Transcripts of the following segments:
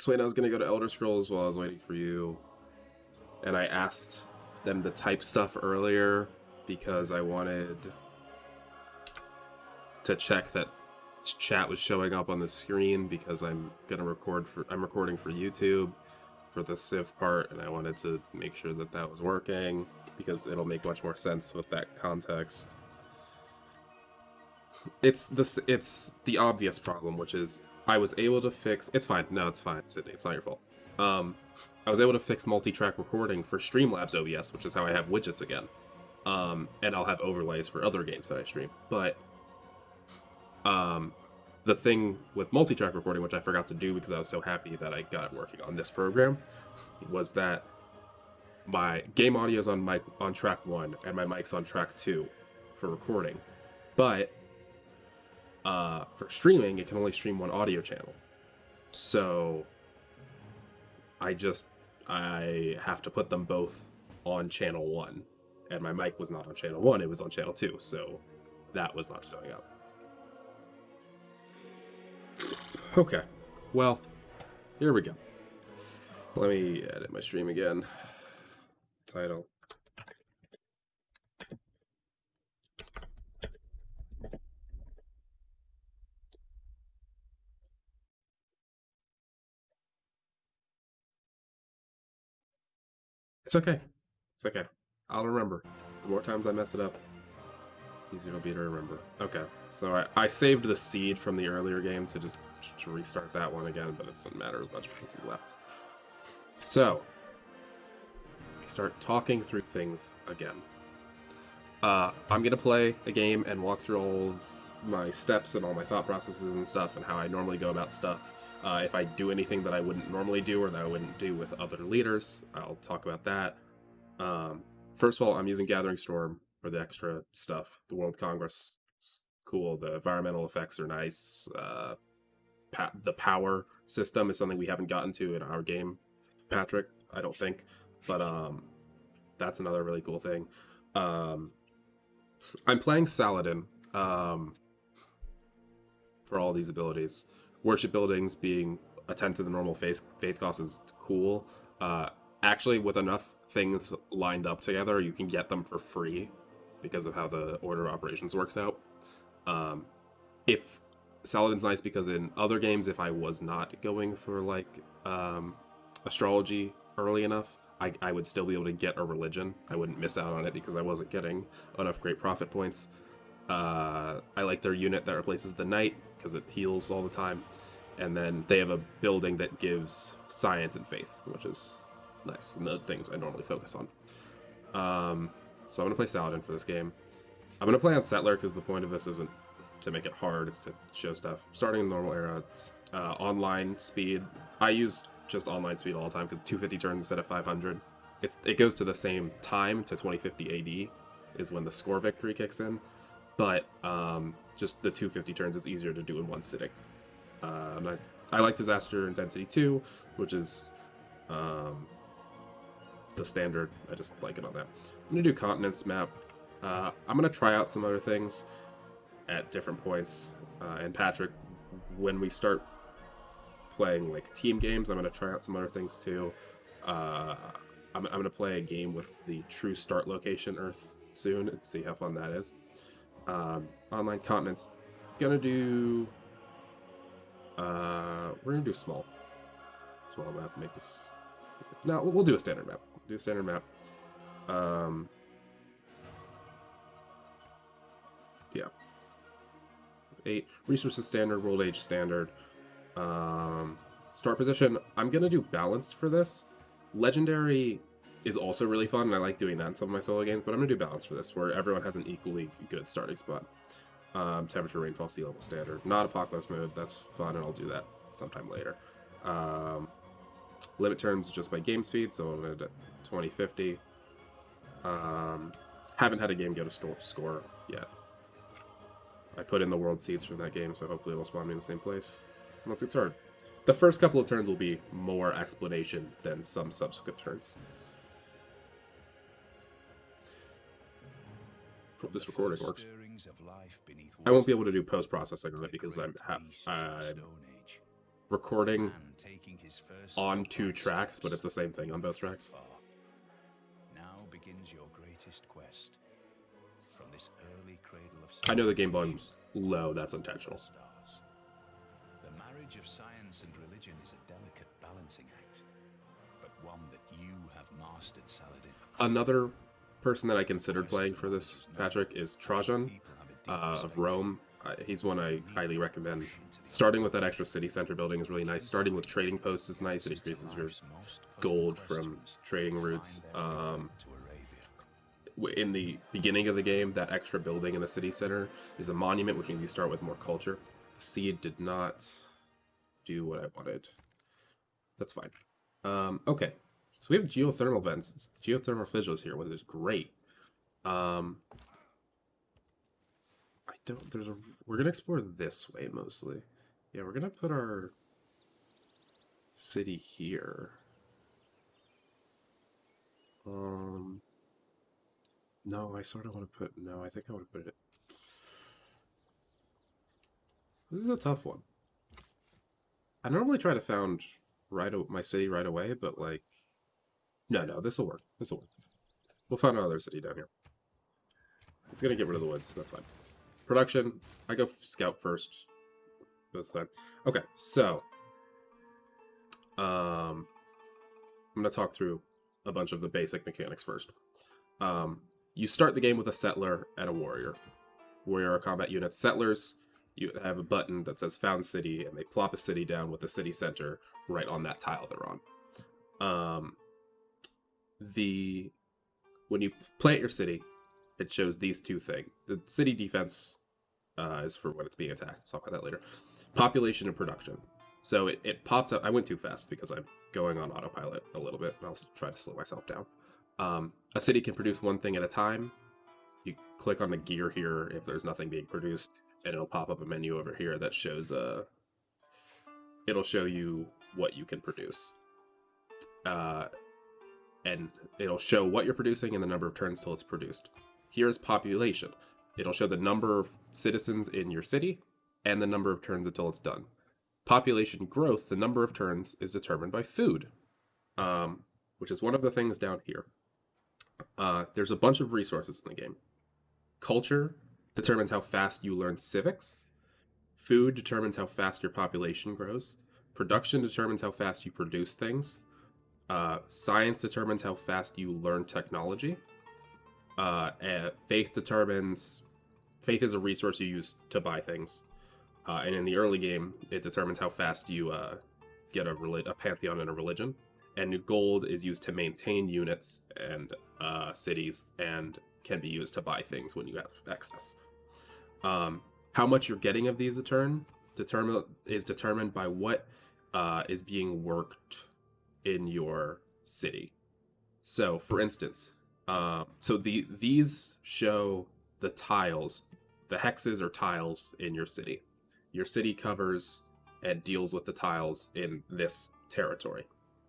explained I was going to go to Elder Scrolls while I was waiting for you. And I asked them to type stuff earlier because I wanted to check that chat was showing up on the screen because I'm recording for YouTube for the Civ part, and I wanted to make sure that that was working because it'll make much more sense with that context. It's the obvious problem, which is I was able to fix. It's fine. No, it's fine, Sydney. It's not your fault. I was able to fix multi-track recording for Streamlabs OBS, which is how I have widgets again. And I'll have overlays for other games that I stream. But the thing with multi-track recording, which I forgot to do because I was so happy that I got it working on this program, was that my game audio is on track 1 and my mic's on track 2 for recording. But for streaming, it can only stream one audio channel. So I have to put them both on channel 1. And my mic was not on channel 1, it was on channel 2. So that was not showing up. Okay, well, here we go. Let me edit my stream again. Title. It's okay. It's okay. I'll remember. The more times I mess it up, the easier it'll be to remember. Okay, so I saved the seed from the earlier game to just restart that one again, but it doesn't matter as much because he left. So, we start talking through things again. I'm going to play a game and walk through all of my steps and all my thought processes and stuff and how I normally go about stuff. If I do anything that I wouldn't normally do or that I wouldn't do with other leaders, I'll talk about that. First of all, I'm using Gathering Storm for the extra stuff. The World Congress is cool. The environmental effects are nice. The power system is something we haven't gotten to in our game, Patrick, I don't think. But that's another really cool thing. I'm playing Saladin for all these abilities. Worship buildings being a 10th of the normal faith cost is cool. Actually, with enough things lined up together, you can get them for free because of how the order of operations works out. If Saladin's nice because in other games, if I was not going for like astrology early enough, I would still be able to get a religion. I wouldn't miss out on it because I wasn't getting enough great profit points. I like their unit that replaces the knight because it heals all the time. And then they have a building that gives science and faith, which is nice, and the things I normally focus on. So I'm going to play Saladin for this game. I'm going to play on Settler because the point of this isn't to make it hard, it's to show stuff. Starting in normal era, online speed. I use just online speed all the time because 250 turns instead of 500. It goes to the same time to 2050 AD is when the score victory kicks in. But just the 250 turns is easier to do in one sitting. I like Disaster Intensity 2, which is the standard. I just like it on that. I'm going to do Continents map. I'm going to try out some other things at different points. And Patrick, when we start playing like team games, I'm going to try out some other things too. I'm going to play a game with the true start location Earth soon and see how fun that is. Online continents, gonna do we're gonna do small map, make this. No, we'll do a standard map. Yeah, 8 resources standard, world age standard. Start position, I'm gonna do balanced for this. Legendary is also really fun, and I like doing that in some of my solo games, but I'm going to do balance for this, where everyone has an equally good starting spot. Temperature, rainfall, sea level standard. Not apocalypse mode, that's fun, and I'll do that sometime later. Limit terms just by game speed, so I'm going to 2050. Haven't had a game go to score yet. I put in the world seeds from that game, so hopefully it'll spawn me in the same place once it's hard. The first couple of turns will be more explanation than some subsequent turns. Hope this recording works. I won't be able to do post-processing on it because I'm recording on 2 tracks, but it's the same thing on both tracks. Now begins your greatest quest. From this early cradle of I know the game volume's low, that's intentional. The marriage of science and religion is a delicate balancing act, but one that you have mastered, Saladin. Another person that I considered playing for this, Patrick, is Trajan of Rome. He's one I highly recommend. Starting with that extra city center building is really nice. Starting with trading posts is nice. It increases your gold from trading routes. In the beginning of the game, that extra building in the city center is a monument, which means you start with more culture. The seed did not do what I wanted. That's fine. Okay, so we have geothermal vents. It's geothermal fissures here, which is great. We're gonna explore this way mostly. Yeah, we're gonna put our city here. No, I sort of want to put, no, I think I want to put it. This is a tough one. I normally try to found my city right away, but like, no, this will work. This will work. We'll find another city down here. It's gonna get rid of the woods. That's fine. Production. I go scout first this time. Okay, so I'm gonna talk through a bunch of the basic mechanics first. You start the game with a settler and a warrior. Warrior are combat units. Settlers, you have a button that says Found City, and they plop a city down with the city center right on that tile they're on. When you plant your city, it shows these two things. The city defense is for when it's being attacked. I'll talk about that later. Population and production. So it popped up. I went too fast because I'm going on autopilot a little bit, and I'll try to slow myself down. A city can produce one thing at a time. You click on the gear here if there's nothing being produced, and it'll pop up a menu over here that shows it'll show you what you can produce. And it'll show what you're producing and the number of turns till it's produced. Here's population. It'll show the number of citizens in your city and the number of turns until it's done. Population growth, the number of turns, is determined by food, which is one of the things down here. There's a bunch of resources in the game. Culture determines how fast you learn civics. Food determines how fast your population grows. Production determines how fast you produce things. Science determines how fast you learn technology. And faith is a resource you use to buy things. And in the early game, it determines how fast you get a pantheon and a religion. And gold is used to maintain units and cities, and can be used to buy things when you have excess. How much you're getting of these a turn is determined by what is being worked in your city. So, for instance, these show the tiles, the hexes or tiles in your city. Your city covers and deals with the tiles in this territory.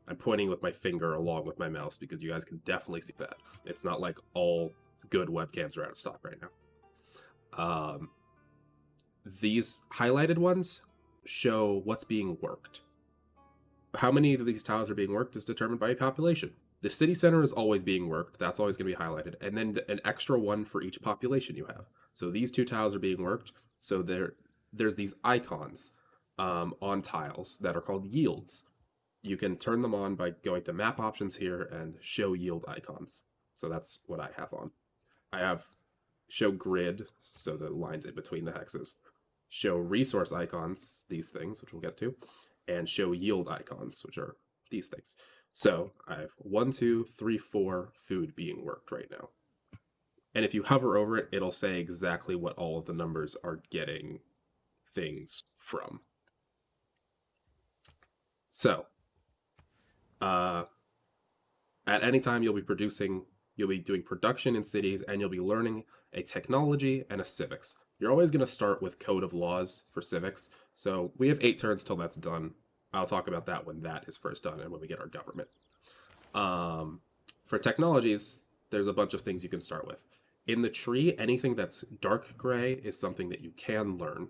I'm pointing with my finger along with my mouse because you guys can definitely see that. It's not like all good webcams are out of stock right now. These highlighted ones show what's being worked. How many of these tiles are being worked is determined by population. The city center is always being worked. That's always going to be highlighted. And then an extra one for each population you have. So these two tiles are being worked. So there's these icons on tiles that are called yields. You can turn them on by going to map options here and show yield icons. So that's what I have on. I have show grid, so the lines in between the hexes. Show resource icons, these things, which we'll get to. And show yield icons, which are these things. So I have 1, 2, 3, 4 food being worked right now. And if you hover over it, it'll say exactly what all of the numbers are getting things from. So, at any time you'll be doing production in cities, and you'll be learning a technology and a civics. You're always going to start with code of laws for civics. So we have 8 turns till that's done. I'll talk about that when that is first done and when we get our government. For technologies, there's a bunch of things you can start with. In the tree, anything that's dark gray is something that you can learn.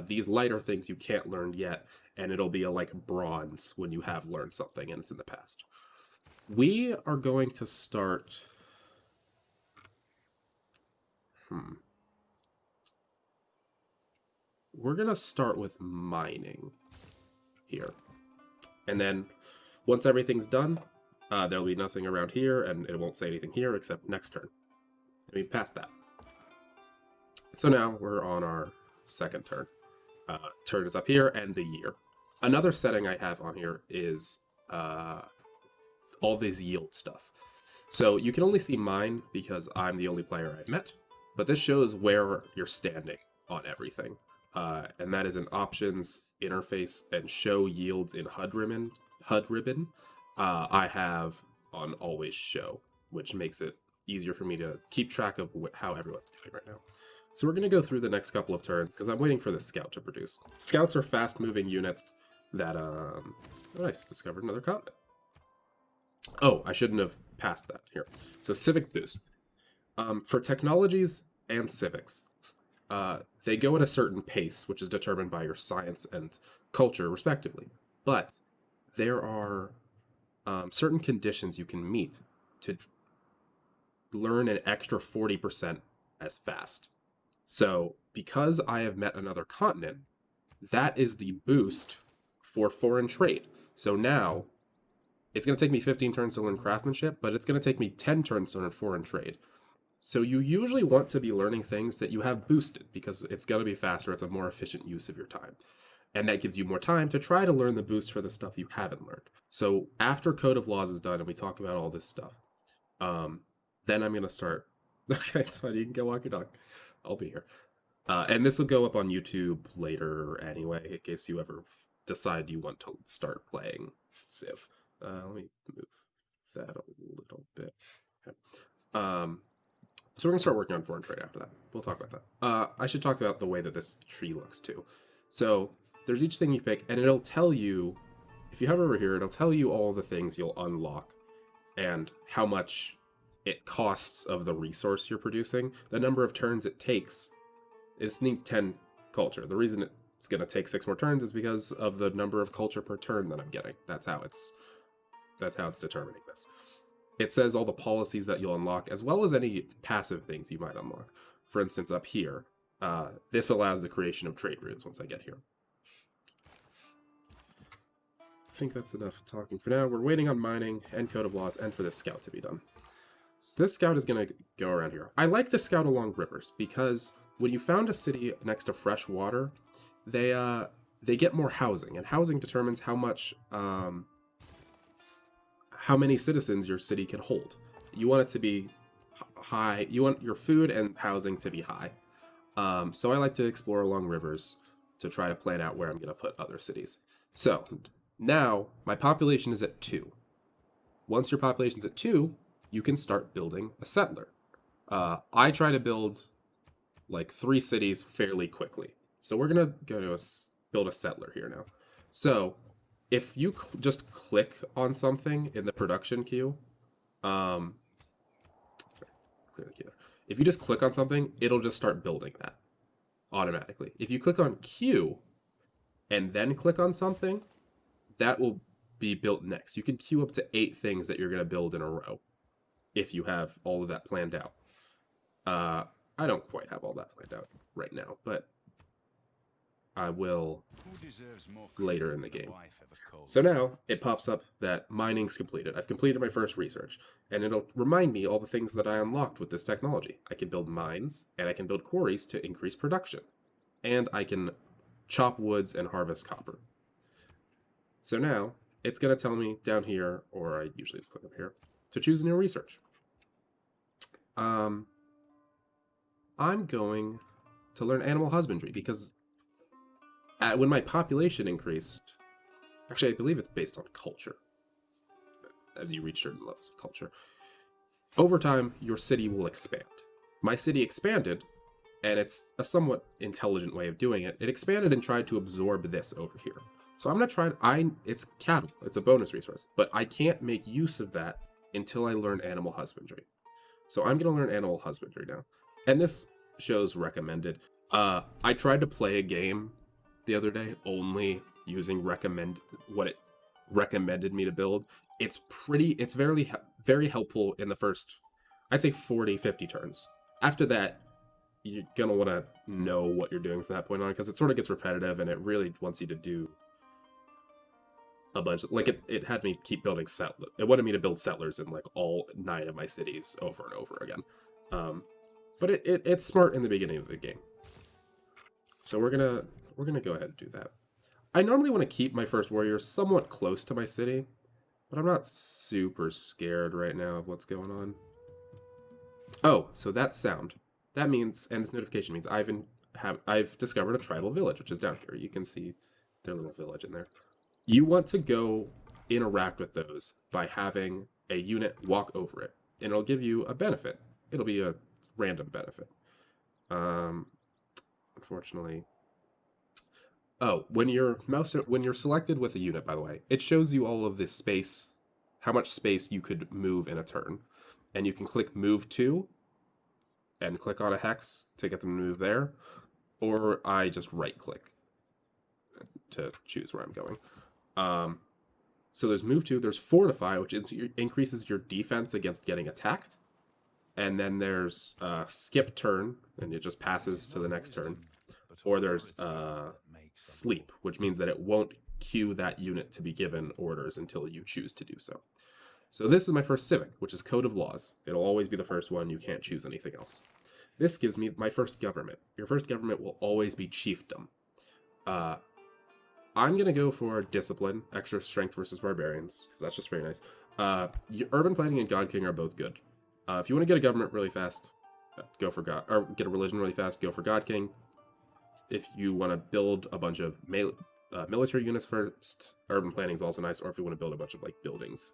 These lighter things you can't learn yet, and it'll be a like bronze when you have learned something and it's in the past. We are going to start. We're gonna start with mining here, and then once everything's done, there'll be nothing around here, and it won't say anything here except next turn. I mean, past that. So now we're on our second turn. Turn is up here, and the year. Another setting I have on here is all this yield stuff. So you can only see mine because I'm the only player I've met, but this shows where you're standing on everything. And that is in options, interface, and show yields in HUD ribbon. I have on always show, which makes it easier for me to keep track of how everyone's doing right now. So we're going to go through the next couple of turns because I'm waiting for the scout to produce. Scouts are fast-moving units that, oh, I discovered another continent. Oh, I shouldn't have passed that here. So civic boost. For technologies and civics, they go at a certain pace, which is determined by your science and culture, respectively. But there are certain conditions you can meet to learn an extra 40% as fast. So because I have met another continent, that is the boost for foreign trade. So now it's going to take me 15 turns to learn craftsmanship, but it's going to take me 10 turns to learn foreign trade. So you usually want to be learning things that you have boosted because it's going to be faster. It's a more efficient use of your time. And that gives you more time to try to learn the boost for the stuff you haven't learned. So after Code of Laws is done and we talk about all this stuff, then I'm going to start. Okay, it's fine. You can go walk your dog. I'll be here. And this will go up on YouTube later anyway, in case you ever decide you want to start playing Civ. Let me move that a little bit. Okay. So we're going to start working on foreign trade after that. We'll talk about that. I should talk about the way that this tree looks too. So there's each thing you pick, and it'll tell you, if you hover over here, it'll tell you all the things you'll unlock and how much it costs of the resource you're producing, the number of turns it takes. It needs 10 culture. The reason it's going to take 6 more turns is because of the number of culture per turn that I'm getting. That's how it's determining this. It says all the policies that you'll unlock, as well as any passive things you might unlock. For instance, up here, this allows the creation of trade routes once I get here. I think that's enough talking for now. We're waiting on mining and Code of Laws and for this scout to be done. So this scout is going to go around here. I like to scout along rivers because when you found a city next to fresh water, they get more housing, and housing determines how much how many citizens your city can hold. You want it to be high. You want your food and housing to be high. So I like to explore along rivers to try to plan out where I'm going to put other cities. So now my population is at 2. Once your population's at 2, you can start building a settler. I try to build like 3 cities fairly quickly. So we're going to go to build a settler here now. So if you just click on something in the production queue, if you just click on something, it'll just start building that automatically. If you click on queue and then click on something, that will be built next. You can queue up to 8 things that you're going to build in a row if you have all of that planned out. I don't quite have all that planned out right now, but I will later in the game. So now it pops up that mining's completed. I've completed my first research, and it'll remind me all the things that I unlocked with this technology. I can build mines, and I can build quarries to increase production, and I can chop woods and harvest copper. So now it's going to tell me down here, or I usually just click up here, to choose a new research. I'm going to learn animal husbandry because when my population increased, actually I believe it's based on culture, as you reach certain levels of culture, over time your city will expand. My city expanded, and it's a somewhat intelligent way of doing it. It expanded and tried to absorb this over here. So I'm going to try, it's cattle, it's a bonus resource, but I can't make use of that until I learn animal husbandry. So I'm going to learn animal husbandry now. And this show's recommended. I tried to play a game the other day only using what it recommended me to build, it's very helpful in the first, I'd say 40, 50 turns. After that, you're gonna want to know what you're doing from that point on, because it sort of gets repetitive and it really wants you to do a bunch. Like it had me keep building settlers. It wanted me to build settlers in like all 9 of my cities over and over again. But it's smart in the beginning of the game. So we're gonna go ahead and do that. I normally want to keep my first warrior somewhat close to my city, but I'm not super scared right now of what's going on. Oh, so that sound. That means, and this notification means I've discovered a tribal village, which is down here. You can see their little village in there. You want to go interact with those by having a unit walk over it, and it'll give you a benefit. It'll be a random benefit. Unfortunately. Oh, when you're selected with a unit, by the way, it shows you all of this space, how much space you could move in a turn. And you can click move to and click on a hex to get them to move there, or I just right click to choose where I'm going. So there's move to, there's fortify, which increases your defense against getting attacked, and then there's skip turn, and it just passes to the next turn, or there's sleep, which means that it won't queue that unit to be given orders until you choose to do so. So this is my first civic, which is Code of Laws. It'll always be the first one. You can't choose anything else. This gives me my first government. Your first government will always be chiefdom. I'm going to go for discipline, extra strength versus barbarians, because that's just very nice. Urban planning and God King are both good. If you want to get a government really fast, go for God, or get a religion really fast, go for God King. If you want to build a bunch of military units first, urban planning is also nice, or if you want to build a bunch of like buildings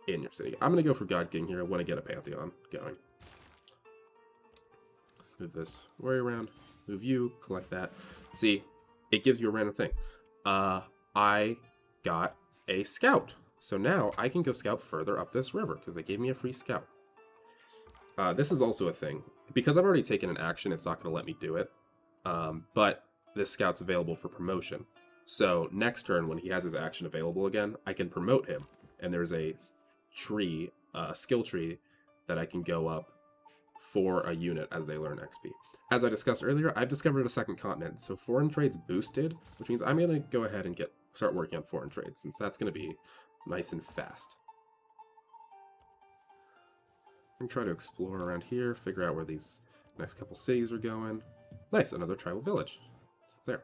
in your city. I'm going to go for God King here. I want to get a Pantheon going. Move this warrior around. Move you. Collect that. See, it gives you a random thing. I got a scout. So now I can go scout further up this river because they gave me a free scout. This is also a thing. Because I've already taken an action, it's not going to let me do it. But this scout's available for promotion. So next turn, when he has his action available again, I can promote him. And there's a tree, skill tree, that I can go up for a unit as they learn XP. As I discussed earlier, I've discovered a second continent, so foreign trade's boosted, which means I'm going to go ahead and start working on foreign trade, since that's going to be nice and fast. I'm going to try to explore around here, figure out where these next couple cities are going. Nice, another tribal village. There.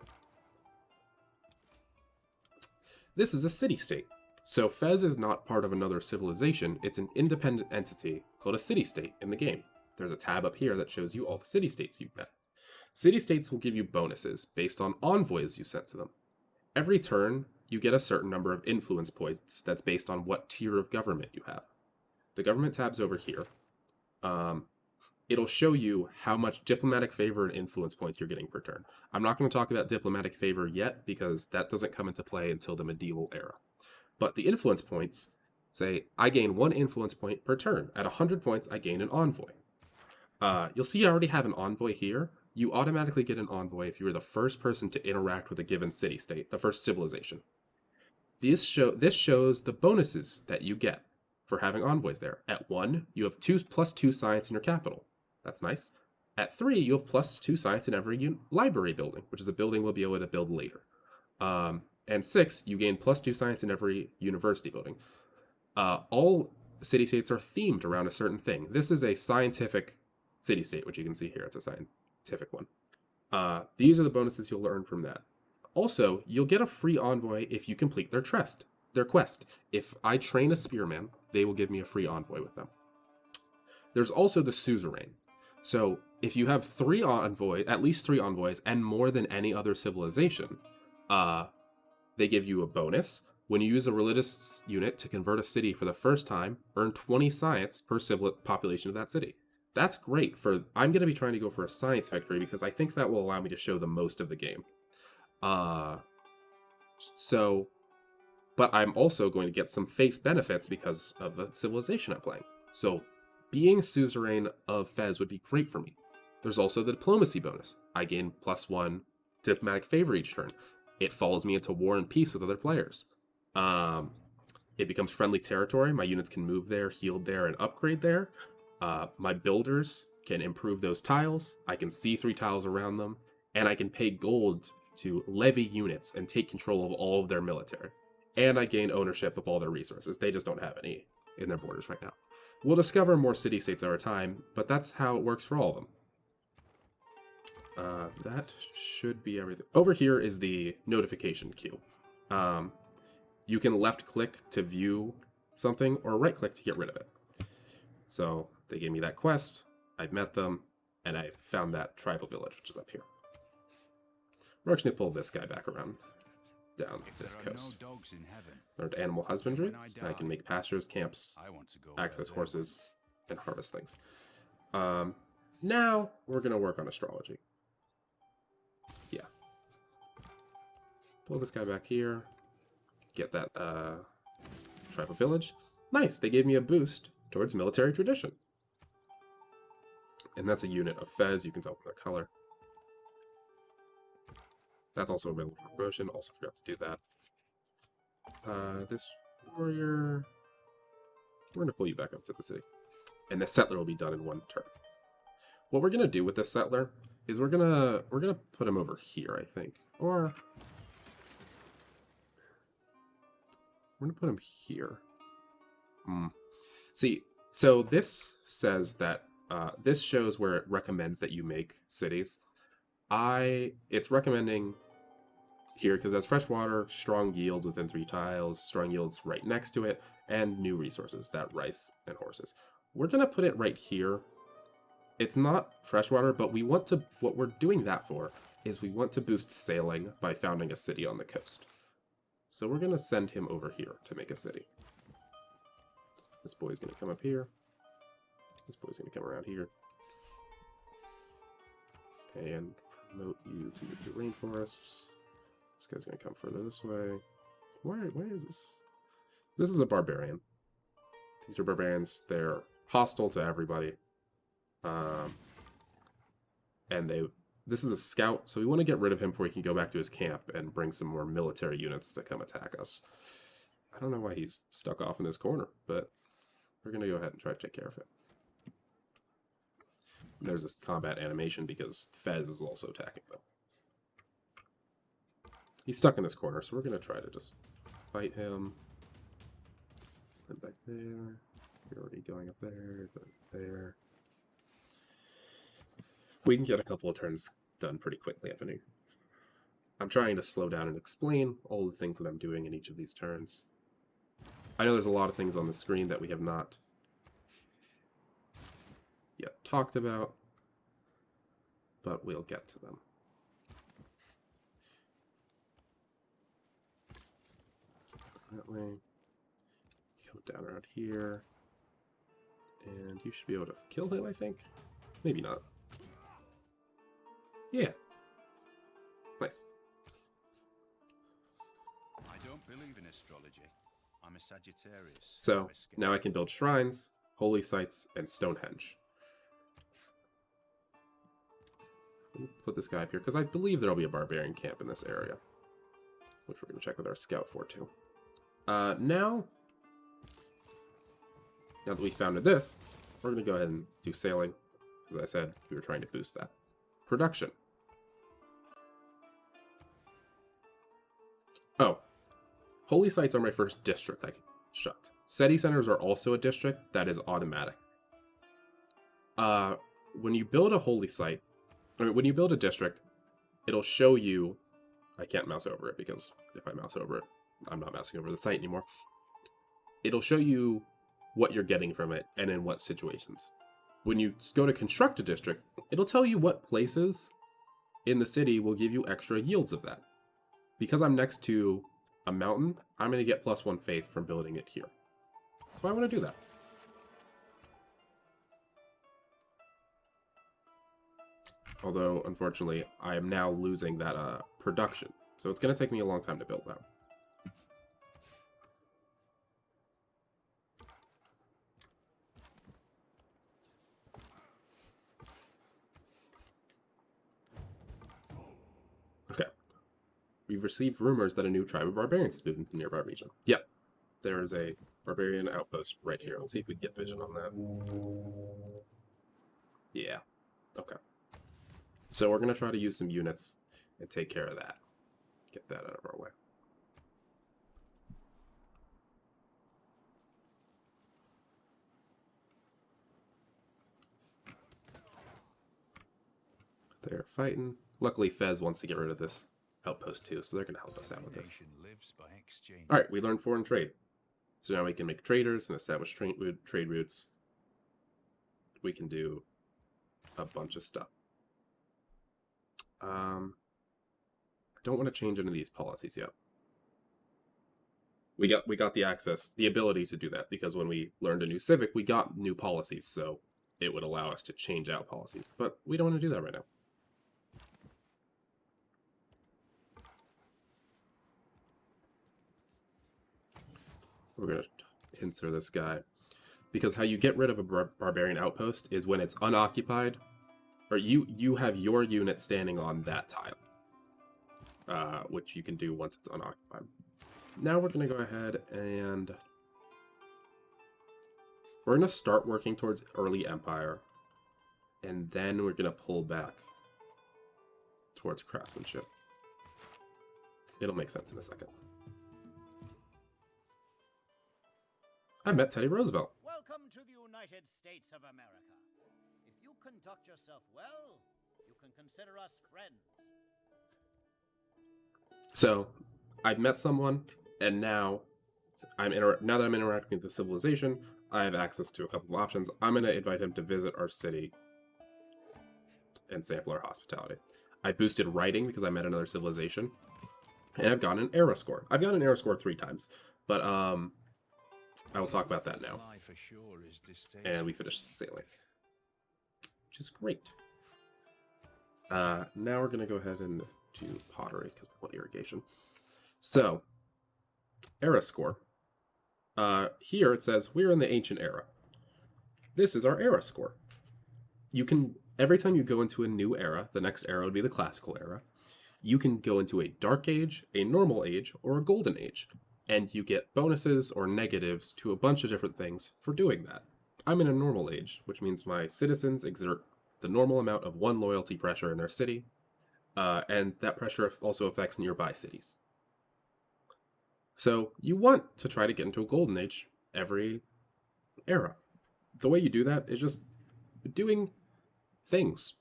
This is a city-state. So Fez is not part of another civilization, it's an independent entity called a city-state in the game. There's a tab up here that shows you all the city-states you've met. City-states will give you bonuses based on envoys you sent to them. Every turn, you get a certain number of influence points that's based on what tier of government you have. The government tab's over here. It'll show you how much diplomatic favor and influence points you're getting per turn. I'm not going to talk about diplomatic favor yet because that doesn't come into play until the medieval era. But the influence points say, I gain 1 influence point per turn. At 100 points, I gain an envoy. You'll see I already have an envoy here. You automatically get an envoy if you were the first person to interact with a given city-state, the first civilization. This shows the bonuses that you get for having envoys there. At 1, you have +2 science in your capital. That's nice. At 3, you have +2 science in every library building, which is a building we'll be able to build later. And 6, you gain +2 science in every university building. All city-states are themed around a certain thing. This is a scientific city-state, which you can see here. It's a scientific one. These are the bonuses you'll earn from that. Also, you'll get a free envoy if you complete their quest. If I train a spearman, they will give me a free envoy with them. There's also the suzerain. So if you have at least 3 envoys, and more than any other civilization, they give you a bonus. When you use a religious unit to convert a city for the first time, earn 20 science per population of that city. That's great I'm going to be trying to go for a science victory because I think that will allow me to show the most of the game. But I'm also going to get some faith benefits because of the civilization I'm playing. So being suzerain of Fez would be great for me. There's also the diplomacy bonus. I gain +1 diplomatic favor each turn. it follows me into war and peace with other players. It becomes friendly territory. My units can move there, heal there, and upgrade there. My builders can improve those tiles. I can see 3 tiles around them, and I can pay gold to levy units and take control of all of their military. And I gain ownership of all their resources. They just don't have any in their borders right now. We'll discover more city-states over time, but that's how it works for all of them. That should be everything. Over here is the notification queue. You can left-click to view something, or right-click to get rid of it. So they gave me that quest, I've met them, and I found that tribal village, which is up here. We're actually going to pull this guy back around down this coast. No dogs in heaven, Learned animal husbandry. When I can make pastures, camps, I want to go access where they horses, and harvest things. Now we're going to work on astrology. Yeah. Pull this guy back here. Get that tribal village. Nice, they gave me a boost towards military tradition. And that's a unit of Fez, you can tell from their color. That's also available for promotion, also forgot to do that. This warrior, we're gonna pull you back up to the city. And the settler will be done in 1 turn. What we're gonna do with this settler is we're gonna put him over here, I think. Or we're gonna put him here. See, so this says that this shows where it recommends that you make cities. It's recommending here because that's fresh water, strong yields within 3 tiles, strong yields right next to it, and new resources, that rice and horses. We're gonna put it right here. It's not freshwater, but we want to. What we're doing that for is we want to boost sailing by founding a city on the coast. So we're gonna send him over here to make a city. This boy's gonna come up here. This boy's gonna come around here. And promote you to the rainforests. This guy's gonna come further this way. Where is this? This is a barbarian. These are barbarians. They're hostile to everybody. And this is a scout, so we want to get rid of him before he can go back to his camp and bring some more military units to come attack us. I don't know why he's stuck off in this corner, but we're going to go ahead and try to take care of it. There's this combat animation because Fez is also attacking them. He's stuck in this corner, so we're going to try to just fight him. And back there. You're already going up there, going there. We can get a couple of turns done pretty quickly up in here. I'm trying to slow down and explain all the things that I'm doing in each of these turns. I know there's a lot of things on the screen that we have not yet talked about, but we'll get to them. That way. Come down around here. And you should be able to kill him, I think. Maybe not. Yeah. Nice. I don't believe in astrology. I'm a Sagittarius. So, now I can build shrines, holy sites, and Stonehenge. Put this guy up here, because I believe there'll be a barbarian camp in this area. Which we're going to check with our scout for, too. Now that we founded this, we're going to go ahead and do sailing. As I said, we were trying to boost that. Production. Oh. Holy sites are my first district I shut. SETI centers are also a district. That is automatic. When you build a holy site, or when you build a district, it'll show you... I can't mouse over it because if I mouse over it, I'm not mousing over the site anymore. It'll show you what you're getting from it and in what situations. When you go to construct a district, it'll tell you what places in the city will give you extra yields of that. Because I'm next to a mountain, I'm going to get +1 faith from building it here. So I want to do that. Although, unfortunately, I am now losing that production. So it's going to take me a long time to build that. We've received rumors that a new tribe of barbarians has moved into the nearby region. Yep, there is a barbarian outpost right here. Let's see if we can get vision on that. Yeah, okay. So we're going to try to use some units and take care of that. Get that out of our way. They're fighting. Luckily, Fez wants to get rid of this outpost too, so they're going to help us out with this. Alright, we learned foreign trade. So now we can make traders and establish trade routes. We can do a bunch of stuff. I don't want to change any of these policies yet. We got the access, the ability to do that, because when we learned a new civic, we got new policies, so it would allow us to change out policies. But we don't want to do that right now. We're going to pincer this guy. Because how you get rid of a barbarian outpost is when it's unoccupied, or you have your unit standing on that tile, which you can do once it's unoccupied. Now we're going to go ahead and we're going to start working towards early empire, and then we're going to pull back towards craftsmanship. It'll make sense in a second. I met Teddy Roosevelt. Welcome to the United States of America. If you conduct yourself well, you can consider us friends. So, I've met someone, and now now that I'm interacting with the civilization, I have access to a couple of options. I'm going to invite him to visit our city and sample our hospitality. I boosted writing because I met another civilization, and I've gotten an era score. I've gotten an era score 3 times, but I will talk about that now. And we finished sailing, which is great. Now we're going to go ahead and do pottery because we want irrigation. So, era score. Here it says we're in the ancient era. This is our era score. You can, every time you go into a new era, the next era would be the classical era, you can go into a dark age, a normal age, or a golden age. And you get bonuses or negatives to a bunch of different things for doing that. I'm in a normal age, which means my citizens exert the normal amount of 1 loyalty pressure in their city, and that pressure also affects nearby cities. So you want to try to get into a golden age every era. The way you do that is just doing things.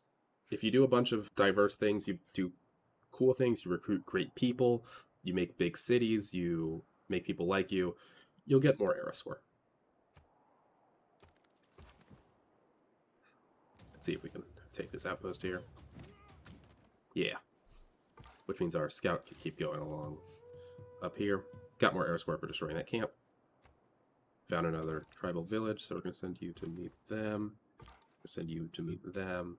If you do a bunch of diverse things, you do cool things, you recruit great people, you make big cities, you make people like you, you'll get more era score. Let's see if we can take this outpost here. Yeah. Which means our scout can keep going along up here. Got more era score for destroying that camp. Found another tribal village, so we're going to send you to meet them. We'll send you to meet them.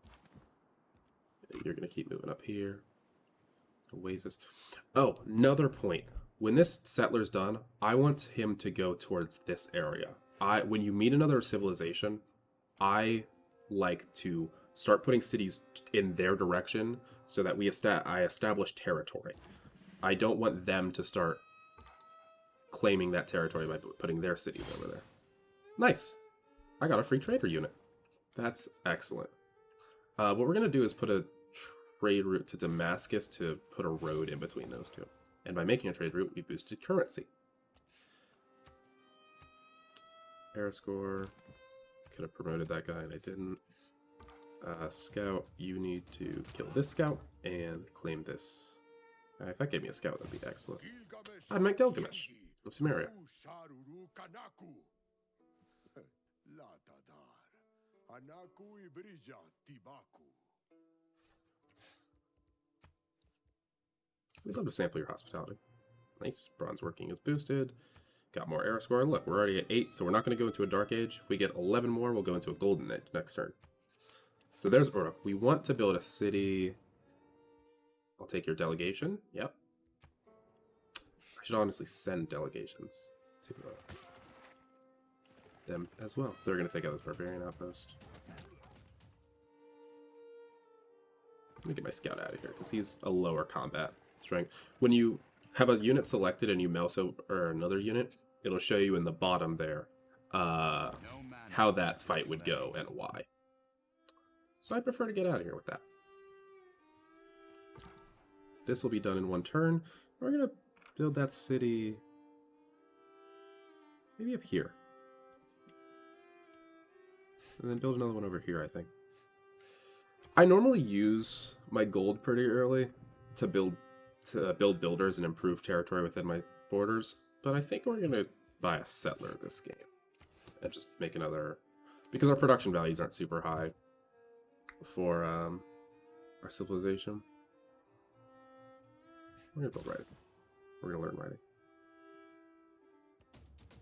And you're going to keep moving up here. Oasis. Oh, another point. When this settler's done, I want him to go towards this area. When you meet another civilization, I like to start putting cities in their direction so that I establish territory. I don't want them to start claiming that territory by putting their cities over there. Nice. I got a free trader unit. That's excellent. What we're going to do is put a trade route to Damascus to put a road in between those two. And by making a trade route, we boosted currency. Era score. Could have promoted that guy and I didn't. Scout, you need to kill this scout and claim this. If that gave me a scout, that'd be excellent. I met Gilgamesh of Samaria. We'd love to sample your hospitality. Nice. Bronze working is boosted. Got more era score. Look, we're already at 8, so we're not going to go into a dark age. We get 11 more, we'll go into a golden age next turn. So there's order. We want to build a city. I'll take your delegation. Yep. I should honestly send delegations to them as well. They're going to take out this barbarian outpost. Let me get my scout out of here because he's a lower combat strength. When you have a unit selected and you mouse over another unit, it'll show you in the bottom there how that fight would go and why. So I prefer to get out of here with that. This will be done in one turn. We're going to build that city maybe up here. And then build another one over here, I think. I normally use my gold pretty early to build builders and improve territory within my borders, but I think we're going to buy a settler this game and just make another, because our production values aren't super high for our civilization. We're going to build writing. We're going to learn writing.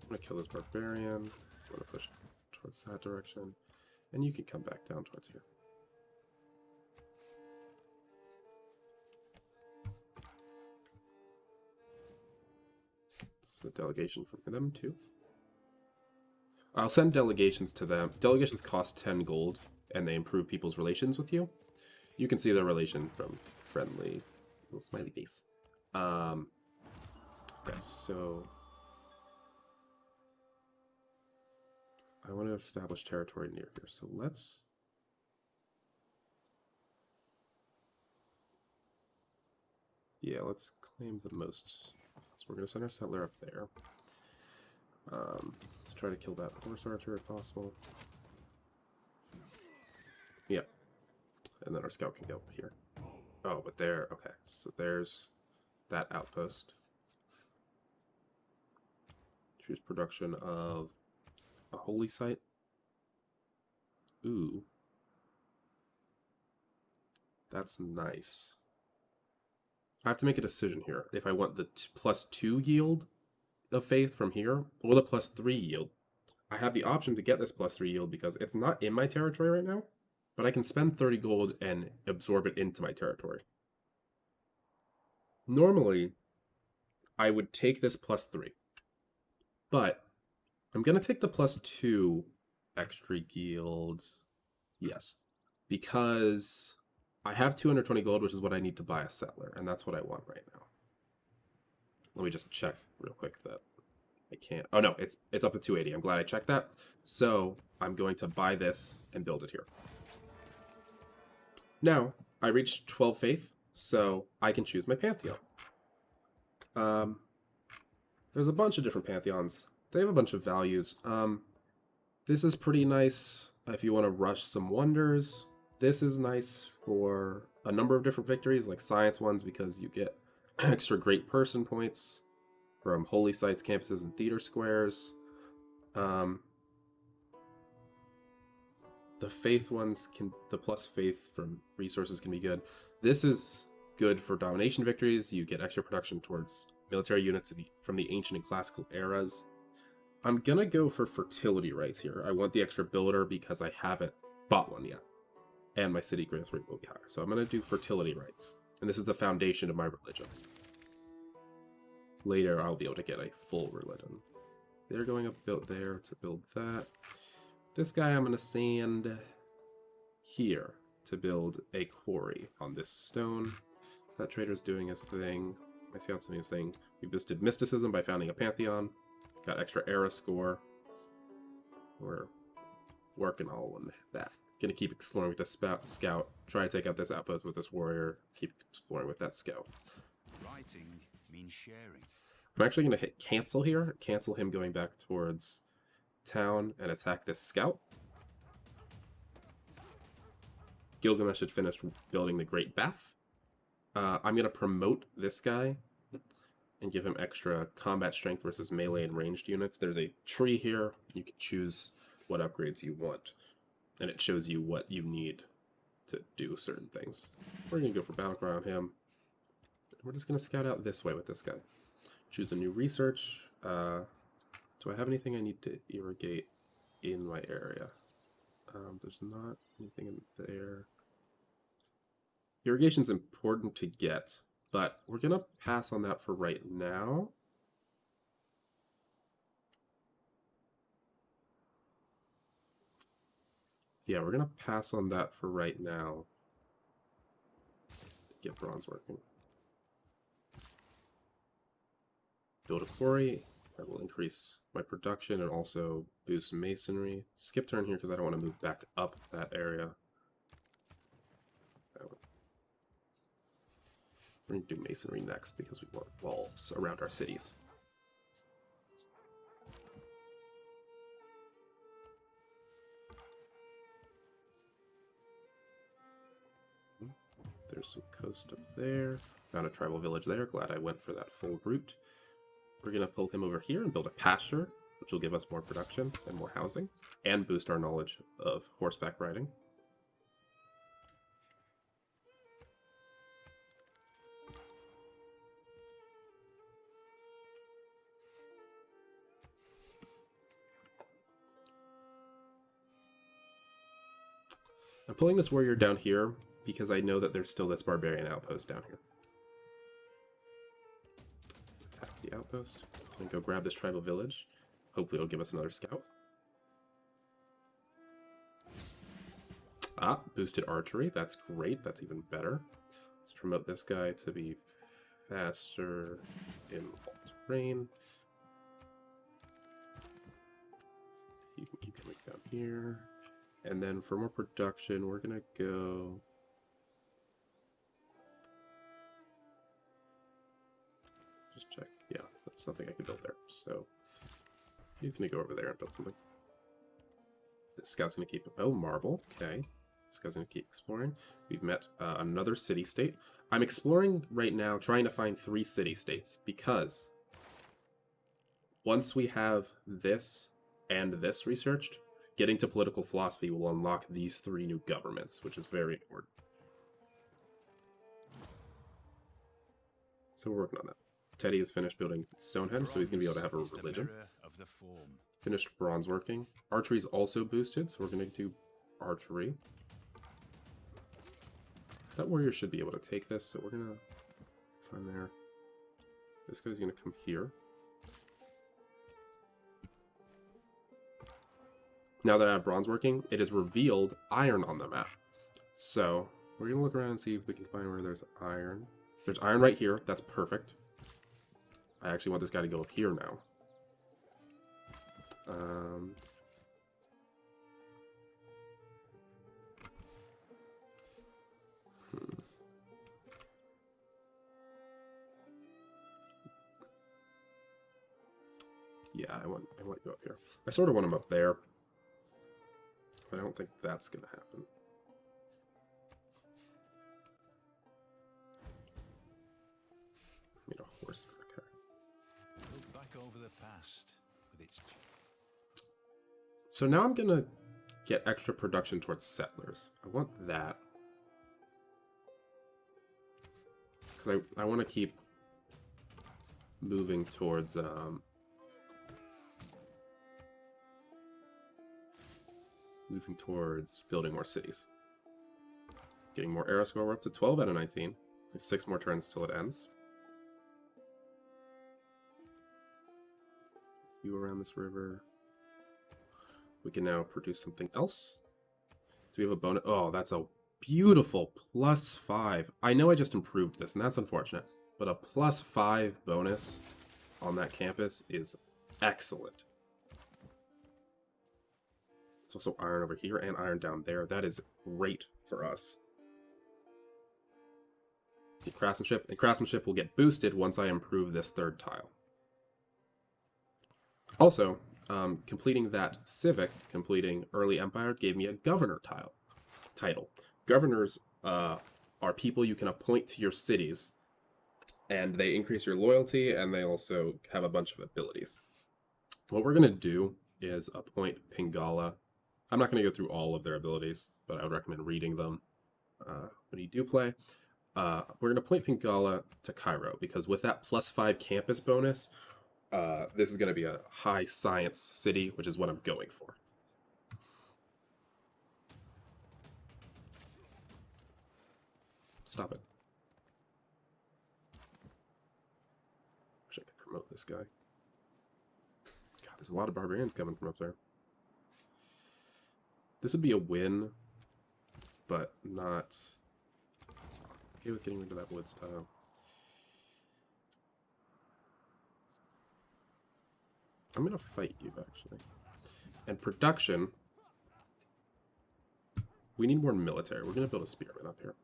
I'm going to kill this barbarian. I'm going to push towards that direction, and you can come back down towards here. A delegation from them too. I'll send delegations to them. Delegations cost 10 gold, and they improve people's relations with you. You can see their relation from friendly, little smiley face. Okay, so I want to establish territory near here. So let's claim the most. So we're going to send our settler up there. To try to kill that horse archer if possible. Yeah. And then our scout can go up here. Oh, but there, okay. So there's that outpost. Choose production of a holy site. Ooh. That's nice. I have to make a decision here. If I want the +2 yield of faith from here, or the +3 yield. I have the option to get this +3 yield because it's not in my territory right now, but I can spend 30 gold and absorb it into my territory. Normally, I would take this +3, but I'm going to take the +2 extra yield. Yes, because I have 220 gold, which is what I need to buy a settler, and that's what I want right now. Let me just check real quick that I can't. Oh no, it's up to 280. I'm glad I checked that. So I'm going to buy this and build it here. Now, I reached 12 faith, so I can choose my pantheon. There's a bunch of different pantheons. They have a bunch of values. This is pretty nice if you want to rush some wonders. This is nice for a number of different victories, like science ones, because you get extra great person points from holy sites, campuses, and theater squares. The faith ones the plus faith from resources can be good. This is good for domination victories. You get extra production towards military units from the ancient and classical eras. I'm gonna go for fertility rights here. I want the extra builder because I haven't bought one yet, and my city growth rate will be higher. So I'm gonna do fertility rights, and this is the foundation of my religion. Later, I'll be able to get a full religion. They're going up built there to build that. This guy I'm going to sand here to build a quarry on this stone. That trader's doing his thing. My scout's doing his thing. We boosted mysticism by founding a pantheon. Got extra era score. We're working on that. Gonna keep exploring with this scout. Try to take out this outpost with this warrior. Keep exploring with that scout. Writing means sharing. I'm actually going to hit cancel here. Cancel him going back towards town and attack this scout. Gilgamesh had finished building the Great Bath. I'm going to promote this guy and give him extra combat strength versus melee and ranged units. There's a tree here. You can choose what upgrades you want, and it shows you what you need to do certain things. We're going to go for battlecry on him. We're just going to scout out this way with this guy. Choose a new research. Do I have anything I need to irrigate in my area? There's not anything in there. Irrigation's important to get, but we're going to pass on that for right now. Yeah, we're going to pass on that for right now. Get bronze working. build a quarry. That will increase my production and also boost masonry. Skip turn here because I don't want to move back up that area. We're going to do masonry next because we want walls around our cities. There's some coast up there. Found a tribal village there. Glad I went for that full route. We're going to pull him over here and build a pasture, which will give us more production and more housing, and boost our knowledge of horseback riding. I'm pulling this warrior down here because I know that there's still this barbarian outpost down here. Attack the outpost and go grab this tribal village. Hopefully it'll give us another scout. Ah, boosted archery. That's great. That's even better. Let's promote this guy to be faster in all terrain. You can keep coming down here. And then for more production, we're going to go... Just check. Yeah, that's something I can build there. So he's going to go over there and build something. This scout's going to keep... Oh, marble. Okay. This guy's going to keep exploring. We've met another city-state. I'm exploring right now, trying to find 3 city-states, because once we have this and this researched, getting to political philosophy will unlock these 3 new governments, which is very important. So we're working on that. Teddy has finished building Stonehenge, so he's going to be able to have a religion. Finished bronze working. Archery is also boosted, so we're going to do archery. That warrior should be able to take this, so we're going to find there. This guy's going to come here. Now that I have bronze working, it has revealed iron on the map. So we're going to look around and see if we can find where there's iron. There's iron right here. That's perfect. I actually want this guy to go up here now. Yeah, I want you up here. I sort of want him up there. But I don't think that's going to happen. I need a horse. Okay. Look back over the past with its... So now I'm going to get extra production towards settlers. I want that. Because I want to keep moving towards... moving towards building more cities. Getting more era score. We're up to 12 out of 19. There's 6 more turns till it ends. You around this river. We can now produce something else. So we have a bonus. Oh, that's a beautiful +5. I know I just improved this, and that's unfortunate. But a +5 bonus on that campus is excellent. It's also iron over here and iron down there. That is great for us. The craftsmanship. And craftsmanship will get boosted once I improve this 3rd tile. Also, completing that civic, completing early empire, gave me a governor title. Governors are people you can appoint to your cities, and they increase your loyalty, and they also have a bunch of abilities. What we're going to do is appoint Pingala. I'm not going to go through all of their abilities, but I would recommend reading them when you do play. We're going to point Pingala to Cairo, because with that +5 campus bonus, this is going to be a high science city, which is what I'm going for. Stop it. Wish I could promote this guy. God, there's a lot of barbarians coming from up there. This would be a win, but not... Okay with getting rid of that wood style. I'm gonna fight you, actually. And production... We need more military. We're gonna build a spearman up here.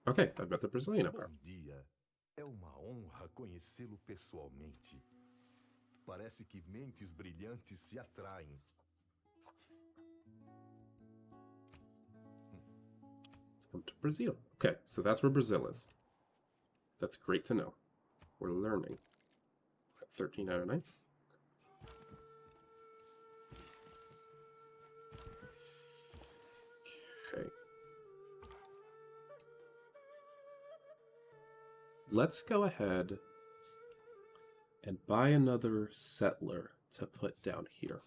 Okay, I've met the Brazilian Empire. Bom dia. É uma honra conhecê-lo pessoalmente. Parece que mentes brilhantes se atraem. Let's come to Brazil. Okay, so that's where Brazil is. That's great to know. We're learning. 13 out of 9. Okay. Let's go ahead and buy another settler to put down here.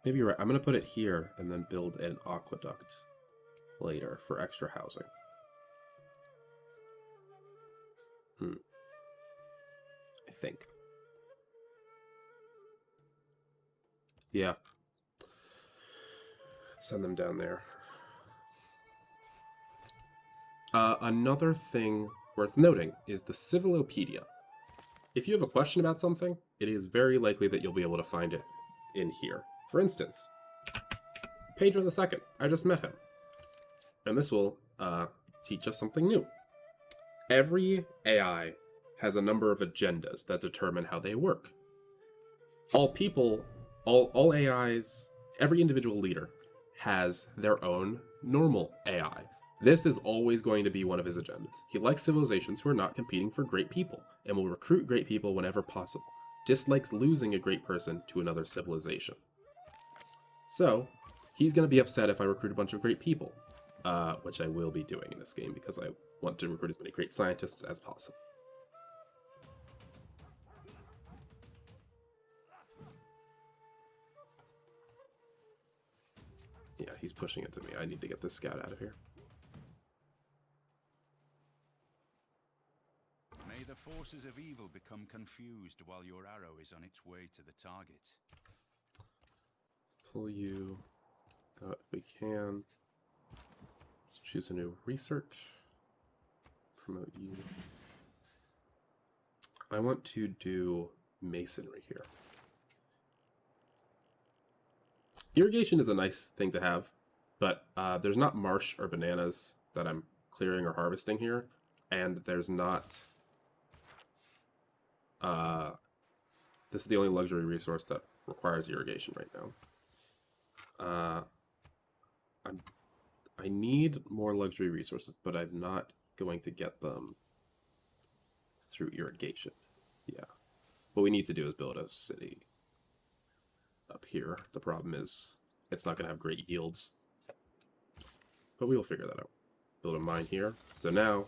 Maybe you're right. I'm going to put it here and then build an aqueduct later for extra housing. I think. Yeah. Send them down there. Another thing worth noting is the Civilopedia. If you have a question about something, it is very likely that you'll be able to find it in here. For instance, Pedro II. I just met him. And this will teach us something new. Every AI has a number of agendas that determine how they work. All people, all AIs, every individual leader has their own normal AI. This is always going to be one of his agendas. He likes civilizations who are not competing for great people and will recruit great people whenever possible. Dislikes losing a great person to another civilization. So, he's going to be upset if I recruit a bunch of great people, which I will be doing in this game because I want to recruit as many great scientists as possible. Yeah, he's pushing it to me. I need to get this scout out of here. May the forces of evil become confused while your arrow is on its way to the target. Pull you out if we can. Let's choose a new research. Promote you. I want to do masonry here. Irrigation is a nice thing to have, but there's not marsh or bananas that I'm clearing or harvesting here, and there's not... this is the only luxury resource that requires irrigation right now. I need more luxury resources, but I'm not going to get them through irrigation. Yeah. What we need to do is build a city up here. The problem is it's not going to have great yields. But we will figure that out. Build a mine here. So now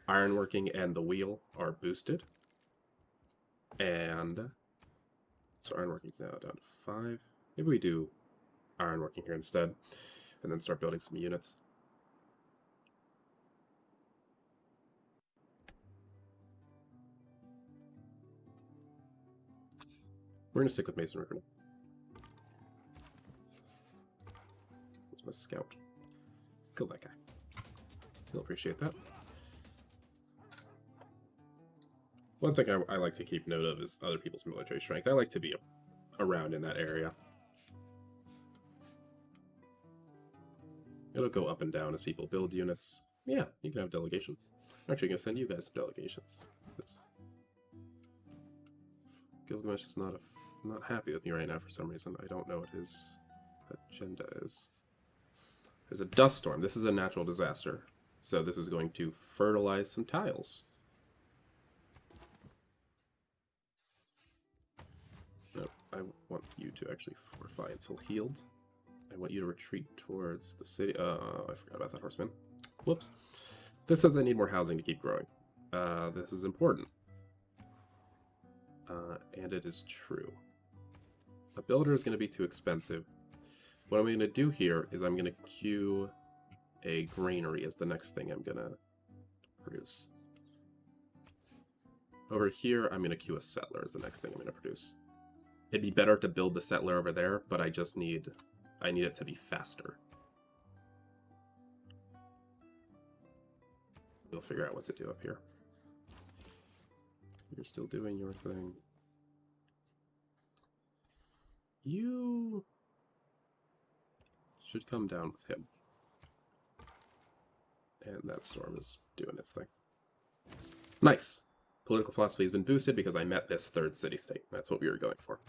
ironworking and the wheel are boosted. And so ironworking's now down to 5. Maybe we do ironworking here instead, and then start building some units. We're going to stick with masonry for now. Where's my scout? Kill that guy. He'll appreciate that. One thing I like to keep note of is other people's military strength. I like to be around in that area. It'll go up and down as people build units. Yeah, you can have delegation. I'm actually going to send you guys some delegations. Gilgamesh is not happy with me right now for some reason. I don't know what his agenda is. There's a dust storm. This is a natural disaster. So this is going to fertilize some tiles. No, I want you to actually fortify until healed. I want you to retreat towards the city. I forgot about that horseman. Whoops. This says I need more housing to keep growing. This is important. And it is true. A builder is going to be too expensive. What I'm going to do here is I'm going to queue a granary as the next thing I'm going to produce. Over here, I'm going to queue a settler as the next thing I'm going to produce. It'd be better to build the settler over there, but I need it to be faster. We'll figure out what to do up here. You're still doing your thing. You should come down with him. And that storm is doing its thing. Nice! Political philosophy has been boosted because I met this third city-state. That's what we were going for.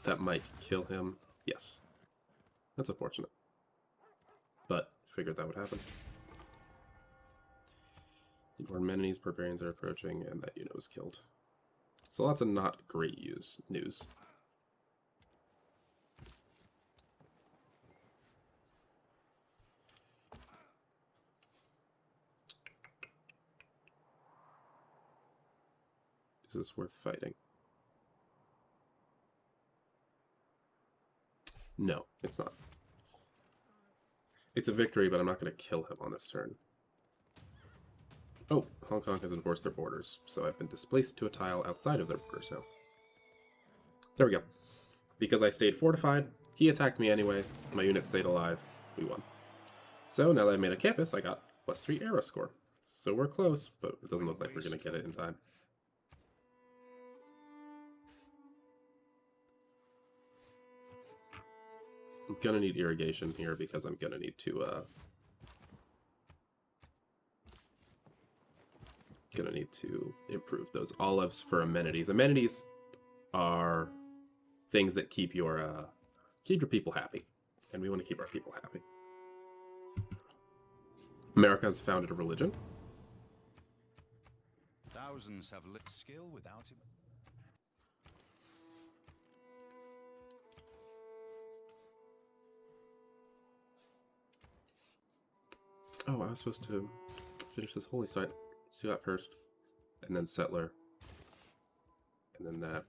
That might kill him. Yes. That's unfortunate. But figured that would happen. The Armenians, barbarians are approaching, and that unit was killed. So lots of not great news. Is this worth fighting? No, it's not. It's a victory, but I'm not going to kill him on this turn. Oh, Hong Kong has enforced their borders, so I've been displaced to a tile outside of their borders now. There we go. Because I stayed fortified, he attacked me anyway, my unit stayed alive, we won. So now that I made a campus, I got +3 era score. So we're close, but it doesn't look like we're going to get it in time. I'm gonna need irrigation here because I'm gonna need to improve those olives for amenities. Amenities are things that keep your people happy, and we want to keep our people happy. America has founded a religion. Thousands have lit skill without him. Oh, I was supposed to finish this holy site. Let's do that first. And then settler. And then that.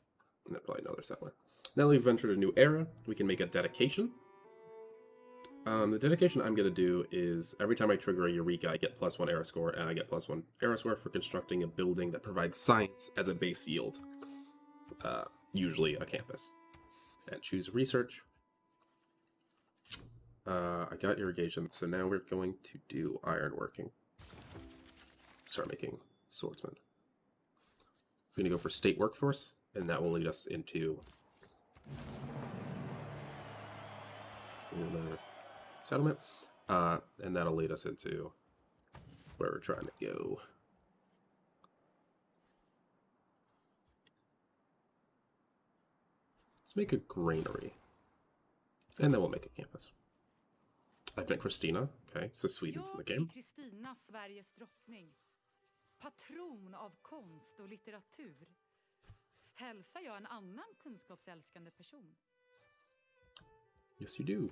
And then probably another settler. Now that we've ventured a new era, we can make a dedication. The dedication I'm going to do is every time I trigger a Eureka, I get +1 era score, and I get +1 era score for constructing a building that provides science as a base yield. Usually a campus. And choose research. I got irrigation, so now we're going to do ironworking. Start making swordsmen. We're going to go for state workforce, and that will lead us into another settlement. And that'll lead us into where we're trying to go. Let's make a granary. And then we'll make a campus. I've met Christina. Okay, so Sweden's in the game. Kristina, Sveriges drottning. Patron av konst och litteratur. Hälsar jag en annan kunskapsälskande person? Yes, you do.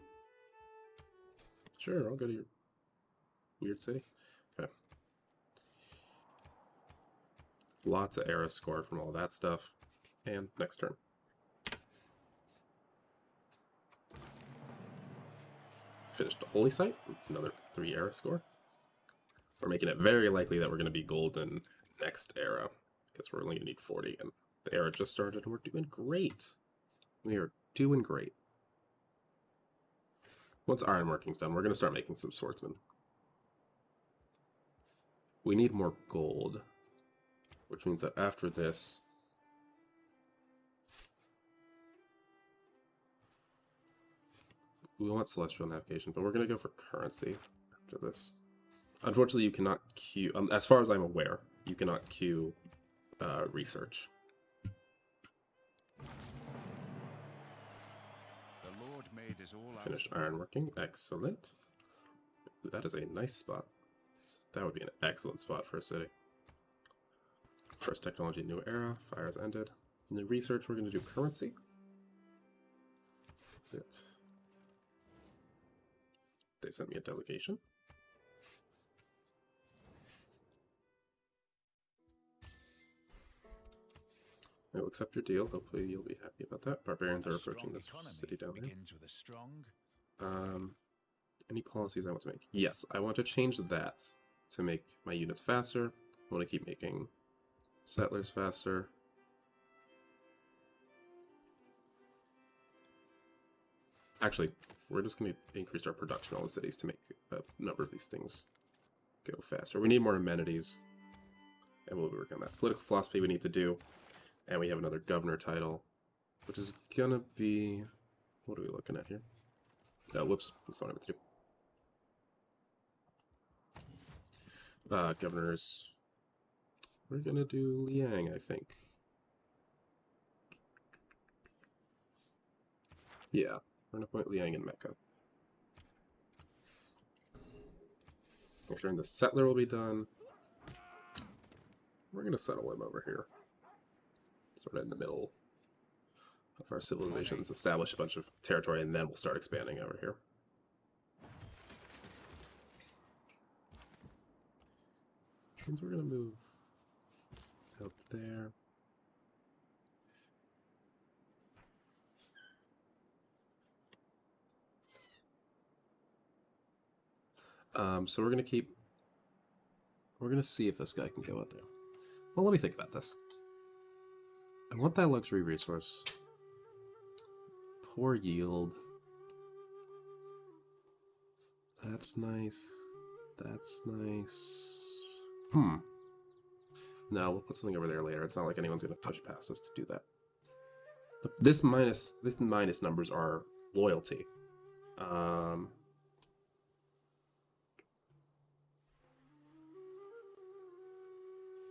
Sure, I'll go to your weird city. Okay. Lots of era score from all that stuff. And next turn. Finished the holy site. It's another 3 era score. We're making it very likely that we're going to be golden next era, because we're only going to need 40, and the era just started, and we're doing great. We are doing great. Once ironworking's done, we're going to start making some swordsmen. We need more gold, which means that after this, we want celestial navigation, but we're going to go for currency after this. Unfortunately, you cannot queue, as far as I'm aware, you cannot queue research. The Lord made us all Finished ironworking. Excellent. Ooh, that is a nice spot. That would be an excellent spot for a city. First technology, new era. Fires ended. In the research, we're going to do currency. That's it. They sent me a delegation. I will accept your deal. Hopefully you'll be happy about that. Barbarians are approaching this city down there. With a strong. Any policies I want to make? Yes, I want to change that to make my units faster. I want to keep making settlers faster. Actually, we're just going to increase our production in all the cities to make a number of these things go faster. We need more amenities, and we'll work on that. Political philosophy we need to do, and we have another governor title, which is going to be... What are we looking at here? Whoops, that's not what I meant to do. Governors... We're going to do Liang, I think. Yeah, we're going to appoint Liang in Mecca. Next turn, the settler will be done. We're going to settle him over here. Sort of in the middle of our civilizations, establish a bunch of territory, and then we'll start expanding over here. Which means we're going to move out there. So we're going to keep... We're going to see if this guy can go out there. Well, let me think about this. I want that luxury resource. Poor yield. That's nice. That's nice. No, we'll put something over there later. It's not like anyone's going to push past us to do that. This minus numbers are loyalty.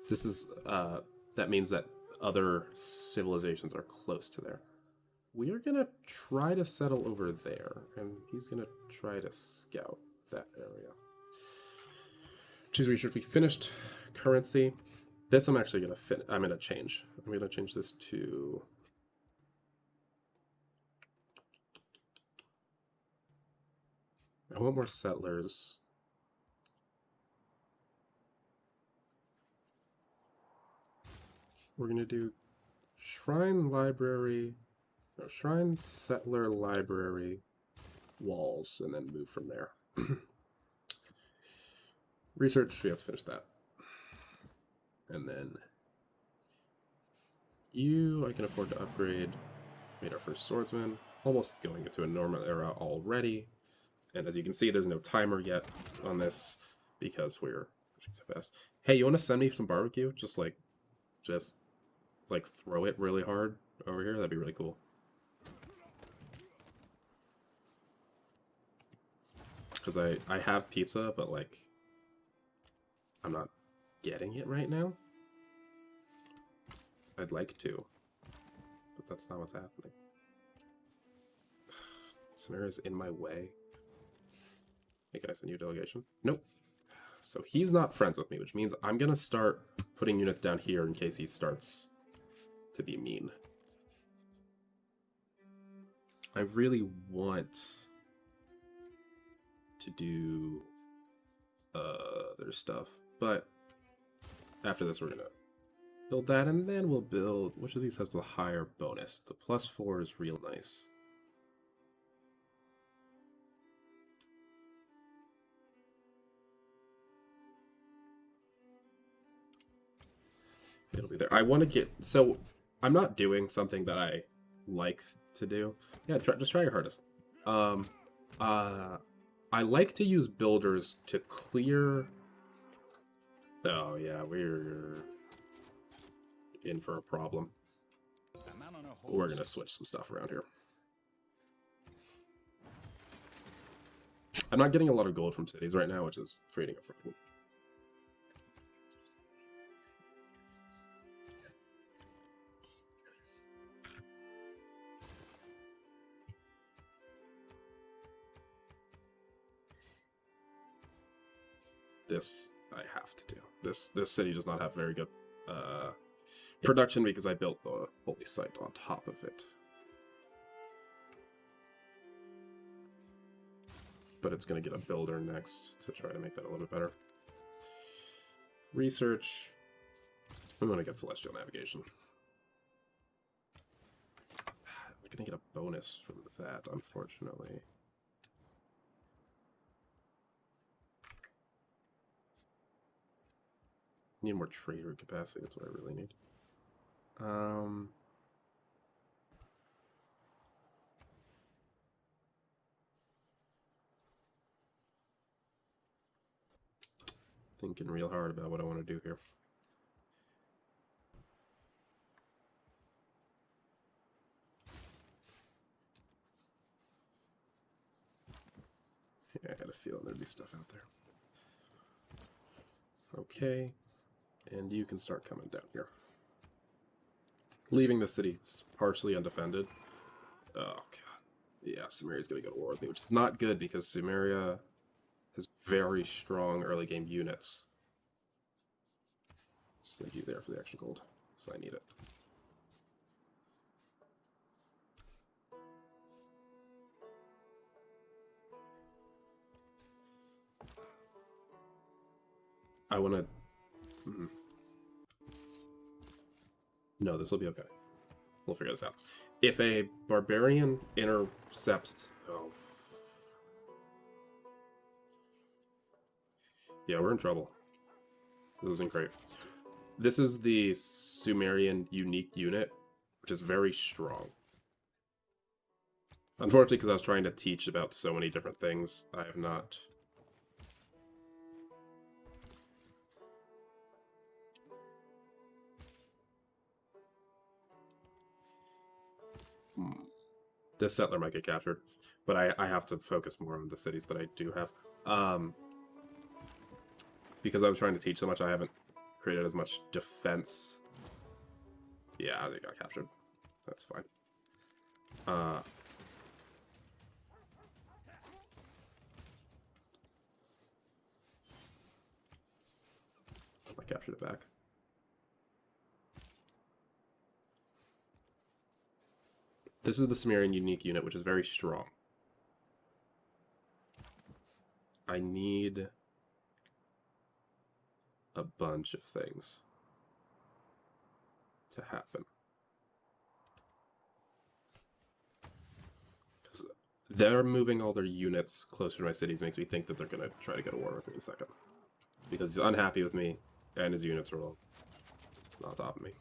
This is, that means that other civilizations are close to there. We are going to try to settle over there, and he's going to try to scout that area. Choose research. We finished currency. This I'm actually going to change. I'm going to change this to... I want more settlers. We're going to do Shrine Library, no, Shrine Settler Library walls, and then move from there. Research, we have to finish that. And then you, I can afford to upgrade. Made our first swordsman. Almost going into a normal era already. And as you can see, there's no timer yet on this because we're pushing so fast. Hey, you want to send me some barbecue? Just throw it really hard over here. That'd be really cool. Because I have pizza, but like I'm not getting it right now. I'd like to, but that's not what's happening. Samara's in my way. Hey, can I send you a delegation? Nope. So he's not friends with me, which means I'm gonna start putting units down here in case he starts to be mean. I really want to do other stuff, but after this we're gonna build that, and then we'll build... Which of these has the higher bonus? The +4 is real nice. It'll be there. I want to get... So, I'm not doing something that I like to do. Yeah, just try your hardest. I like to use builders to clear... Oh, yeah, we're in for a problem. We're going to switch some stuff around here. I'm not getting a lot of gold from cities right now, which is creating a problem. This I have to do. This city does not have very good production because I built the holy site on top of it. But it's going to get a builder next to try to make that a little bit better. Research. I'm going to get Celestial Navigation. I'm going to get a bonus from that, unfortunately. Need more trader capacity, that's what I really need. Thinking real hard about what I want to do here. Yeah, I had a feeling there'd be stuff out there. Okay, and you can start coming down here. Leaving the city partially undefended. Oh, God. Yeah, Sumeria's going to go to war with me, which is not good because Sumeria has very strong early game units. Send you there for the extra gold, because I need it. I want to... No, this will be okay. We'll figure this out. If a barbarian intercepts... Oh. Yeah, we're in trouble. This isn't great. This is the Sumerian unique unit, which is very strong. Unfortunately, because I was trying to teach about so many different things, I have not... This settler might get captured, but I have to focus more on the cities that I do have. Because I was trying to teach so much, I haven't created as much defense. Yeah, they got captured. That's fine. I captured it back. This is the Sumerian unique unit, which is very strong. I need a bunch of things to happen. Because they're moving all their units closer to my cities makes me think that they're going to try to go to war with me in a second. Because he's unhappy with me, and his units are all on top of me.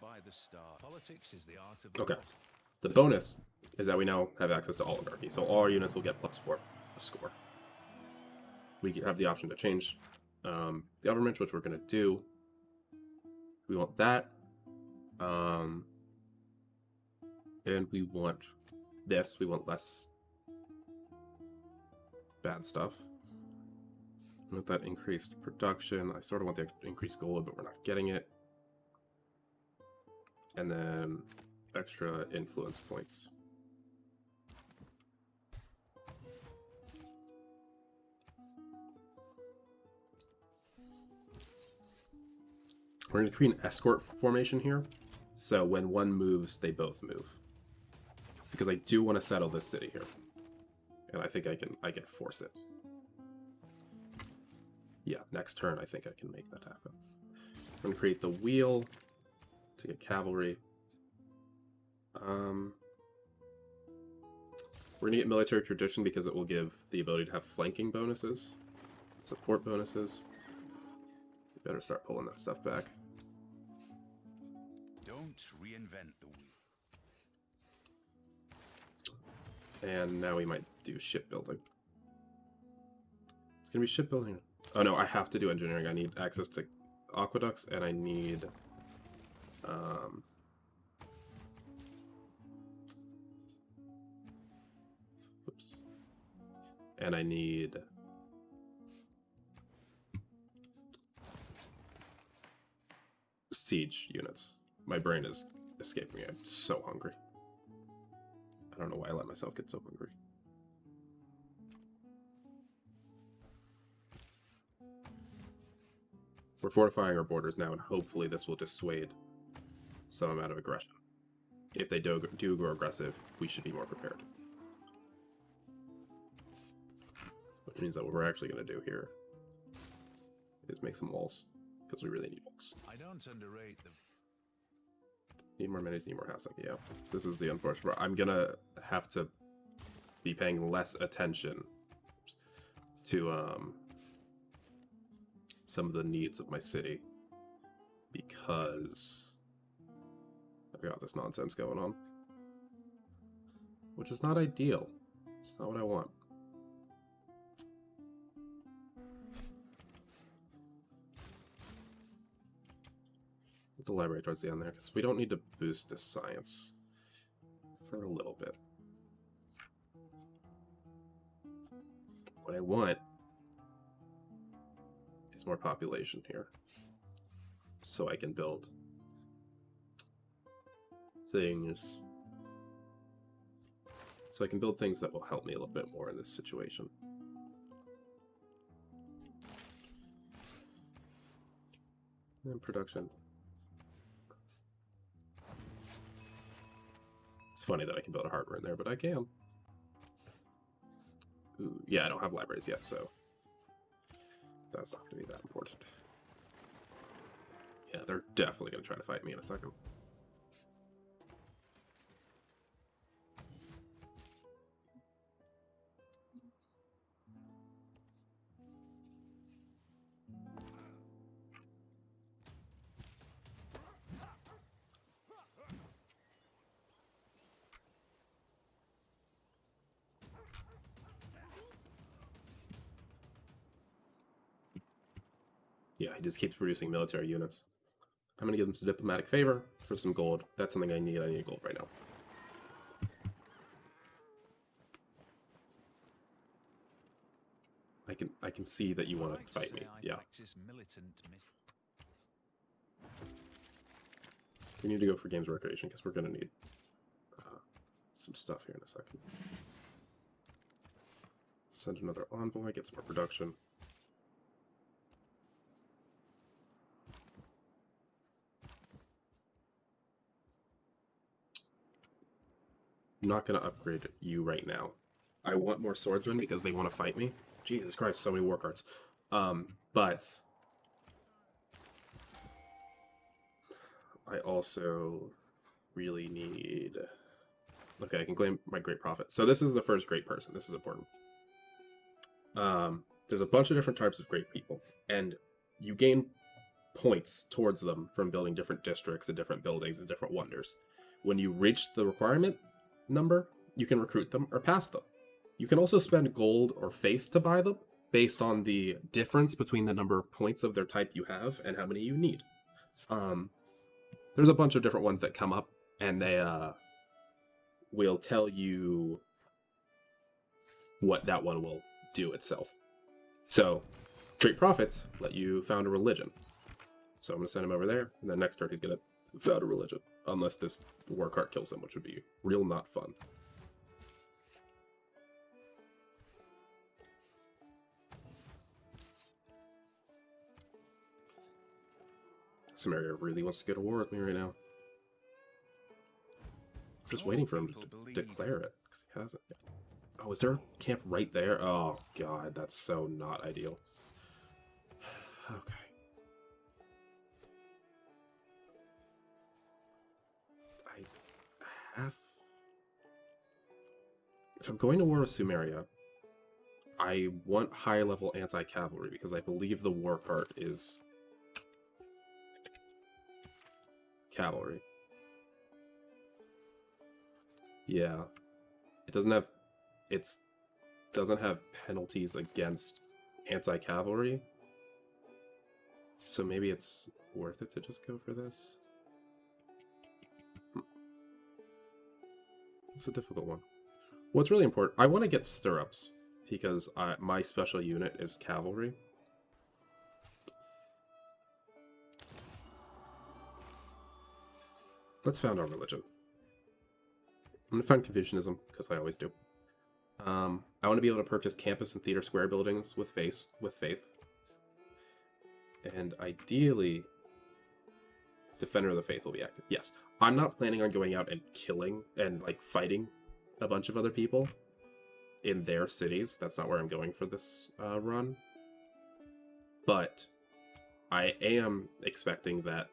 By the star. Politics is the art of okay. The bonus is that we now have access to oligarchy, so all our units will get +4 a score. We have the option to change the government, which we're going to do. We want that. And we want this. We want less bad stuff. We want that increased production. I sort of want the increased gold, but we're not getting it. And then extra influence points. We're going to create an escort formation here. So when one moves, they both move. Because I do want to settle this city here. And I think I can force it. Yeah, next turn I think I can make that happen. I'm going to create the wheel to get cavalry. We're going to get military tradition because it will give the ability to have flanking bonuses, support bonuses. We better start pulling that stuff back. Don't reinvent the wheel. And now we might do shipbuilding. It's going to be shipbuilding. Oh no, I have to do engineering. I need access to aqueducts and I need... Oops. And I need... siege units. My brain is escaping me. I'm so hungry. I don't know why I let myself get so hungry. We're fortifying our borders now, and hopefully this will dissuade some amount of aggression. If they do grow aggressive, we should be more prepared. Which means that what we're actually going to do here is make some walls, because we really need walls. I don't underrate the... Need more minis, need more housing. Yeah, this is the unfortunate part. I'm gonna have to be paying less attention to some of the needs of my city because I've got this nonsense going on. which is not ideal. It's not what I want. Put the library towards the end there, because we don't need to boost this science for a little bit. What I want is more population here, so I can build things. So I can build things that will help me a little bit more in this situation. And then production. It's funny that I can build a harbor in there, but I can. Ooh, yeah, I don't have libraries yet, so that's not going to be that important. Yeah, they're definitely going to try to fight me in a second. Yeah, he just keeps producing military units. I'm gonna give him some diplomatic favor for some gold. That's something I need. I need gold right now. I can see that you want to fight me. Yeah. We need to go for games recreation because we're gonna need some stuff here in a second. Send another envoy. Get some more production. I'm not going to upgrade you right now. I want more swordsmen because they want to fight me. Jesus Christ, so many war cards. But I also really need... Okay, I can claim my great prophet. So this is the first great person. This is important. There's a bunch of different types of great people, and you gain points towards them from building different districts and different buildings and different wonders. When you reach the requirement number, you can recruit them or pass them. You can also spend gold or faith to buy them based on the difference between the number of points of their type you have and how many you need. There's a bunch of different ones that come up, and they will tell you what that one will do itself. So, Great Prophets let you found a religion. So I'm going to send him over there, and then next turn he's going to found a religion. Unless this war cart kills him, which would be real not fun. Samaria really wants to get a war with me right now. I'm just waiting for him to declare it, because he hasn't yet. Oh, is there a camp right there? Oh, God, that's so not ideal. Okay. If I'm going to war with Sumeria, I want high-level anti-cavalry because I believe the war cart is cavalry. Yeah, it doesn't have penalties against anti-cavalry, so maybe it's worth it to just go for this. It's a difficult one. What's really important, I want to get stirrups, because my special unit is cavalry. Let's found our religion. I'm going to find Confucianism, because I always do. I want to be able to purchase campus and theater square buildings with faith. And ideally, Defender of the Faith will be active. Yes, I'm not planning on going out and killing and like fighting a bunch of other people in their cities. That's not where I'm going for this run. But I am expecting that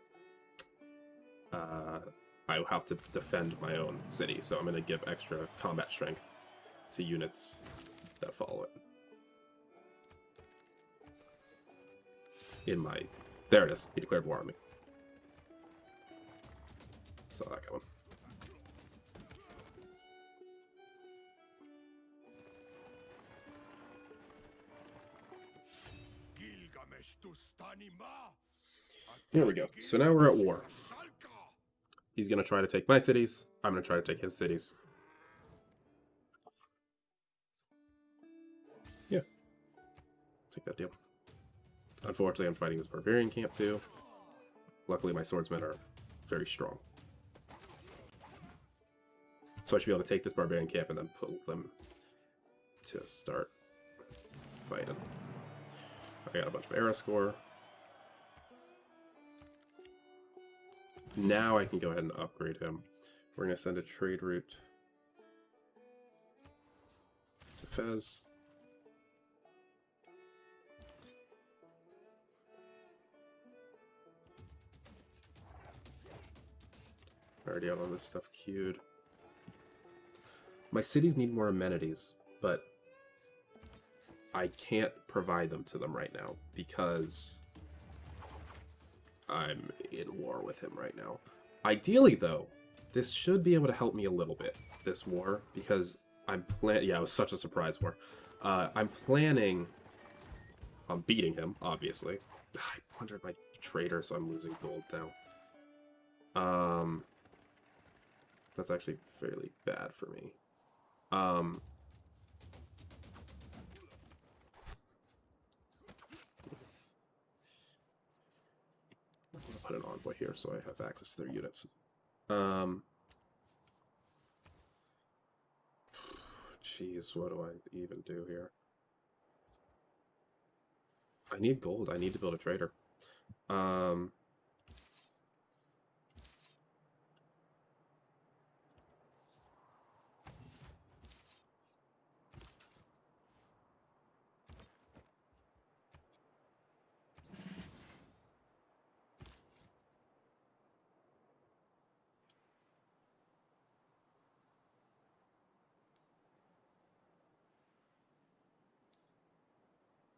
I will have to defend my own city, so I'm going to give extra combat strength to units that follow it. There it is. He declared war on me. Saw that coming. There we go. So now we're at war. He's going to try to take my cities. I'm going to try to take his cities. Yeah. Take that deal. Unfortunately, I'm fighting this barbarian camp too. Luckily, my swordsmen are very strong. So I should be able to take this barbarian camp and then pull them to start fighting. I got a bunch of era score. Now I can go ahead and upgrade him. We're going to send a trade route to Fez. Already have all this stuff queued. My cities need more amenities, but I can't provide them to them right now because I'm in war with him right now. Ideally, though, this should be able to help me a little bit, this war, because I'm yeah, it was such a surprise war. I'm planning on beating him, obviously. I plundered my trader, so I'm losing gold now. That's actually fairly bad for me. I'm going to put an envoy here so I have access to their units. Jeez, what do I even do here? I need gold. I need to build a trader.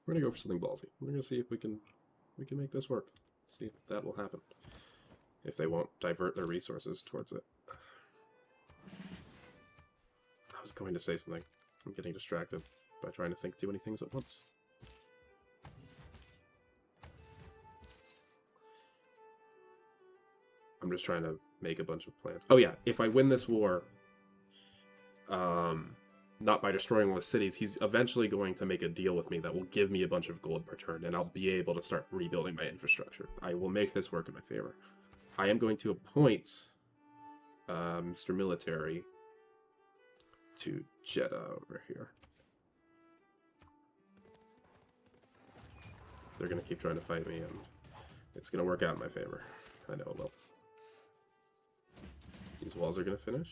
We're gonna go for something ballsy. We're gonna see if we can make this work. See if that will happen. If they won't divert their resources towards it. I was going to say something. I'm getting distracted by trying to think too many things at once. I'm just trying to make a bunch of plans. Oh yeah, if I win this war, not by destroying all the cities, he's eventually going to make a deal with me that will give me a bunch of gold per turn, and I'll be able to start rebuilding my infrastructure. I will make this work in my favor. I am going to appoint Mr. Military to Jeddah over here. They're going to keep trying to fight me, and it's going to work out in my favor. I know it will. These walls are going to finish.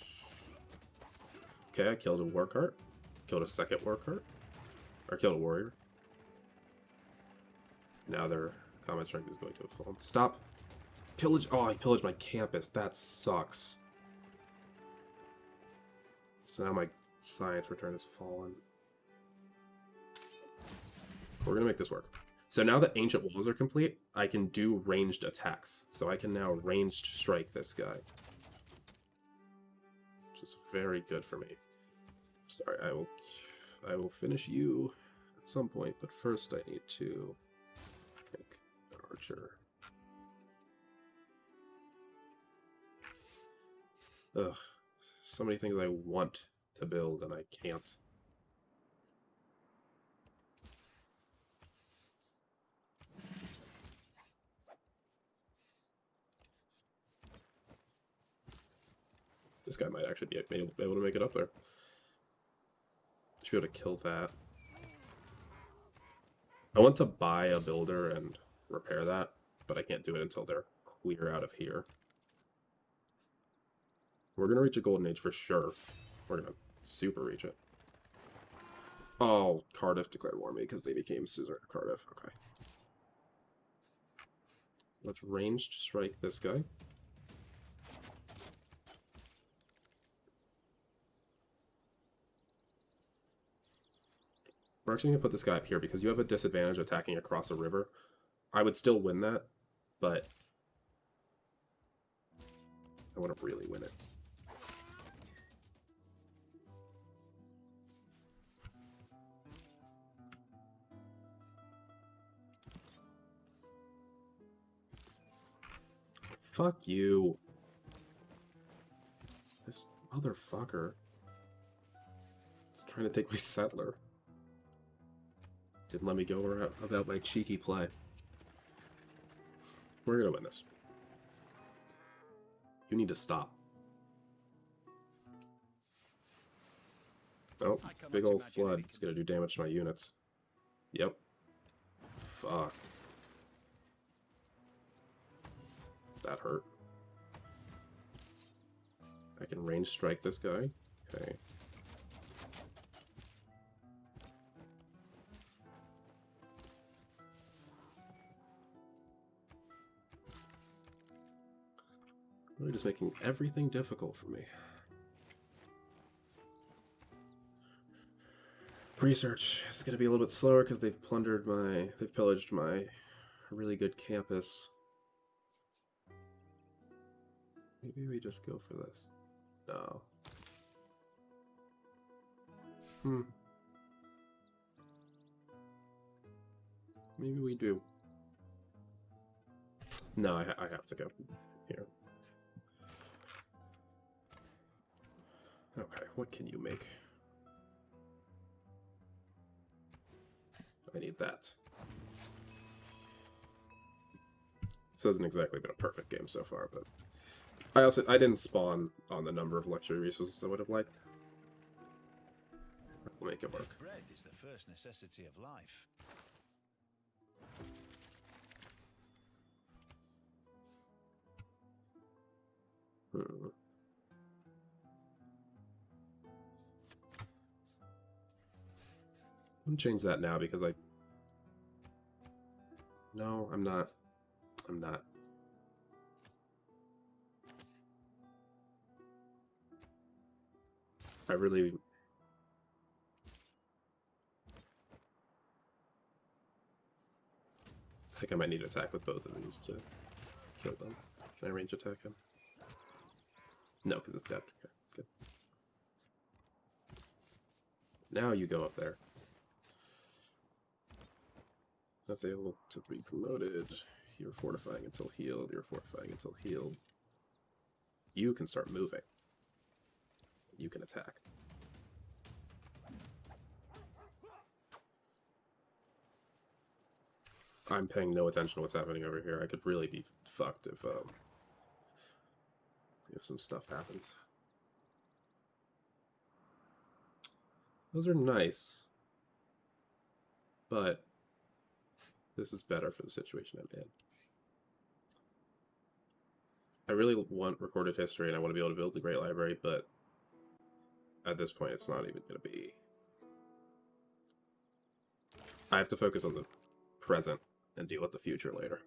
Okay, I killed a war cart. Killed a second war cart. Or killed a warrior. Now their combat strength is going to have fallen. Stop! Pillage! Oh, I pillaged my campus. That sucks. So now my science return has fallen. We're going to make this work. So now that ancient walls are complete, I can do ranged attacks. So I can now ranged strike this guy. Which is very good for me. Sorry, I will finish you at some point, but first I need to pick an archer. Ugh. So many things I want to build and I can't. This guy might actually be able to make it up there. Should be able to kill that. I want to buy a builder and repair that, but I can't do it until they're clear out of here. We're going to reach a golden age for sure. We're going to super reach it. Oh, Cardiff declared war on me because they became suzerain of Cardiff. Okay. Let's ranged strike this guy. We're actually going to put this guy up here because you have a disadvantage attacking across a river. I would still win that, but I want to really win it. Fuck you. This motherfucker is trying to take my settler. Didn't let me go about my cheeky play. We're gonna win this. You need to stop. Oh, big old flood. It's gonna do damage to my units. Yep. Fuck. That hurt. I can range strike this guy. Okay. Really just making everything difficult for me. Research is going to be a little bit slower because they've pillaged my really good campus. Maybe we just go for this. No. Maybe we do. No, I have to go here. Okay, what can you make? I need that. This hasn't exactly been a perfect game so far, but I didn't spawn on the number of luxury resources I would have liked. We'll make it work. Bread is the first necessity of life. I'm gonna change that now because No, I'm not. I'm not. I really... I think I might need to attack with both of these to kill them. Can I range attack him? No, because it's dead. Okay, good. Now you go up there. That's able to be promoted. You're fortifying until healed. You're fortifying until healed. You can start moving. You can attack. I'm paying no attention to what's happening over here. I could really be fucked if some stuff happens. Those are nice, but this is better for the situation I'm in. I really want recorded history and I want to be able to build a great library, but at this point it's not even going to be. I have to focus on the present and deal with the future later.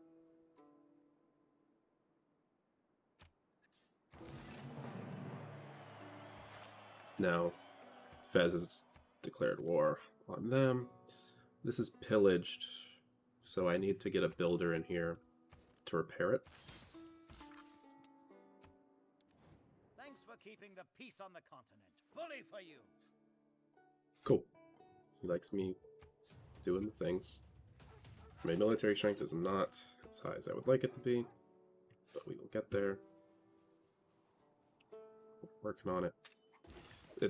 Now, Fez has declared war on them. This is pillaged, so I need to get a builder in here to repair it. Thanks for keeping the peace on the continent. Bully for you. Cool. He likes me doing the things. My military strength is not as high as I would like it to be, but we will get there. We're working on it.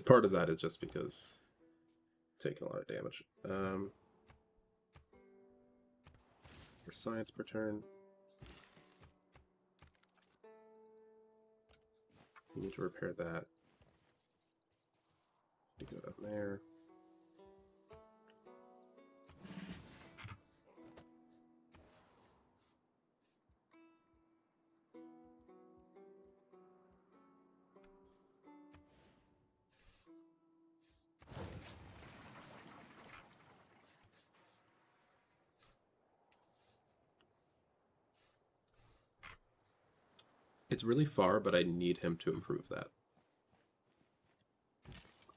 Part of that is just because I'm taking a lot of damage. For science per turn. We need to repair that. To go down there. It's really far, but I need him to improve that.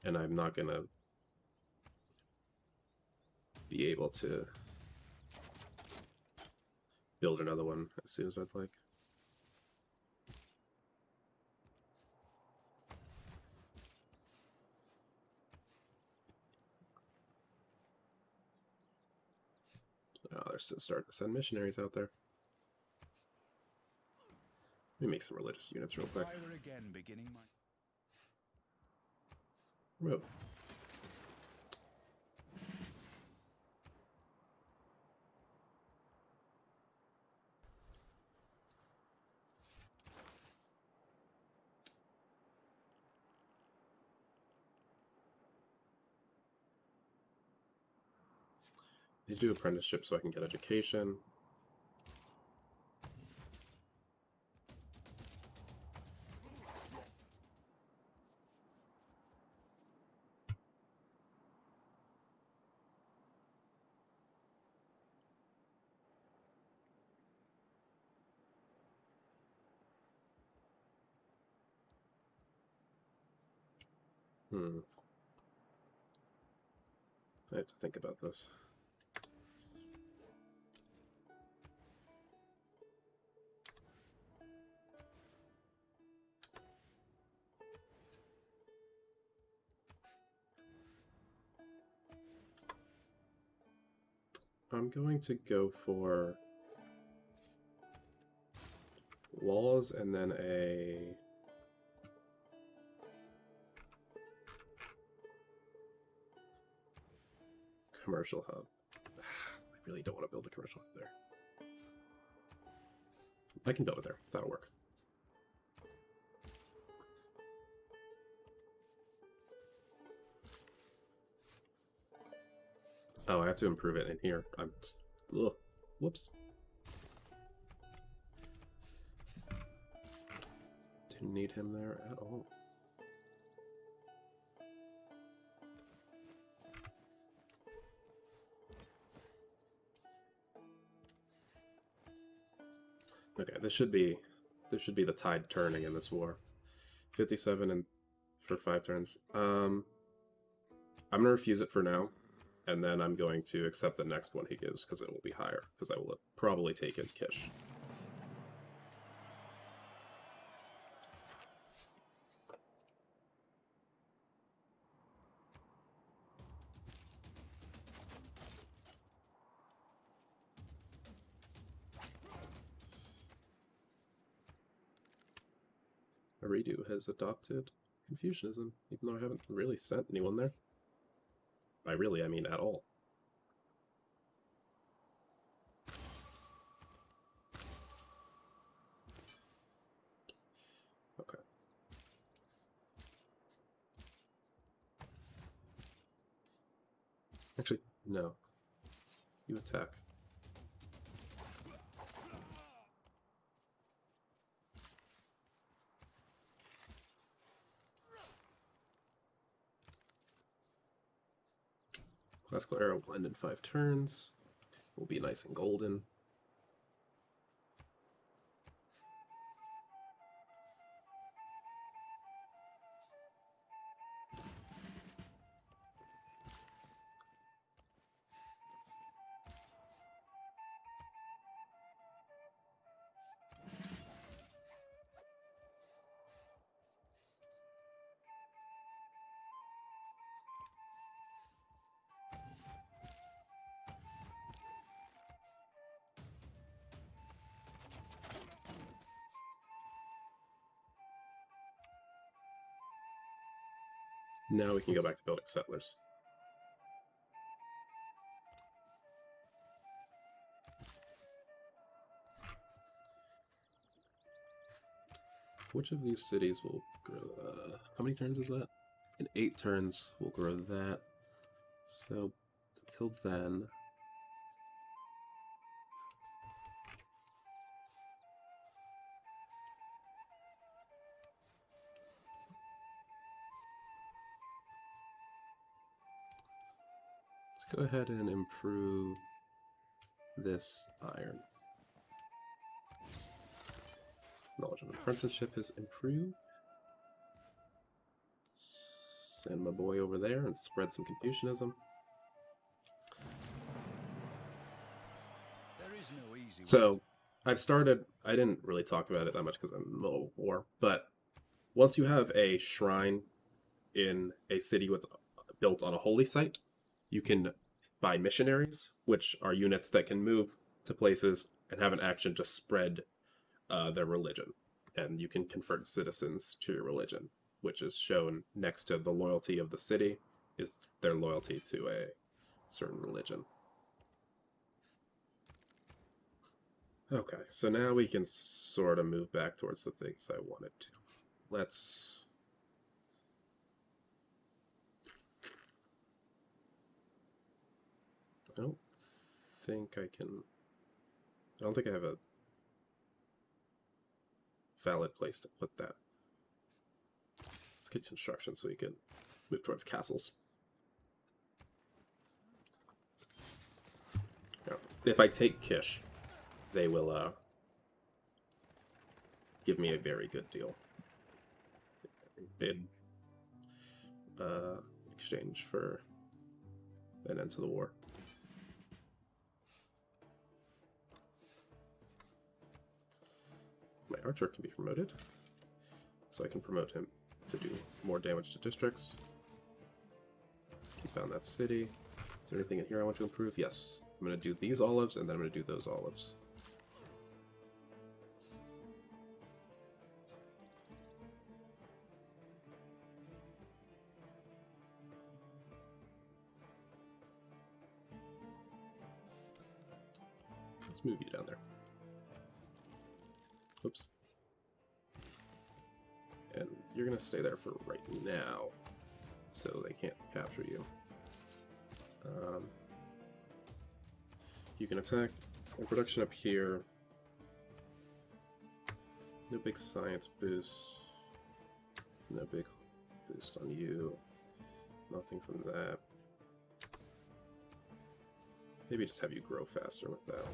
And I'm not gonna be able to build another one as soon as I'd like. Oh, they're still starting to send missionaries out there. Let me make some religious units real quick. If I were again beginning my... Whoa. I do apprenticeship so I can get education. I have to think about this. I'm going to go for walls and then a commercial hub. I really don't want to build a commercial hub there. I can build it there. That'll work. Oh, I have to improve it in here. I'm just, ugh. Whoops. Didn't need him there at all. Okay, this should be the tide turning in this war. 57 and for 5 turns. I'm gonna refuse it for now, and then I'm going to accept the next one he gives because it will be higher. Because I will have probably taken Kish. Aridu has adopted Confucianism, even though I haven't really sent anyone there. By really, I mean at all. Okay. Actually, no. You attack. Classical arrow will end in 5 turns. Will be nice and golden. Now we can go back to building settlers. Which of these cities will grow? How many turns is that? In 8 turns, we'll grow that. So, until then... let's go ahead and improve this iron. Knowledge of apprenticeship has improved. Send my boy over there and spread some Confucianism. There is no easy way. So, I've started, I didn't really talk about it that much because I'm in the middle of war, but once you have a shrine in a city with built on a holy site, you can buy missionaries, which are units that can move to places and have an action to spread their religion and you can convert citizens to your religion, which is shown next to the loyalty of the city, is their loyalty to a certain religion. Okay, so now we can sort of move back towards the things I wanted to. Let's... I don't think I can... I don't think I have a valid place to put that. Let's get construction so we can move towards castles. Now, if I take Kish, they will give me a very good deal in exchange for an end to the war. My archer can be promoted, so I can promote him to do more damage to districts. He found that city. Is there anything in here I want to improve? Yes. I'm going to do these olives, and then I'm going to do those olives. Let's move you down there. Oops. And you're going to stay there for right now, so they can't capture you. You can attack in production up here. No big science boost. No big boost on you. Nothing from that. Maybe just have you grow faster with that.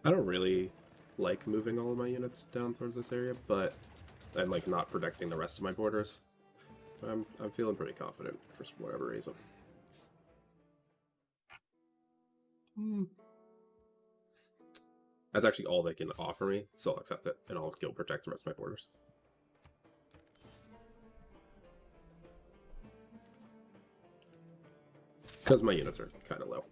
I don't really like moving all of my units down towards this area, but I'm like not protecting the rest of my borders. I'm feeling pretty confident for whatever reason. That's actually all they can offer me, so I'll accept it, and I'll go protect the rest of my borders. Because my units are kind of low.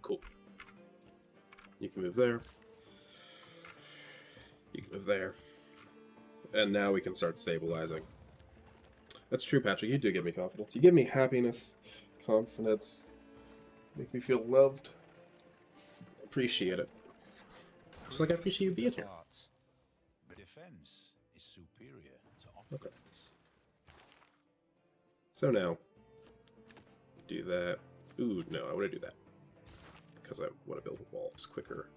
Cool. You can move there. You can move there. And now we can start stabilizing. That's true, Patrick. You do give me confidence. You give me happiness, confidence, make me feel loved. Appreciate it. Just like I appreciate you being here. The defense is superior to offense. Okay. So now, do that. Ooh, no, I want to do that. Because I want to build walls quicker.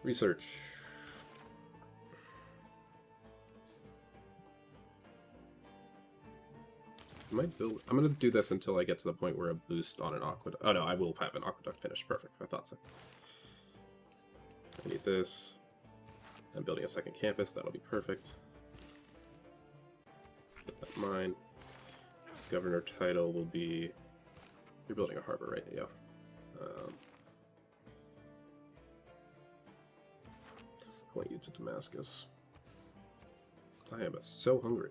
Research. I'm going to do this until I get to the point where a boost on an aqueduct. Oh no, I will have an aqueduct finished. Perfect. I thought so. I need this. I'm building a second campus. That'll be perfect. Put that in mine. Governor title will be... You're building a harbor, right? Yeah. Point you to Damascus. I am so hungry.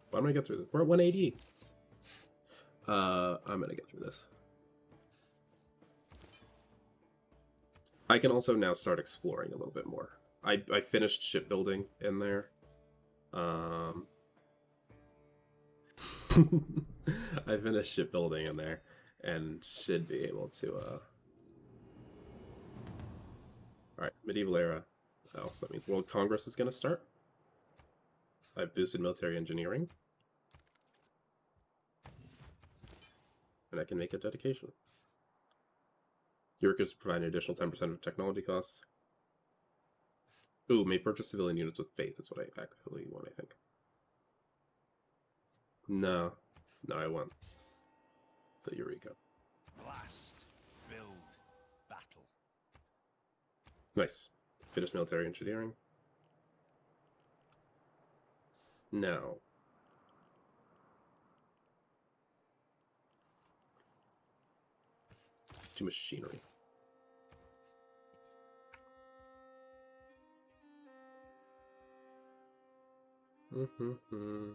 Why am I get through this? We're at 180. I'm gonna get through this. I can also now start exploring a little bit more. I finished shipbuilding in there. I finished shipbuilding in there and should be able to Alright, medieval era. Oh, that means World Congress is gonna start. I've boosted military engineering. And I can make a dedication. Your workers provide an additional 10% of technology costs. Ooh, may purchase civilian units with faith is what I actually want, I think. No. No, I want the Eureka. Blast, build, battle. Nice. Finished military engineering. No. It's too machinery. Mm-hmm.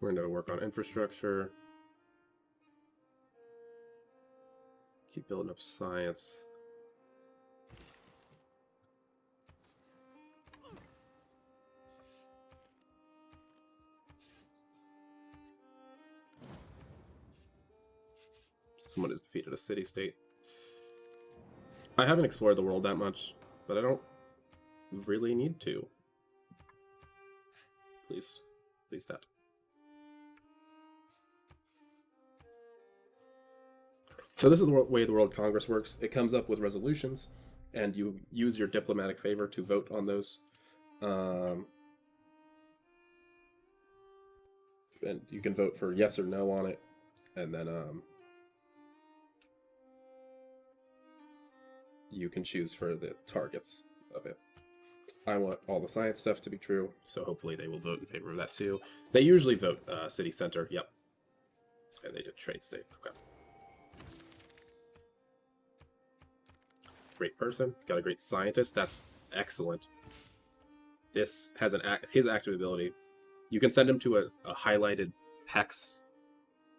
We're going to work on infrastructure. Keep building up science. Someone has defeated a city-state. I haven't explored the world that much, but I don't really need to. Please. Please that. So this is the way the World Congress works. It comes up with resolutions, and you use your diplomatic favor to vote on those. And you can vote for yes or no on it, and then you can choose for the targets of it. I want all the science stuff to be true, so hopefully they will vote in favor of that too. They usually vote city center, yep. And they did trade state, okay. Great person, got a great scientist, that's excellent. This has his active ability. You can send him to a highlighted hex,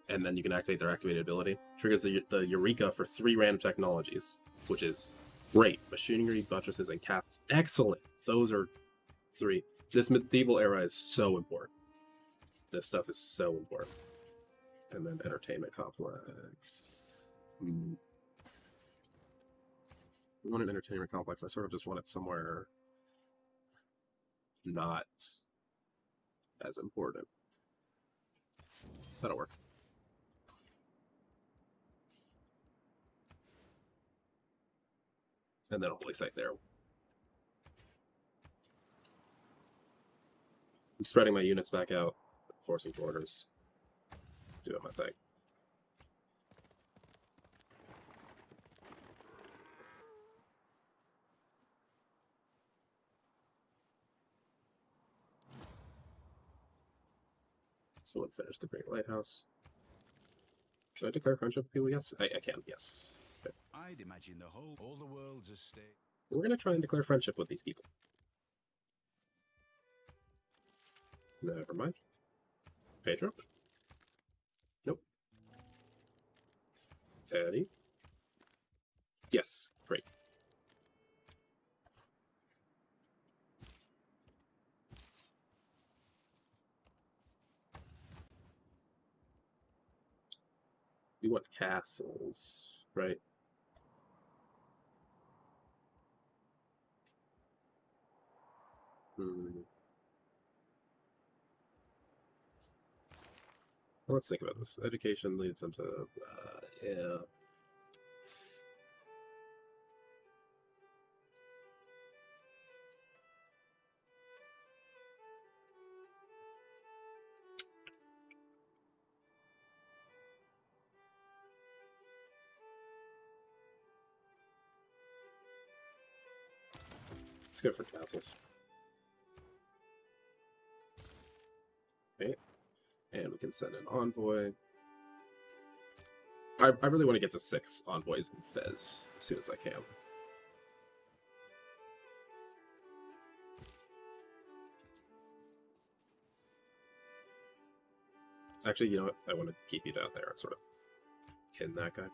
and then you can activate their activated ability. Triggers the Eureka for 3 random technologies, which is great. Machinery, buttresses, and castles. Excellent. Those are 3. This medieval era is so important. This stuff is so important. And then entertainment complex. We want an entertainment complex. I sort of just want it somewhere not as important. That'll work. And then a holy site there. I'm spreading my units back out, forcing borders, doing my thing. Someone finished the Great Lighthouse. Should I declare friendship with people? Yes, I can, yes. Okay. I'd imagine all the world's a state. We're going to try and declare friendship with these people. Never mind. Pedro? Nope. Teddy? Yes, great. We want castles, right? Let's think about this. Education leads into, yeah. Let's go for castles. Okay. And we can send an envoy. I really want to get to 6 envoys in Fez as soon as I can. Actually, you know what? I want to keep you down there and sort of pin that guy.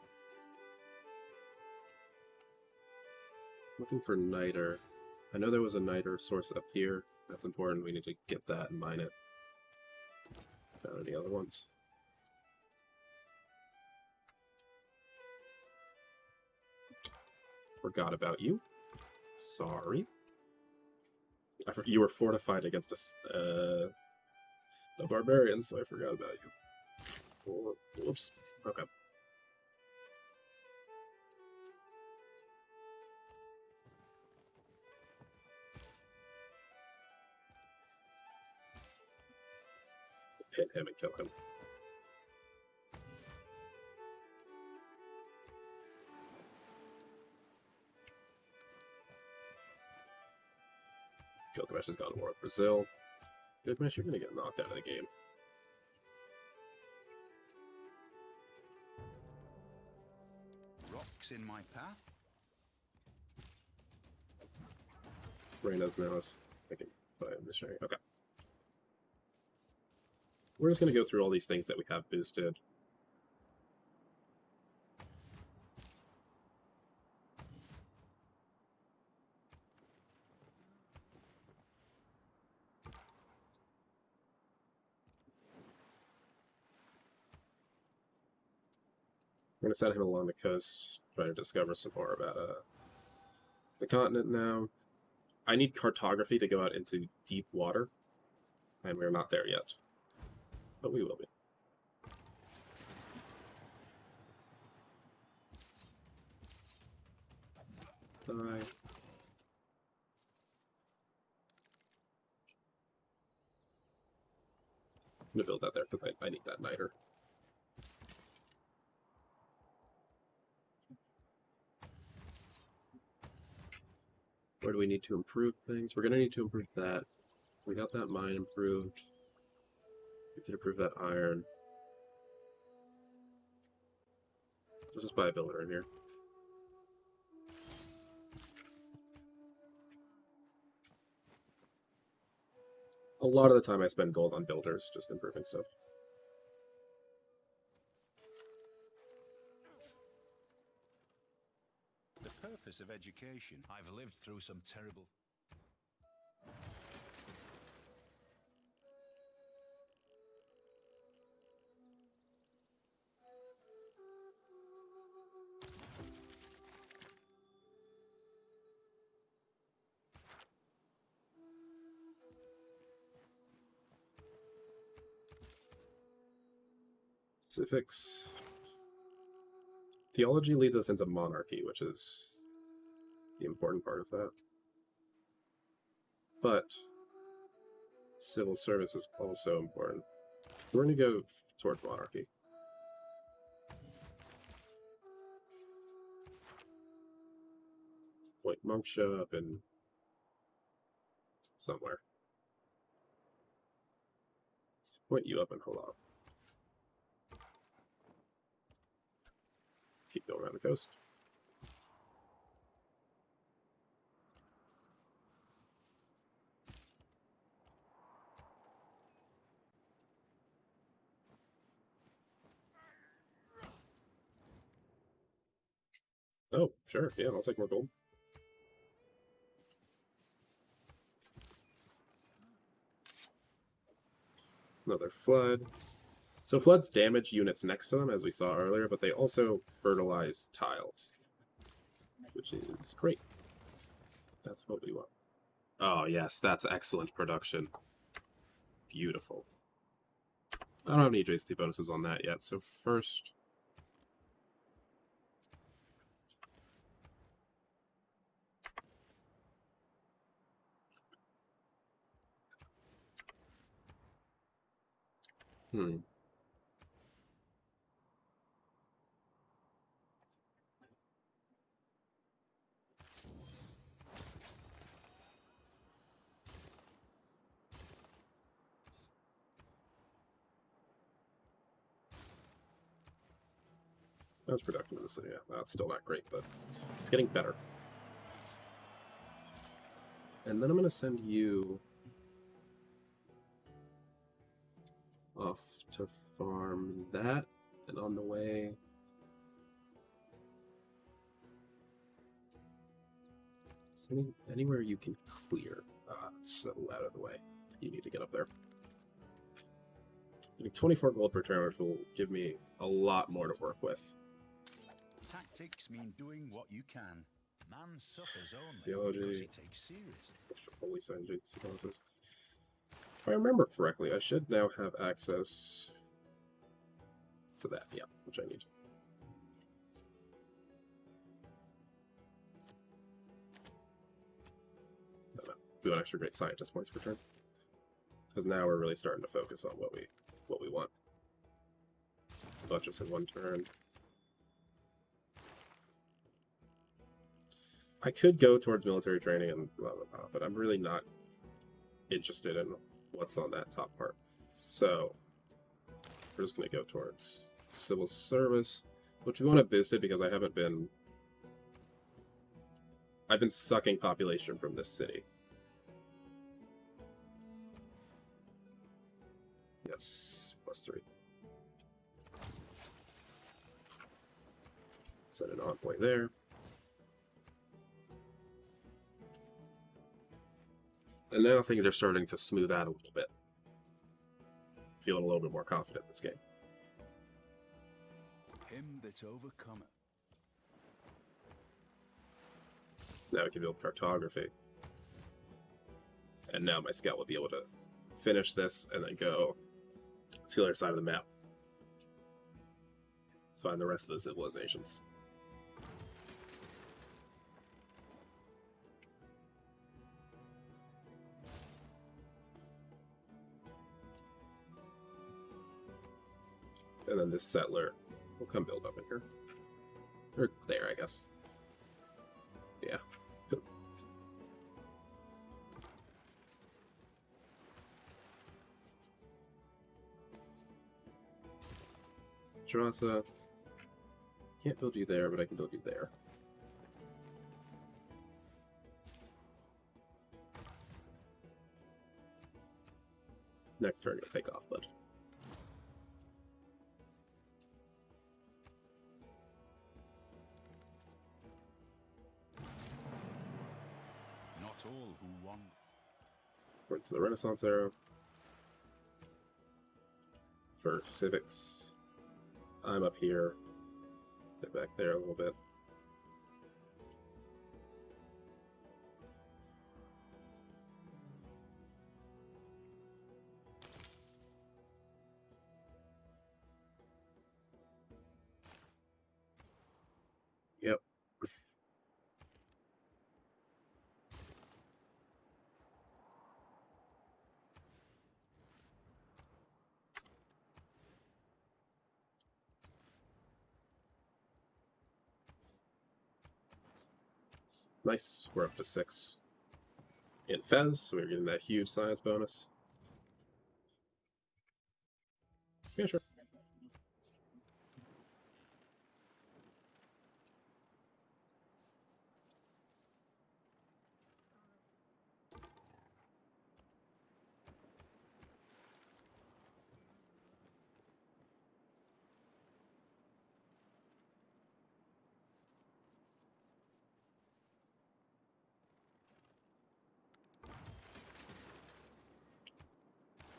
Looking for niter. I know there was a niter source up here. That's important. We need to get that and mine it. Found any other ones? Forgot about you. Sorry. You were fortified against a barbarian, so I forgot about you. Whoops. Okay. pin him and kill him. Gilgamesh has gone to war with Brazil. Gilgamesh, you're gonna get knocked out of the game. Rocks in my path? Reyna's mouse. I can play missionary. Okay. We're just gonna go through all these things that we have boosted. We're going to send him along the coast, try to discover some more about the continent now. I need cartography to go out into deep water, and we're not there yet. But we will be. Die. I'm going to build that there, because I need that niter. Where do we need to improve things? We're going to need to improve that. We got that mine improved. We can improve that iron. Let's just buy a builder in here. A lot of the time I spend gold on builders, just improving stuff. The purpose of education. I've lived through some terrible... Civics. Theology leads us into monarchy, which is the important part of that. But civil service is also important. We're going to go towards monarchy. Wait, monks show up in somewhere. Let's point you up in Halal. Keep going around the coast. Oh, sure, yeah, I'll take more gold. Another flood. So floods damage units next to them, as we saw earlier, but they also fertilize tiles, which is great. That's what we want. Oh, yes, that's excellent production. Beautiful. I don't have any JST bonuses on that yet, so first... That was productive in the city. Yeah, that's still not great, but it's getting better. And then I'm going to send you off to farm that, and on the way... Anywhere you can clear. It's so out of the way. You need to get up there. Getting 24 gold per turn, which will give me a lot more to work with. Tactics mean doing what you can. Man suffers only Theology. because he takes seriously. Holy sign JC bonuses. If I remember correctly, I should now have access to that, yeah, which I need. No. Do an extra great scientist points per turn. Because now we're really starting to focus on what we what we want. Buttress in one turn. I could go towards military training and blah, blah, blah, but I'm really not interested in what's on that top part. So we're just going to go towards civil service, which we want to boost it because I've been sucking population from this city. Yes, +3. Set an envoy there. And now things are starting to smooth out a little bit. Feeling a little bit more confident in this game. Him that overcometh. Now we can build cartography. And now my scout will be able to finish this and then go to the other side of the map. Find the rest of the civilizations. And then this settler will come build up in here. Or there, I guess. Yeah. Drasa. Can't build you there, but I can build you there. Next turn, you'll take off, bud. Not all who won. We're into the Renaissance era. For civics, I'm up here. Get back there a little bit. Yep. Nice, we're up to 6 in Fez, so we're getting that huge science bonus. Yeah, sure.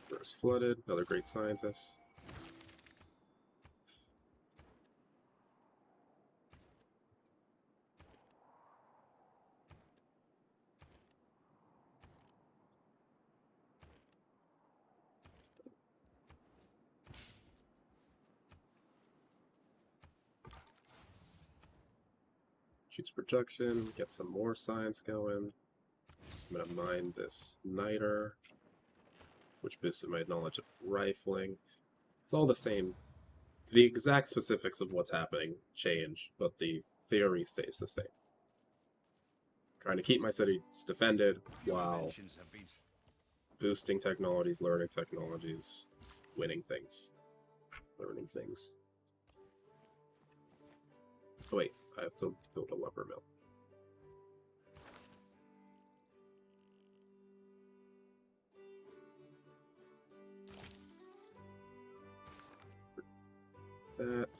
River's flooded, another great scientist. Choose production, get some more science going. I'm going to mine this niter, which boosted my knowledge of rifling. It's all the same. The exact specifics of what's happening change, but the theory stays the same. Trying to keep my cities defended while Inventions have been boosting technologies, learning technologies, winning things, learning things. Oh wait, I have to build a lumber mill. That.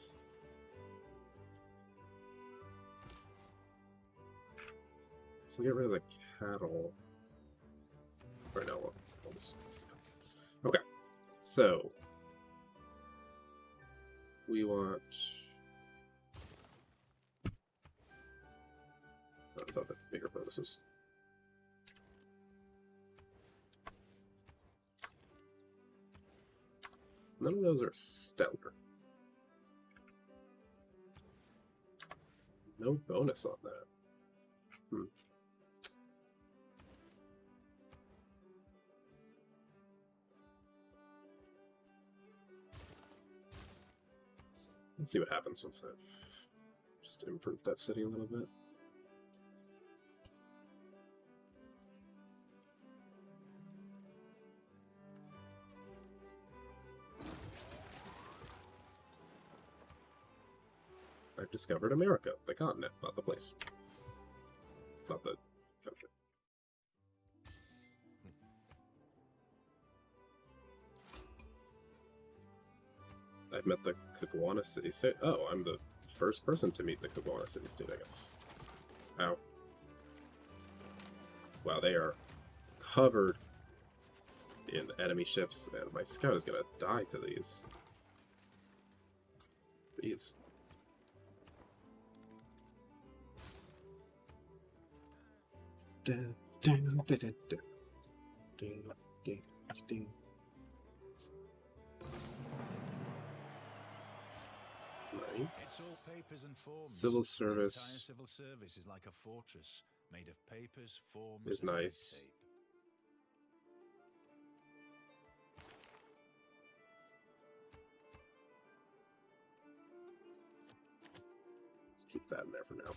So get rid of the cattle. Right now, we'll just... Okay, so we want... Oh, I thought the bigger bonuses. None of those are stellar. No bonus on that. Let's see what happens once I've just improved that city a little bit. I've discovered America, the continent, not the place. Not the country. I've met the Kagwana city-state. Oh, I'm the first person to meet the Kagwana city-state, I guess. Ow. Wow, they are covered in enemy ships, and my scout is gonna die to these. Jeez. It's all Nice. papers and forms. Civil The service entire civil service is like a fortress made of papers, forms, is and red nice. tape. Let's keep that in there for now.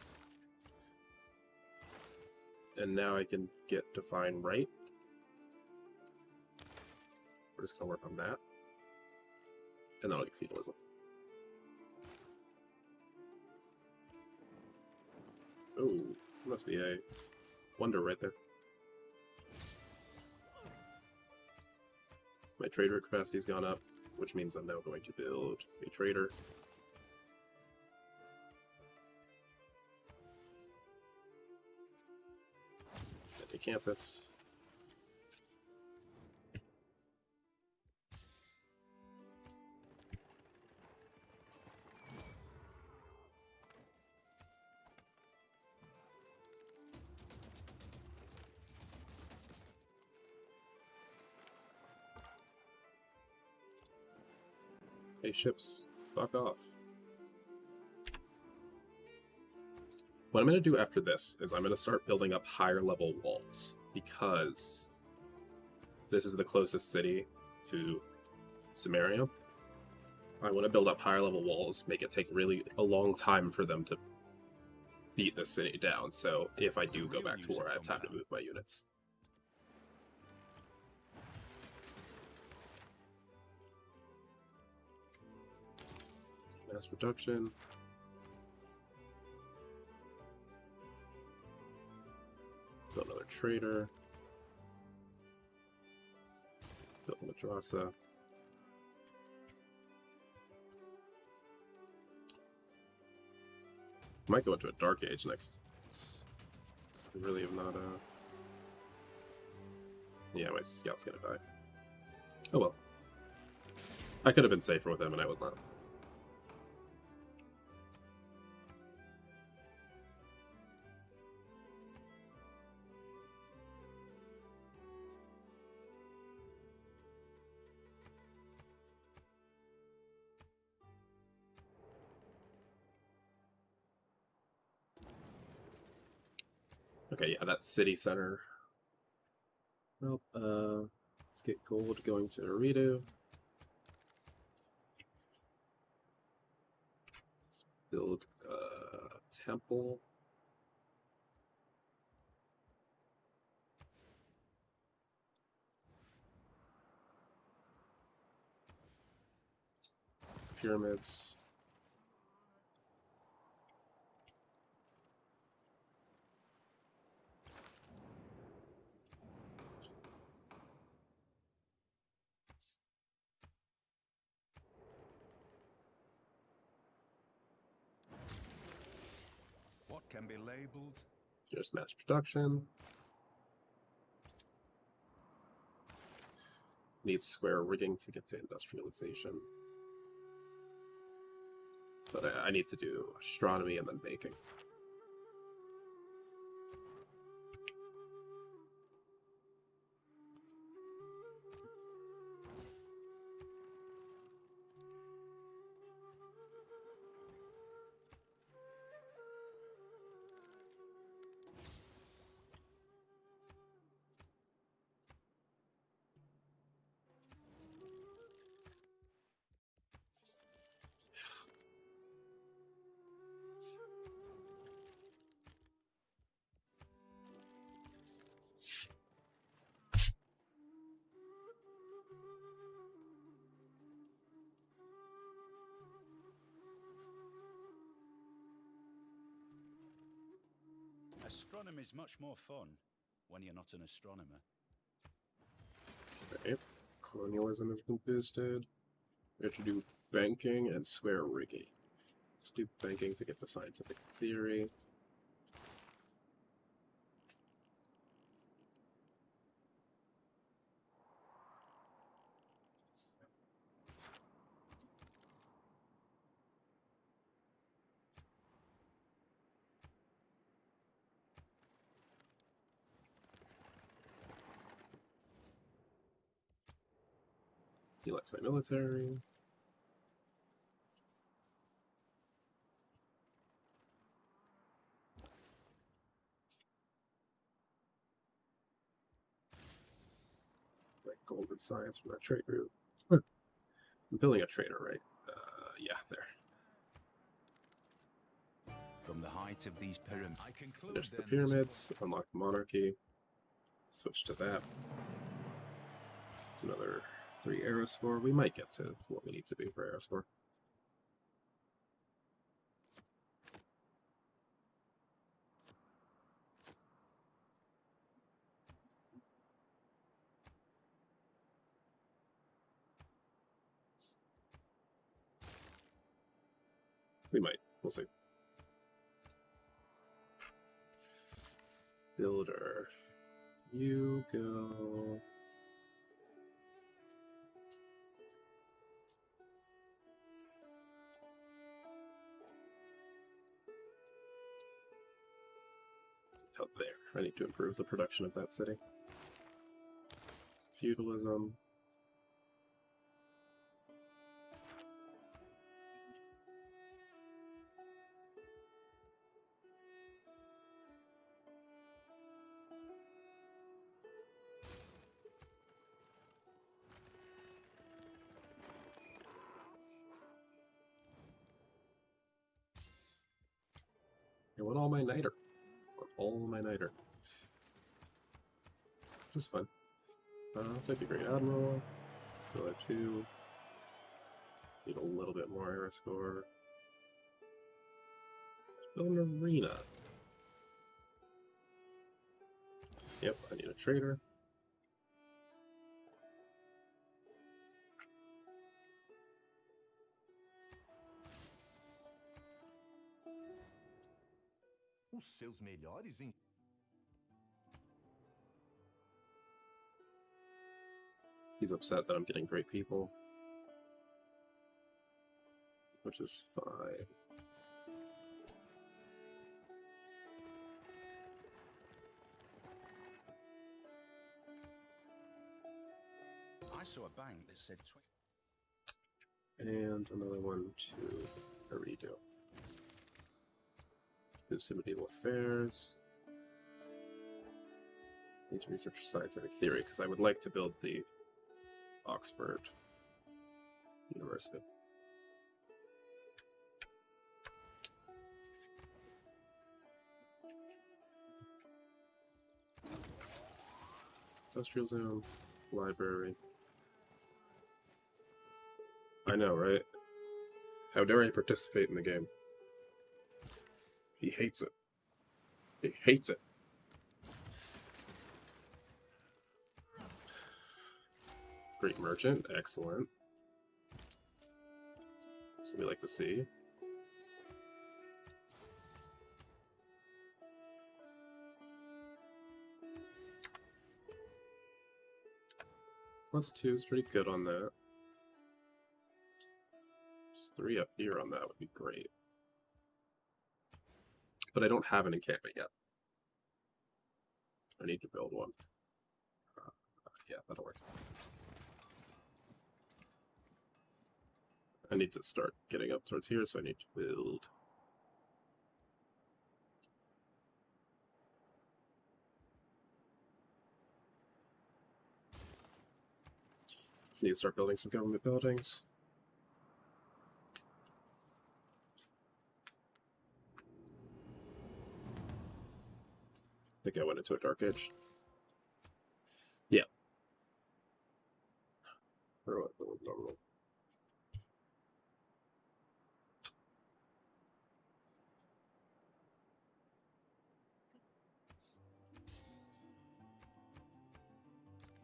And now I can get Define Right. We're just gonna work on that. And then I'll get Feudalism. Oh, must be a wonder right there. My trader capacity's gone up, which means I'm now going to build a trader. And a campus. Hey, ships, fuck off. What I'm going to do after this is I'm going to start building up higher level walls, because this is the closest city to Samaria. I want to build up higher level walls, make it take really a long time for them to beat the city down, so if I do go back to war, I have time to move my units. Mass production. Build another trader. Build a madrasa. Might go into a dark age next. So I really have not. Yeah, my scout's gonna die. Oh well. I could have been safer with him, and I was not. Okay, yeah, that city center. Well, let's get gold going to Eridu. Let's build a temple. Pyramids. What can be labeled? Here's mass production. Needs square rigging to get to industrialization. But I need to do astronomy and then baking. Astronomy is much more fun when you're not an astronomer. Okay. Colonialism has been boosted. We have to do banking and swear rigging. Let's do banking to get to scientific theory. He likes my military. Like gold and science from that trade route. I'm building a trader, right? Yeah, there. From the height of these pyramids, I conclude There's the then pyramids. Unlock monarchy. Switch to that. It's another 3 arrow score. We might get to what we need to be for arrow score. We might. We'll see. Builder. You go. Out there. I need to improve the production of that city. Feudalism. I want all my niter. All my niter. Which is fun. I'll take a Great Admiral. So I have 2. Need a little bit more arrow score. Build an arena. Yep, I need a trader. Os seus melhores em... He's upset that I'm getting great people. Which is fine. I saw a bank that said And another one to a redo. Boost to medieval affairs. Need to research scientific theory because I would like to build the Oxford University. Industrial zone, library. I know, right? How dare I participate in the game? He hates it. He hates it. Great merchant, excellent. So we like to see. +2 is pretty good on that. Just 3 up here on that would be great. But I don't have an encampment yet. I need to build one. Yeah, that'll work. I need to start getting up towards here, so I need to build. Need to start building some government buildings. I think I went into a dark age. Yeah. Or what? Normal.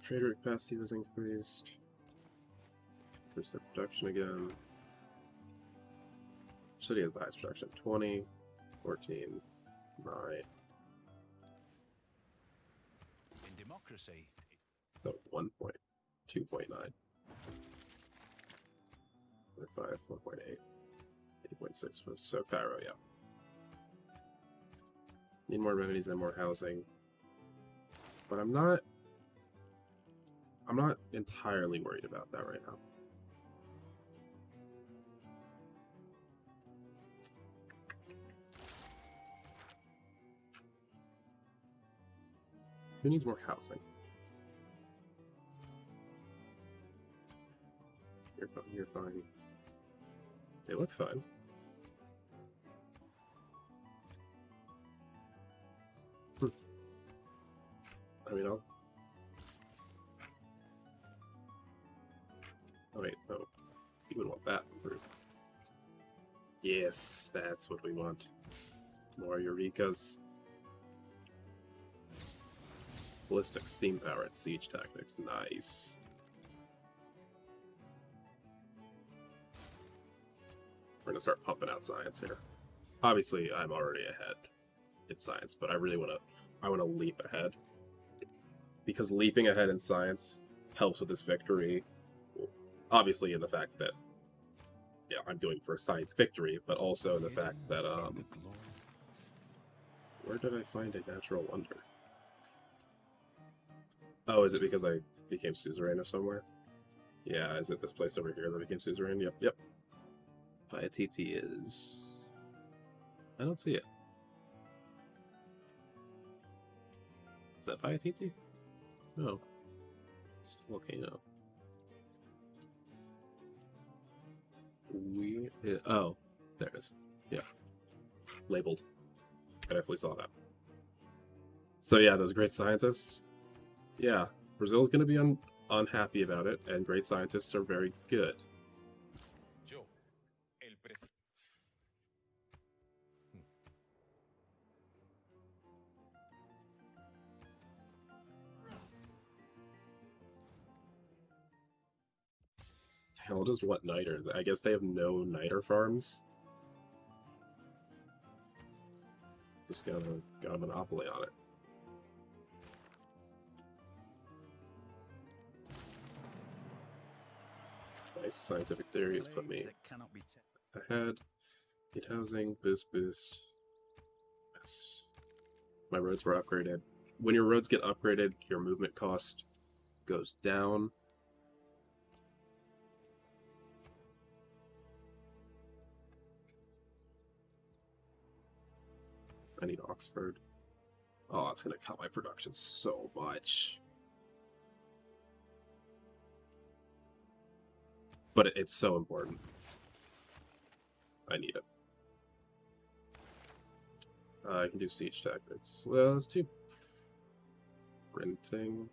Trader capacity was increased. Increase their production again. City has the highest production. 20, 14, 9. In democracy, So 1 point, 2.9. 5, 1.8, 8.6 for so Cairo, yeah. Need more amenities and more housing. But I'm not entirely worried about that right now. Who needs more housing? You're fine, you're fine. They look fine. I mean, I'll... Oh wait, no. You would want that group. Yes, that's what we want. More Eurekas. Ballistic steam power and siege tactics. Nice. We're gonna start pumping out science here. Obviously, I'm already ahead in science, but I really wanna leap ahead. Because leaping ahead in science helps with this victory. Obviously in the fact that, yeah, I'm going for a science victory, but also in the fact that, where did I find a natural wonder? Oh, is it because I became suzerain of somewhere? Yeah, is it this place over here that became suzerain? Yep, yep. Paititi is... I don't see it. Is that Paititi? No. It's a volcano. Oh, there it is. Yeah. Labeled. I definitely saw that. So yeah, those great scientists. Yeah, Brazil's going to be unhappy about it, and great scientists are very good. Hell, just what niter? I guess they have no niter farms. Just got a monopoly on it. Nice scientific theory has put me ahead. Need housing, boost. Yes. My roads were upgraded. When your roads get upgraded, your movement cost goes down. I need Oxford. Oh, it's gonna cut my production so much. But it's so important. I need it. I can do siege tactics. Well, let's do printing.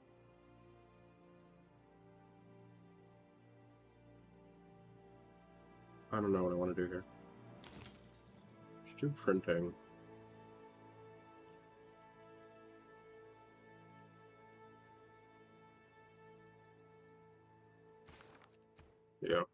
I don't know what I want to do here. Let's do printing. Yeah.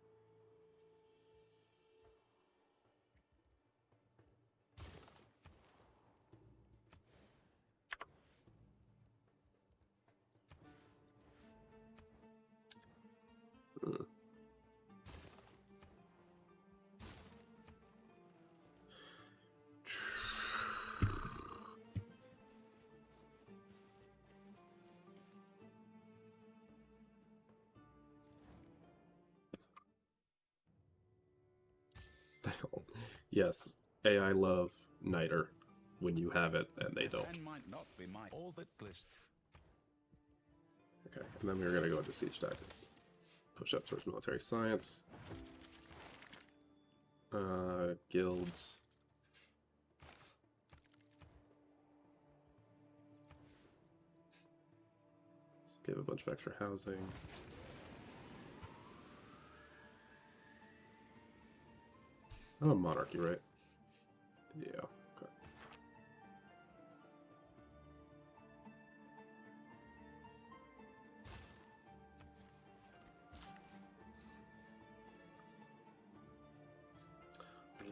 Yes, AI love niter when you have it and they don't. Okay, and then we're gonna go into siege tactics. Push up towards military science. Guilds. Let's give a bunch of extra housing. I'm a monarchy, right? Yeah, okay.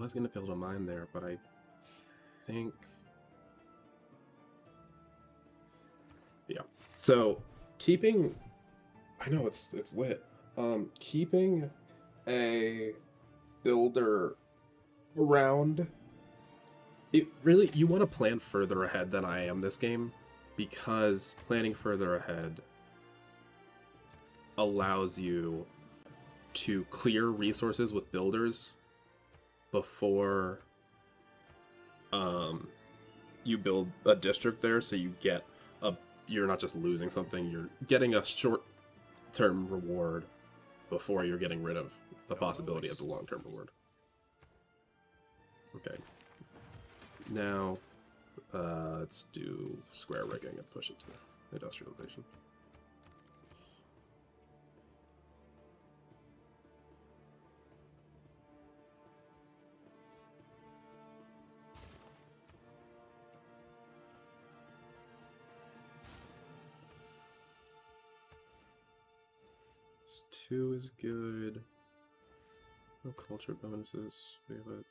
was gonna build a mine there, but I think... Yeah. So, keeping... I know, it's lit. Keeping a builder around... It really... You want to plan further ahead than I am this game, because planning further ahead allows you to clear resources with builders before you build a district there, so you get a... You're not just losing something, you're getting a short-term reward before you're getting rid of the possibility of the long-term reward. Okay. Now, let's do square rigging and push it to industrialization. Two is good. No culture bonuses. We have a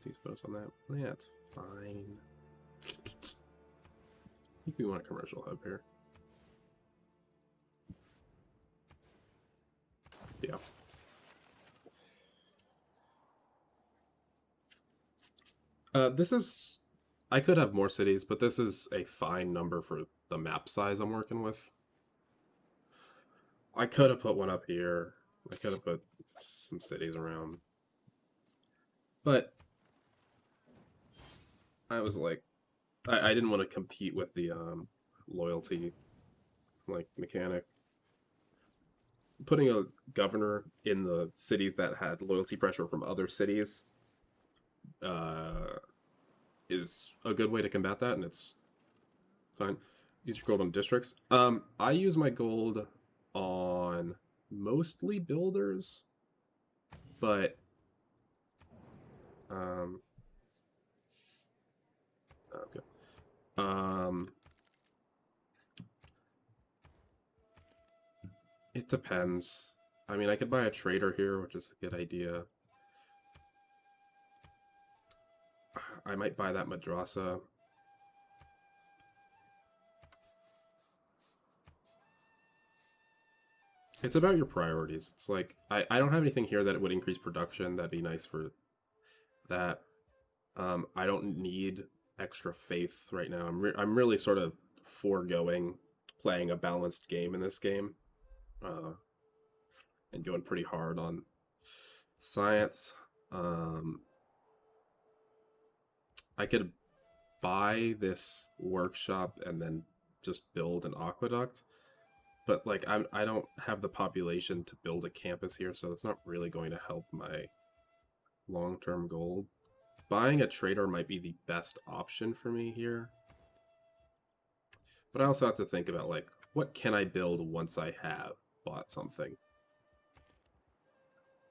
decent bonus on that. Yeah, it's fine. I think we want a commercial hub here. Yeah. This is... I could have more cities, but this is a fine number for the map size I'm working with. I could have put one up here. I could have put some cities around. But I was like, I didn't want to compete with the loyalty like mechanic. Putting a governor in the cities that had loyalty pressure from other cities is a good way to combat that, and it's fine. Use your gold on districts. I use my gold on mostly builders, but okay. It depends. I mean, I could buy a trader here, which is a good idea. I might buy that madrasa. It's about your priorities. It's like, I don't have anything here that would increase production. That'd be nice for that. I don't need extra faith right now. I'm really sort of foregoing playing a balanced game in this game. And going pretty hard on science. I could buy this workshop and then just build an aqueduct. But like I don't have the population to build a campus here, so that's not really going to help my long-term goal. Buying a trader might be the best option for me here. But I also have to think about, like, what can I build once I have bought something?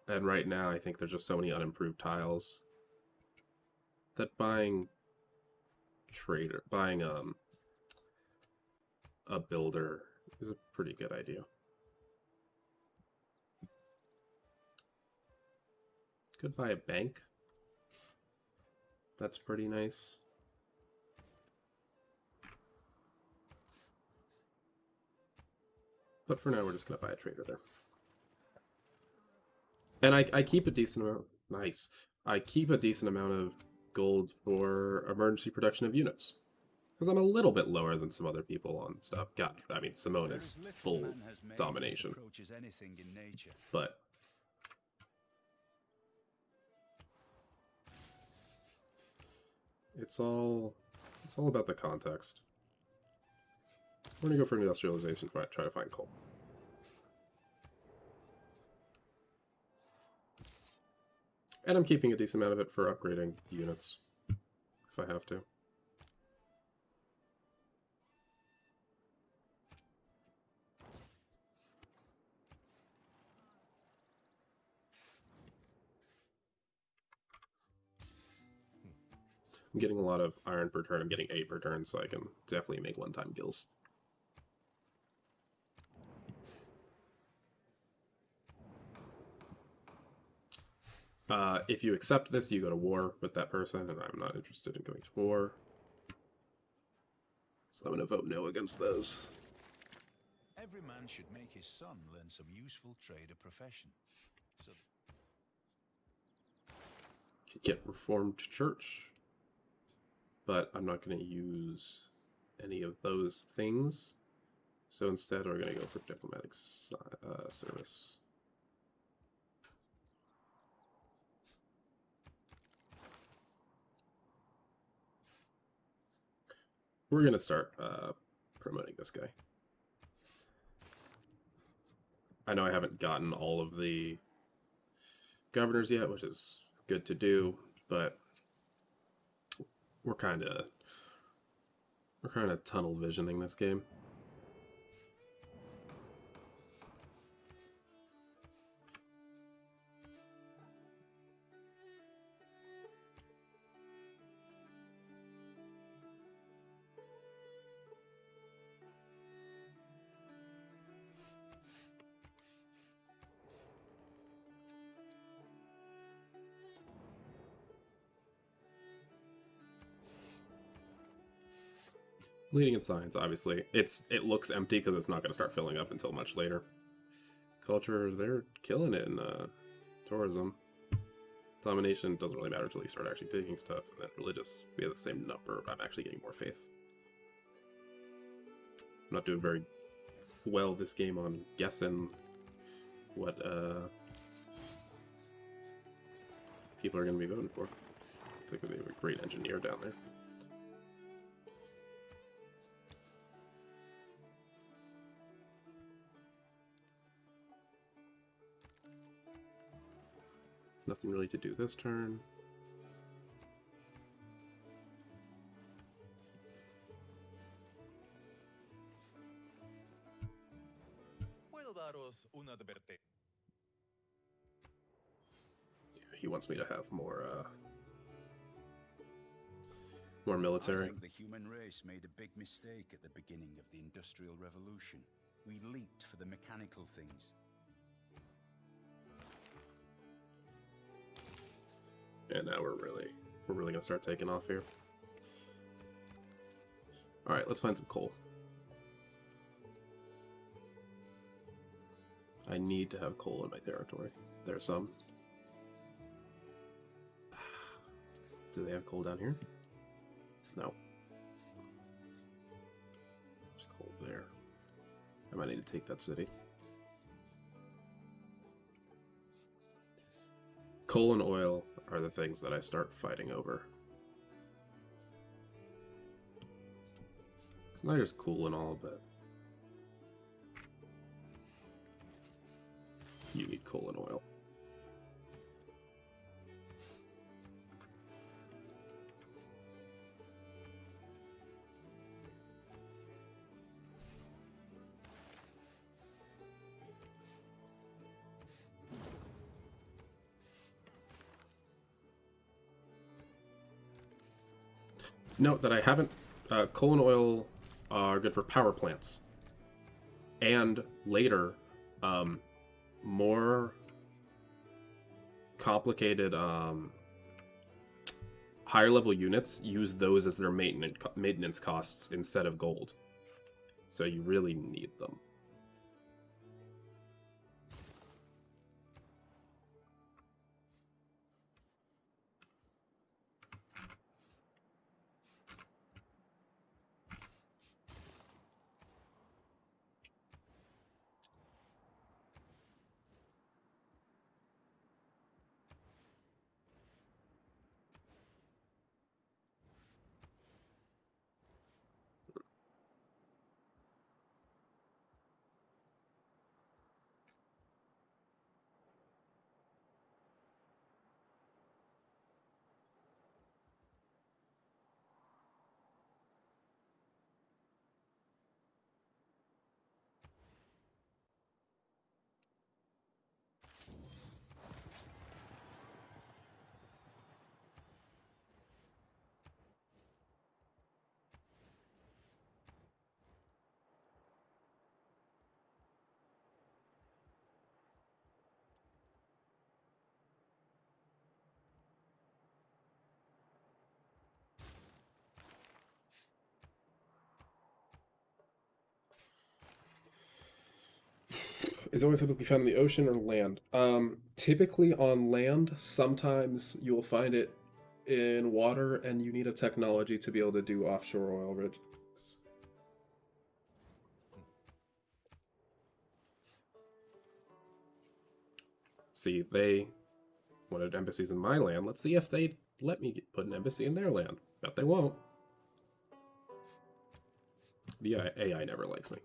And right now, I think there's just so many unimproved tiles that buying a builder is a pretty good idea. Could buy a bank. That's pretty nice. But for now, we're just going to buy a trader there. And I keep a decent amount. Nice. I keep a decent amount of gold for emergency production of units. Because I'm a little bit lower than some other people on stuff. God, I mean, Simone is full domination. But it's all about the context. We're going to go for industrialization, try to find coal. And I'm keeping a decent amount of it for upgrading units, if I have to. I'm getting a lot of iron per turn. I'm getting 8 per turn, so I can definitely make one-time gills. If you accept this, you go to war with that person, and I'm not interested in going to war. So I'm going to vote no against those. Every man should make his son learn some useful trade or profession. So Get Reformed Church. But I'm not going to use any of those things. So instead, we're going to go for diplomatic service. We're going to start promoting this guy. I know I haven't gotten all of the governors yet, which is good to do, but we're kind of tunnel visioning this game. Leading in science, obviously. It looks empty because it's not going to start filling up until much later. Culture, they're killing it in tourism. Domination doesn't really matter until you start actually taking stuff. And then religious, we have the same number. I'm actually getting more faith. I'm not doing very well this game on guessing what people are going to be voting for. I think they have a great engineer down there. Nothing really to do this turn. Puedo daros una advertencia. Yeah, he wants me to have more military. I think the human race made a big mistake at the beginning of the Industrial Revolution. We leaped for the mechanical things. And now we're really gonna start taking off here. All right, let's find some coal. I need to have coal in my territory. There's some. Do they have coal down here? No. There's coal there. I might need to take that city. Coal and oil are the things that I start fighting over. Snyder's cool and all, but you need coal and oil. Note that I haven't... coal and oil are good for power plants. And later, more complicated, higher level units use those as their maintenance costs instead of gold. So you really need them. Is always typically found in the ocean or land. Typically on land. Sometimes you will find it in water, and you need a technology to be able to do offshore oil rigs. See, they wanted embassies in my land. Let's see if they let me put an embassy in their land. Bet they won't. The AI never likes me.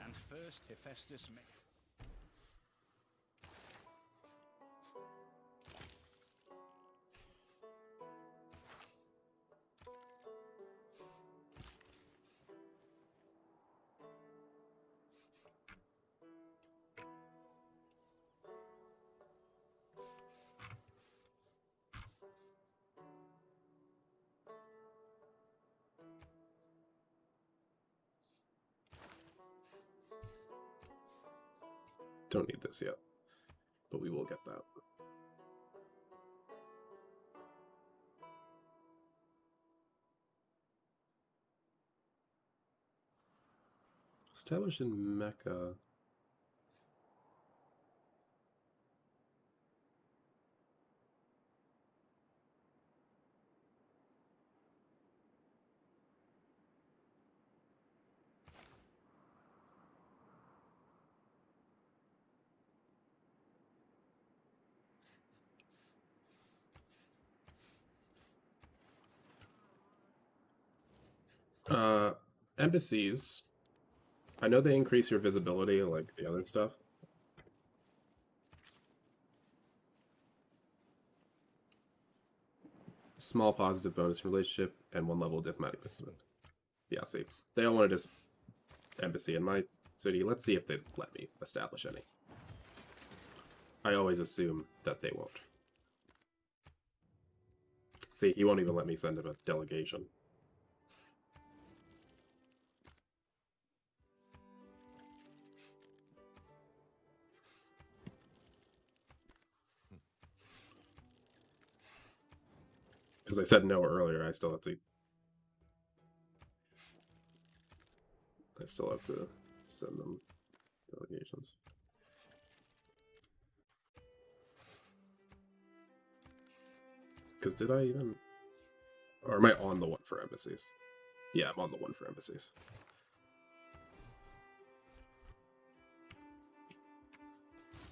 And first Hephaestus Don't need this yet, but we will get that. Established in Mecca. Embassies. I know they increase your visibility like the other stuff. Small positive bonus relationship and 1 level diplomatic discipline. Yeah, see. They all wanted this embassy in my city. Let's see if they let me establish any. I always assume that they won't. See, he won't even let me send him a delegation. Because I said no earlier, I still have to send them delegations. Because did I even... Or am I on the one for embassies? Yeah, I'm on the one for embassies.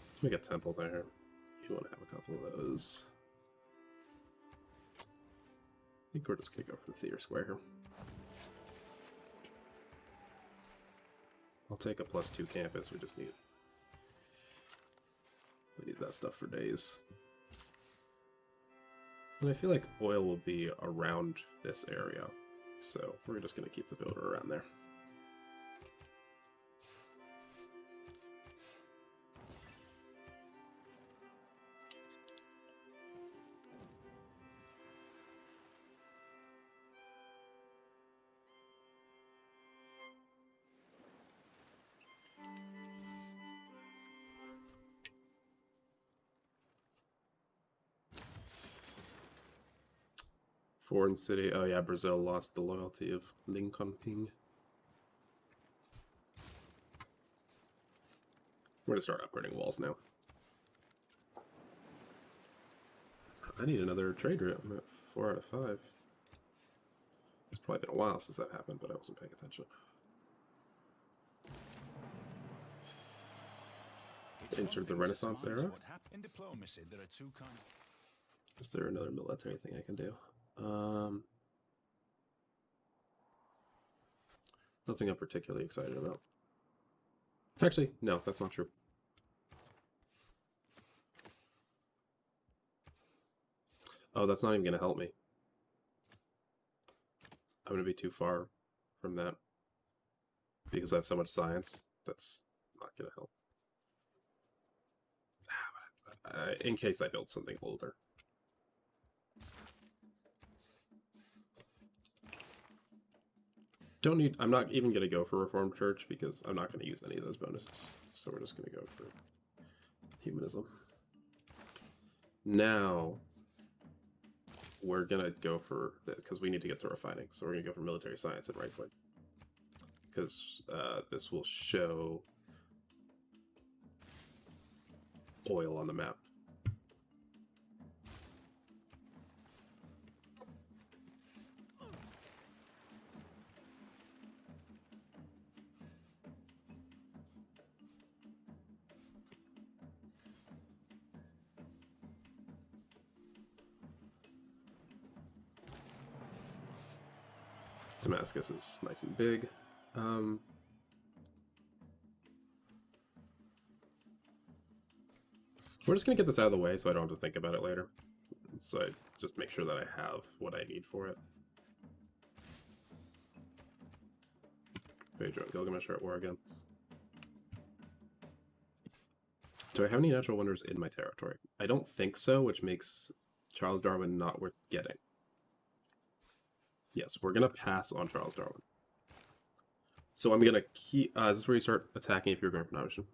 Let's make a temple there. You want to have a couple of those. I think we're just going to go for the theater square here. I'll take a +2 campus. We need that stuff for days. And I feel like oil will be around this area, so we're just going to keep the builder around there. Foreign city. Oh yeah, Brazil lost the loyalty of Lincoln Ping. We're gonna start upgrading walls now. I need another trade route. I'm at 4 out of 5. It's probably been a while since that happened, but I wasn't paying attention. Entered the Renaissance era. In diplomacy, there are 2 kinds. Is there another military thing I can do? Nothing I'm particularly excited about. Actually, no, that's not true. Oh, that's not even going to help me. I'm going to be too far from that. Because I have so much science, that's not going to help. In case I build something older. I'm not even going to go for Reformed Church because I'm not going to use any of those bonuses. So we're just going to go for humanism. Now, we're going to go for, because we need to get to refining, so we're going to go for military science and right foot. Because this will show oil on the map. Damascus is nice and big. We're just gonna get this out of the way so I don't have to think about it later. So I just make sure that I have what I need for it. Phaedra and Gilgamesh are at war again. Do I have any natural wonders in my territory? I don't think so, which makes Charles Darwin not worth getting. Yes, we're gonna pass on Charles Darwin. So I'm gonna keep. Is this where you start attacking if you're going for nomination?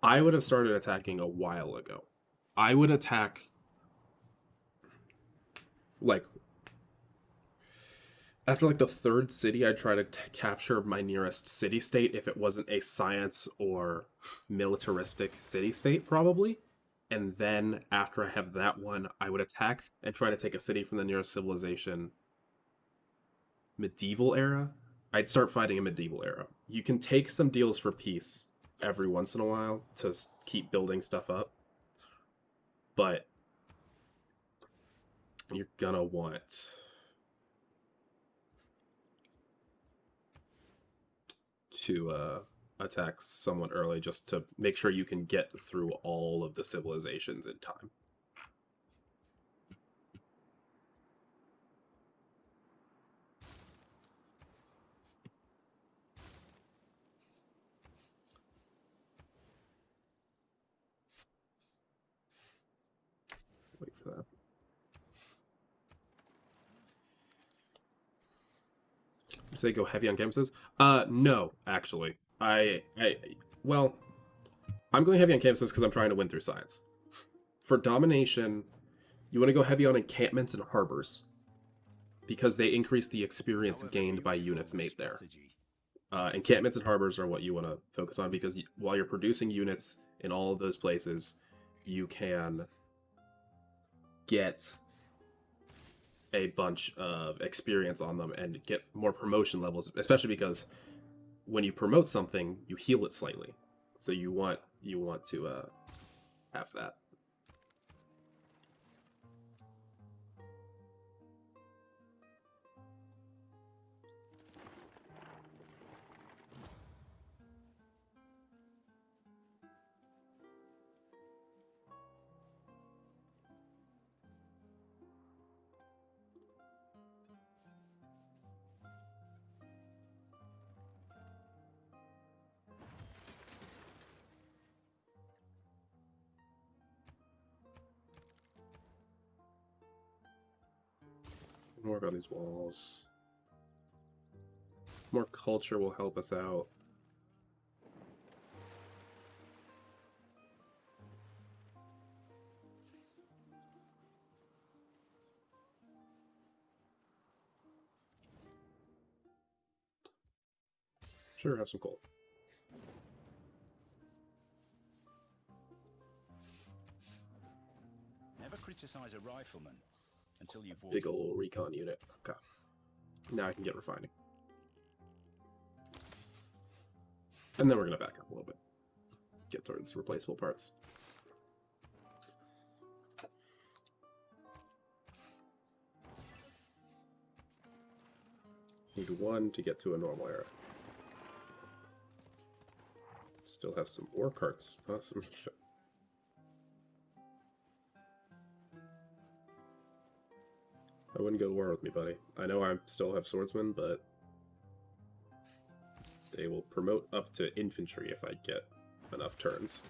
I would have started attacking a while ago. I would attack like after like the third city. I'd try to capture my nearest city-state if it wasn't a science or militaristic city-state, probably. And then after I have that one, I would attack and try to take a city from the nearest civilization. Medieval era, I'd start fighting a medieval era. You can take some deals for peace every once in a while to keep building stuff up, but you're gonna want to attack someone early just to make sure you can get through all of the civilizations in time. Wait for that. Say go heavy on campuses? No, actually. Well, I'm going heavy on campuses because I'm trying to win through science. For domination, you want to go heavy on encampments and harbors because they increase the experience gained by units made there. Encampments and harbors are what you want to focus on because while you're producing units in all of those places, you can get a bunch of experience on them and get more promotion levels, especially because when you promote something, you heal it slightly. So you want to have that. More about these walls. More culture will help us out. Sure, have some coal. Never criticize a rifleman until you've Big ol' recon unit. Okay. Now I can get refining. And then we're going to back up a little bit. Get towards replaceable parts. Need one to get to a normal era. Still have some ore carts. Awesome. I wouldn't go to war with me, buddy. I know I still have swordsmen, but they will promote up to infantry if I get enough turns.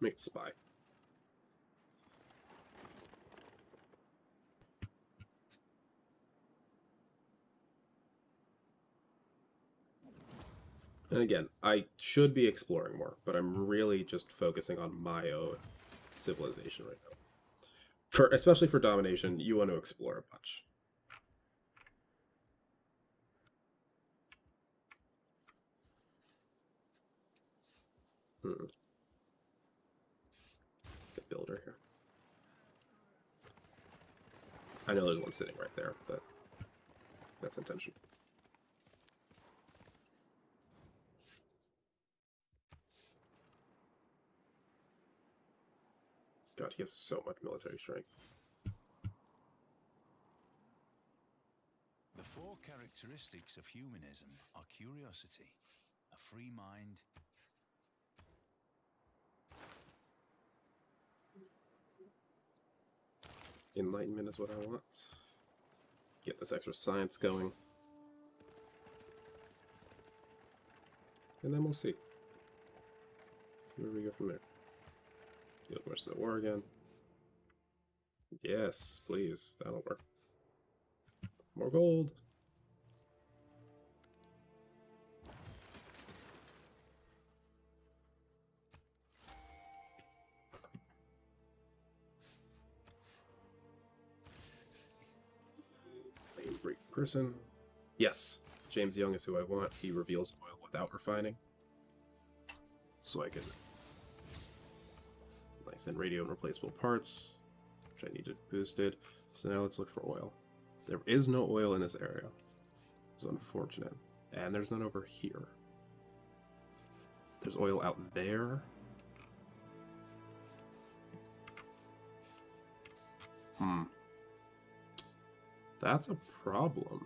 Make the spy. And again, I should be exploring more, but I'm really just focusing on my own civilization right now. Especially for domination, you want to explore a bunch. Good builder here. I know there's one sitting right there, but that's intentional. God, he has so much military strength. The four characteristics of humanism are curiosity, a free mind, Enlightenment is what I want. Get this extra science going. And then we'll see. See where we go from there. Deal with much of the war again. Yes, please. That'll work. More gold. Great person. Yes, James Young is who I want. He reveals oil without refining. So I can send radio and replaceable parts, which I needed boosted. So now let's look for oil. There is no oil in this area. It's unfortunate. And there's none over here. There's oil out there. That's a problem.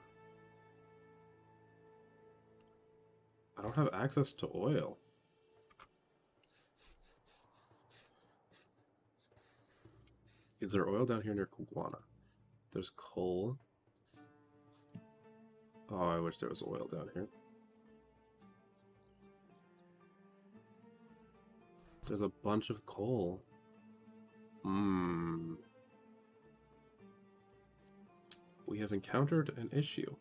I don't have access to oil. Is there oil down here near Kuwana? There's coal. Oh, I wish there was oil down here. There's a bunch of coal. We have encountered an issue.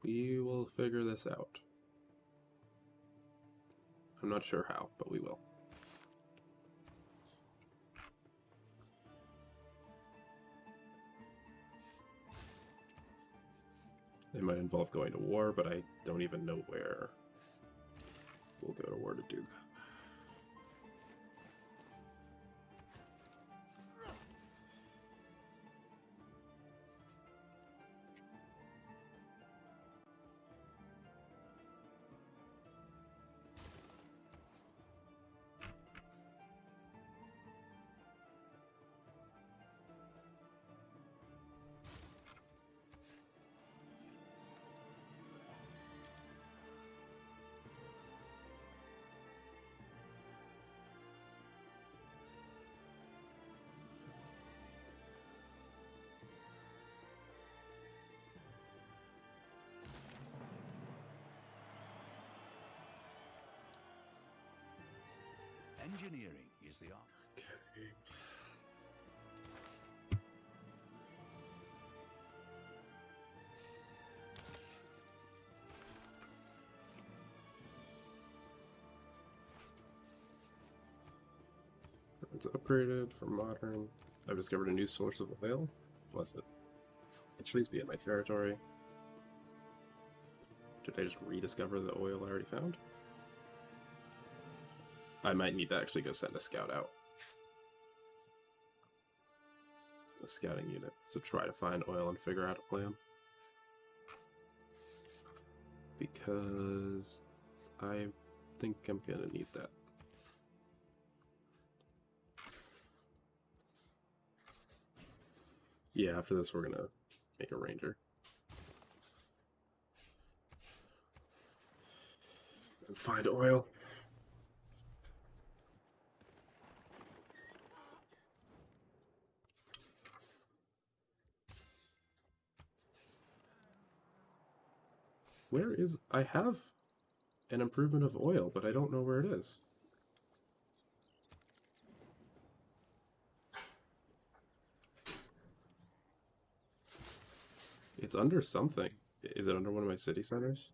We will figure this out. I'm not sure how, but we will. It might involve going to war, but I don't even know where we'll go to war to do that. engineering is the art. Okay. It's upgraded for modern. I've discovered a new source of oil. Was it? It should be in my territory. Did I just rediscover the oil I already found? I might need to actually go send a scout out. A scouting unit to try to find oil and figure out a plan. Because I think I'm gonna need that. Yeah, after this we're gonna make a ranger. And find oil. Where is... I have an improvement of oil, but I don't know where it is. It's under something. Is it under one of my city centers?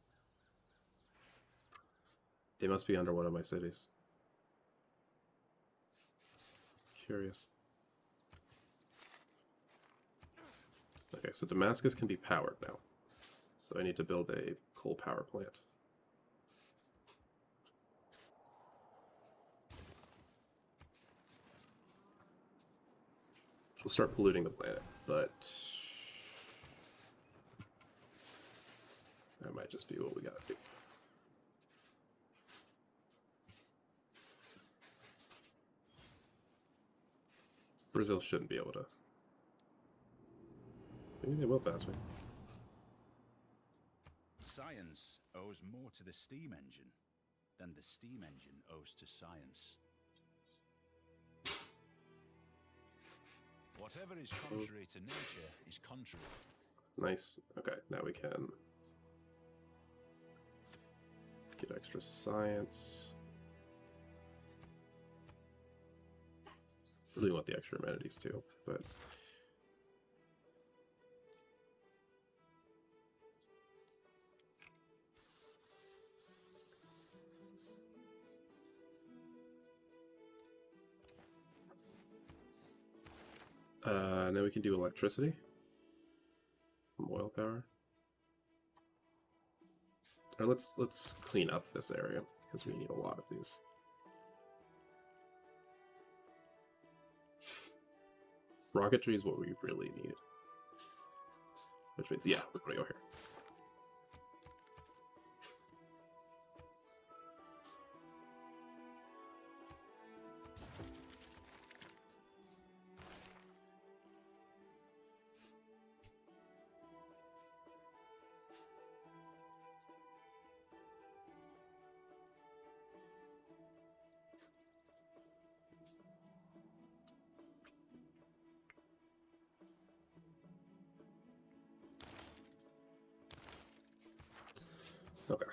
It must be under one of my cities. Curious. Okay, so Damascus can be powered now. So I need to build a coal power plant. We'll start polluting the planet, but that might just be what we gotta do. Brazil shouldn't be able to. Maybe they will pass me. Science owes more to the steam engine than the steam engine owes to science. Whatever is contrary to nature is contrary. Nice. Okay, now we can get extra science. Really want the extra amenities too, but now we can do electricity from oil power. Or let's clean up this area because we need a lot of these. Rocketry is what we really need. Which means, yeah, we're gonna go here. Okay.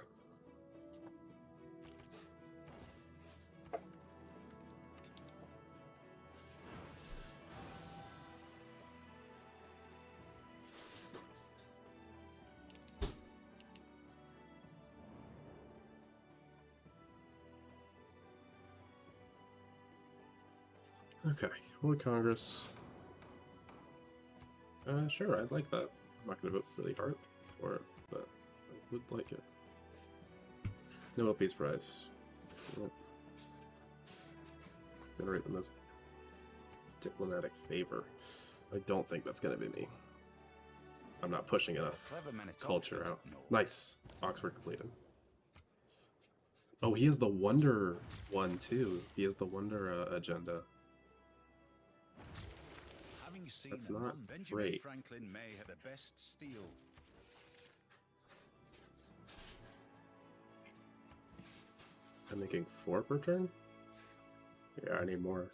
Okay, World Congress. Sure, I'd like that. I'm not gonna vote really hard for it, but I would like it. Nobel Peace Prize. Generate the most diplomatic favor. I don't think that's gonna be me. I'm not pushing enough culture out. Nice. Oxford completed. Oh, he has the Wonder one too. He has the Wonder agenda. Having seen That's that not one, Benjamin great. Franklin may have the best steel. I'm making 4 per turn? Yeah, I need more.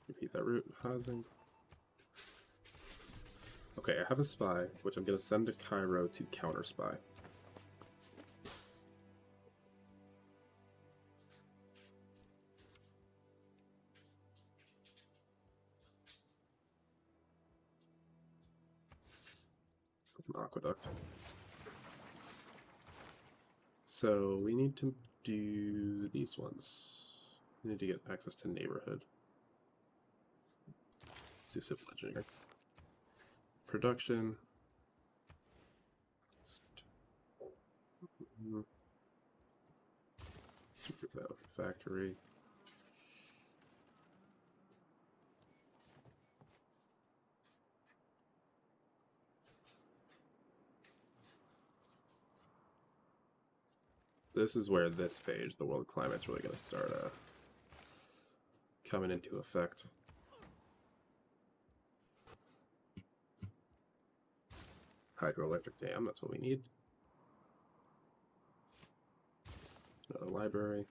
Repeat that route. Housing. Okay, I have a spy, which I'm going to send to Cairo to counter spy. An aqueduct. So we need to do these ones. We need to get access to neighborhood. Let's do civil engineering. Production. Let's improve that with the factory. This is where this page, the world climate's really going to start coming into effect. Hydroelectric dam, that's what we need. Another library.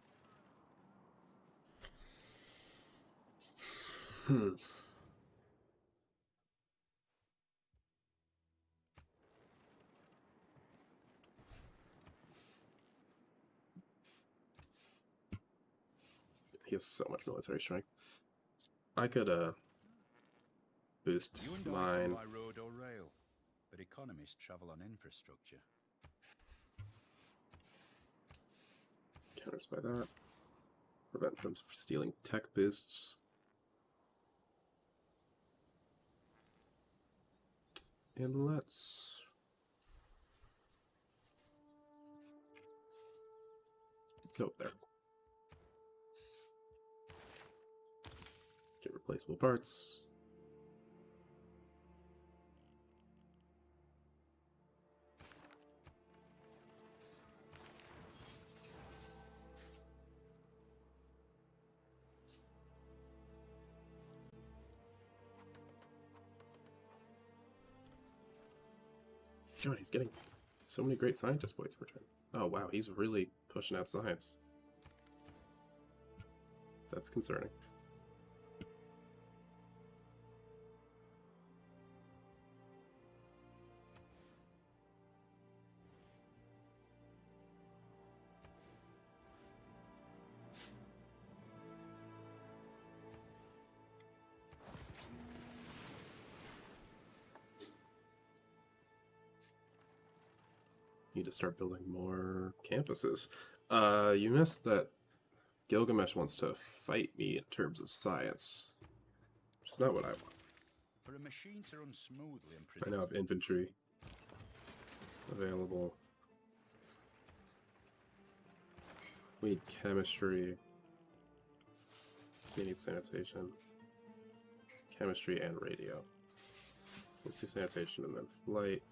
He has so much military strength. I could boost You and I mine. come by road or rail, but economists travel on infrastructure. Counters by that. Prevent them from stealing tech boosts. And let's go there. Get replaceable parts. God, he's getting so many great scientist points per turn. Oh wow, he's really pushing out science. That's concerning. Need to start building more campuses. You missed that Gilgamesh wants to fight me in terms of science, which is not what I want. For a machine to run smoothly and I now have infantry available. We need chemistry. So we need sanitation. Chemistry and radio. So let's do sanitation and then flight.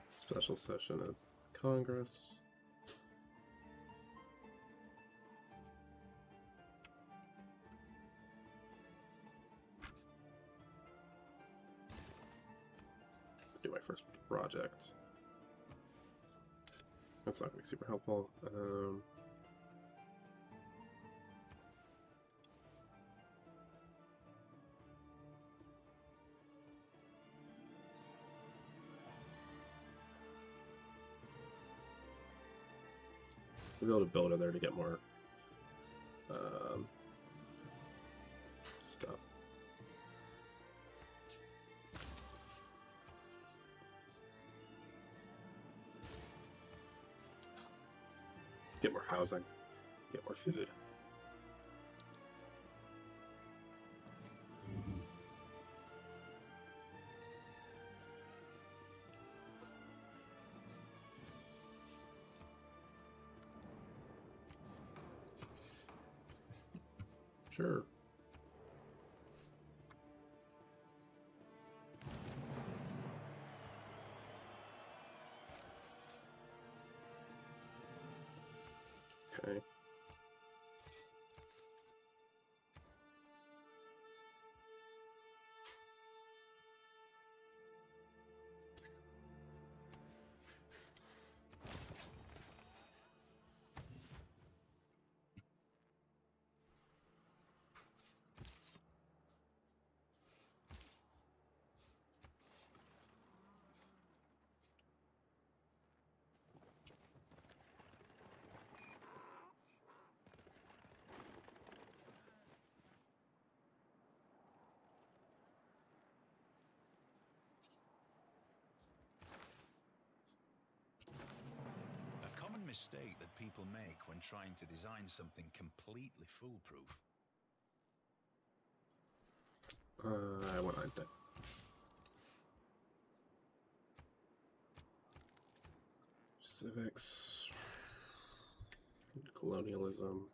Special session of Congress. Do my first project. That's not going to be super helpful. We'll be able to build it there to get more stuff. Get more housing. Get more food. Sure. Okay. A common mistake that people make when trying to design something completely foolproof Rent it. Civics. Colonialism.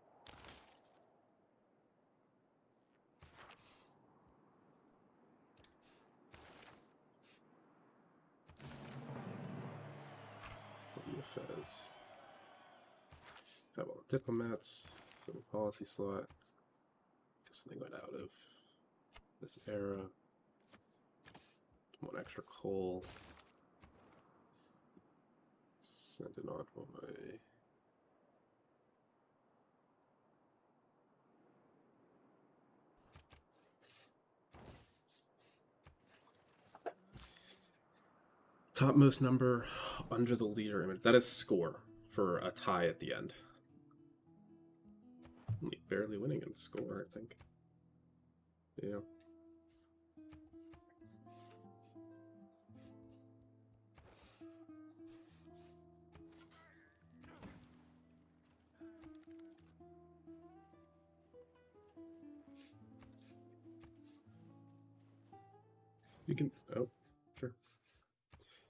Fez. How about the diplomats? Foreign policy slot. Guess they went out of this era. One extra coal. Send an envoy. Topmost number under the leader image. That is score for a tie at the end. Only barely winning in score, I think. Yeah. You can, oh, sure.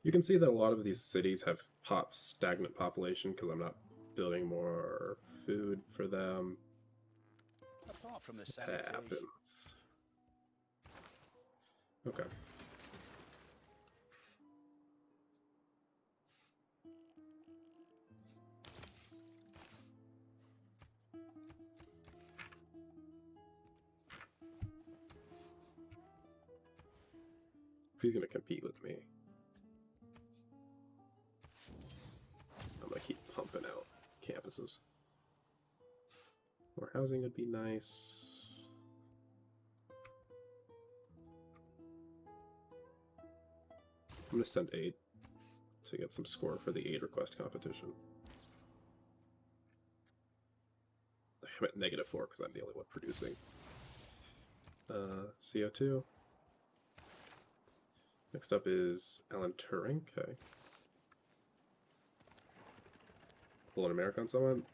You can see that a lot of these cities have stagnant population because I'm not building more food for them. Apart from the It sanitation. happens. Okay. If he's gonna compete with me, I'm gonna keep pumping out campuses. More housing would be nice. I'm gonna send aid to get some score for the aid request competition. I'm at -4 because I'm the only one producing. CO2. Next up is Alan Turing. Okay. Pull an America on someone?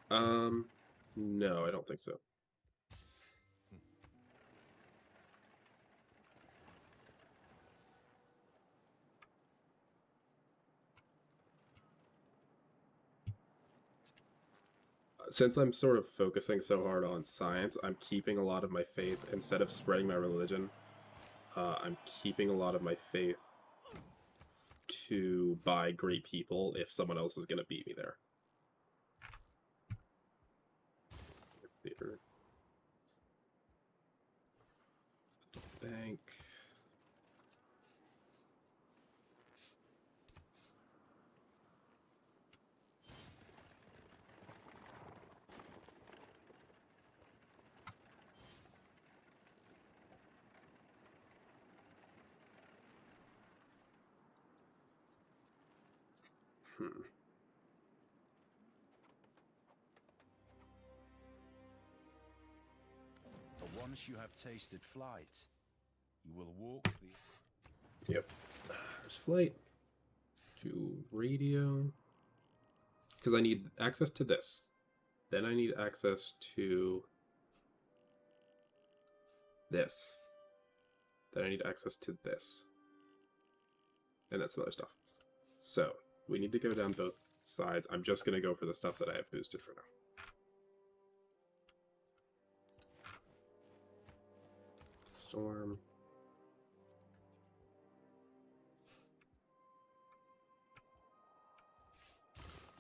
No, I don't think so. Since I'm sort of focusing so hard on science, I'm keeping a lot of my faith, instead of spreading my religion, I'm keeping a lot of my faith to buy great people if someone else is going to beat me there. Theater. Bank. For once you have tasted flight, you will walk the... Yep. There's flight. To radio. Because I need access to this. Then I need access to this. Then I need access to this. And that's some other stuff. So, we need to go down both sides. I'm just going to go for the stuff that I have boosted for now. Storm.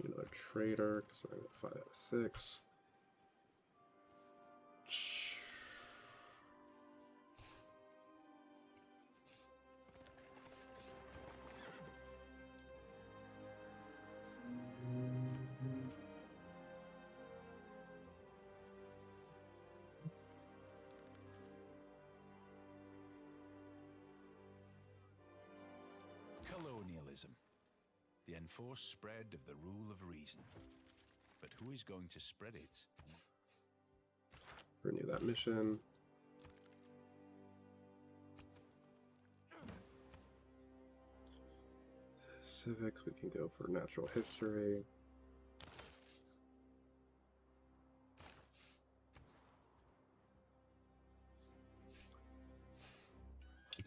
Another trader, because I got 5 out of 6. Colonialism. The enforced spread of the rule of reason. But who is going to spread it? Renew that mission. Civics, we can go for natural history.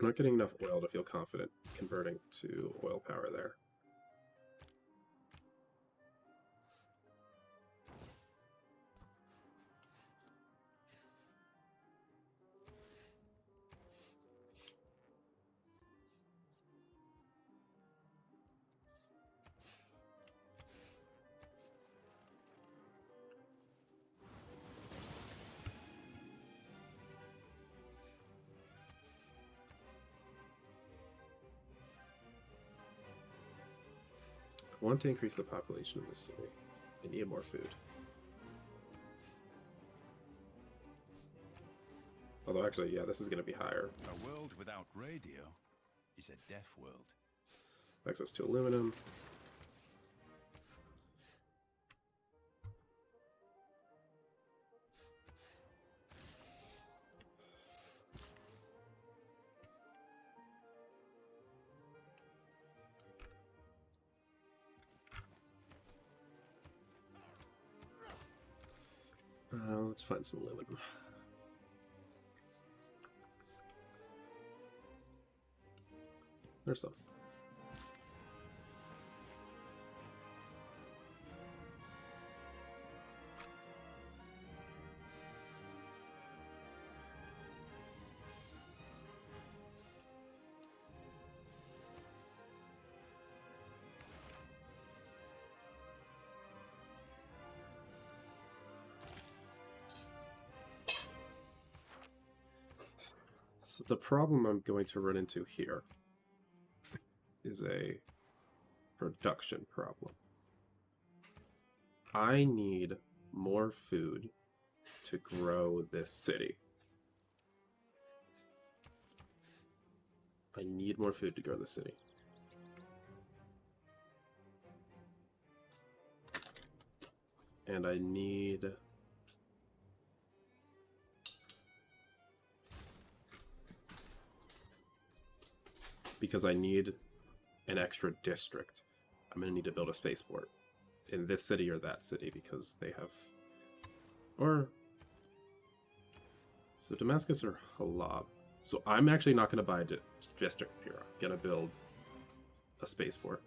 I'm not getting enough oil to feel confident converting to oil power there. I want to increase the population of this city. I need more food. Although actually, yeah, this is going to be higher. A world without radio is a deaf world. Access to aluminum. Let's find some aluminum. There's some. So the problem I'm going to run into here is a production problem. I need more food to grow this city. I need more food to grow the city. And I need... because I need an extra district, I'm going to need to build a spaceport in this city or that city because they have... Or... So Damascus or Halab. So I'm actually not going to buy a district here. I'm going to build a spaceport.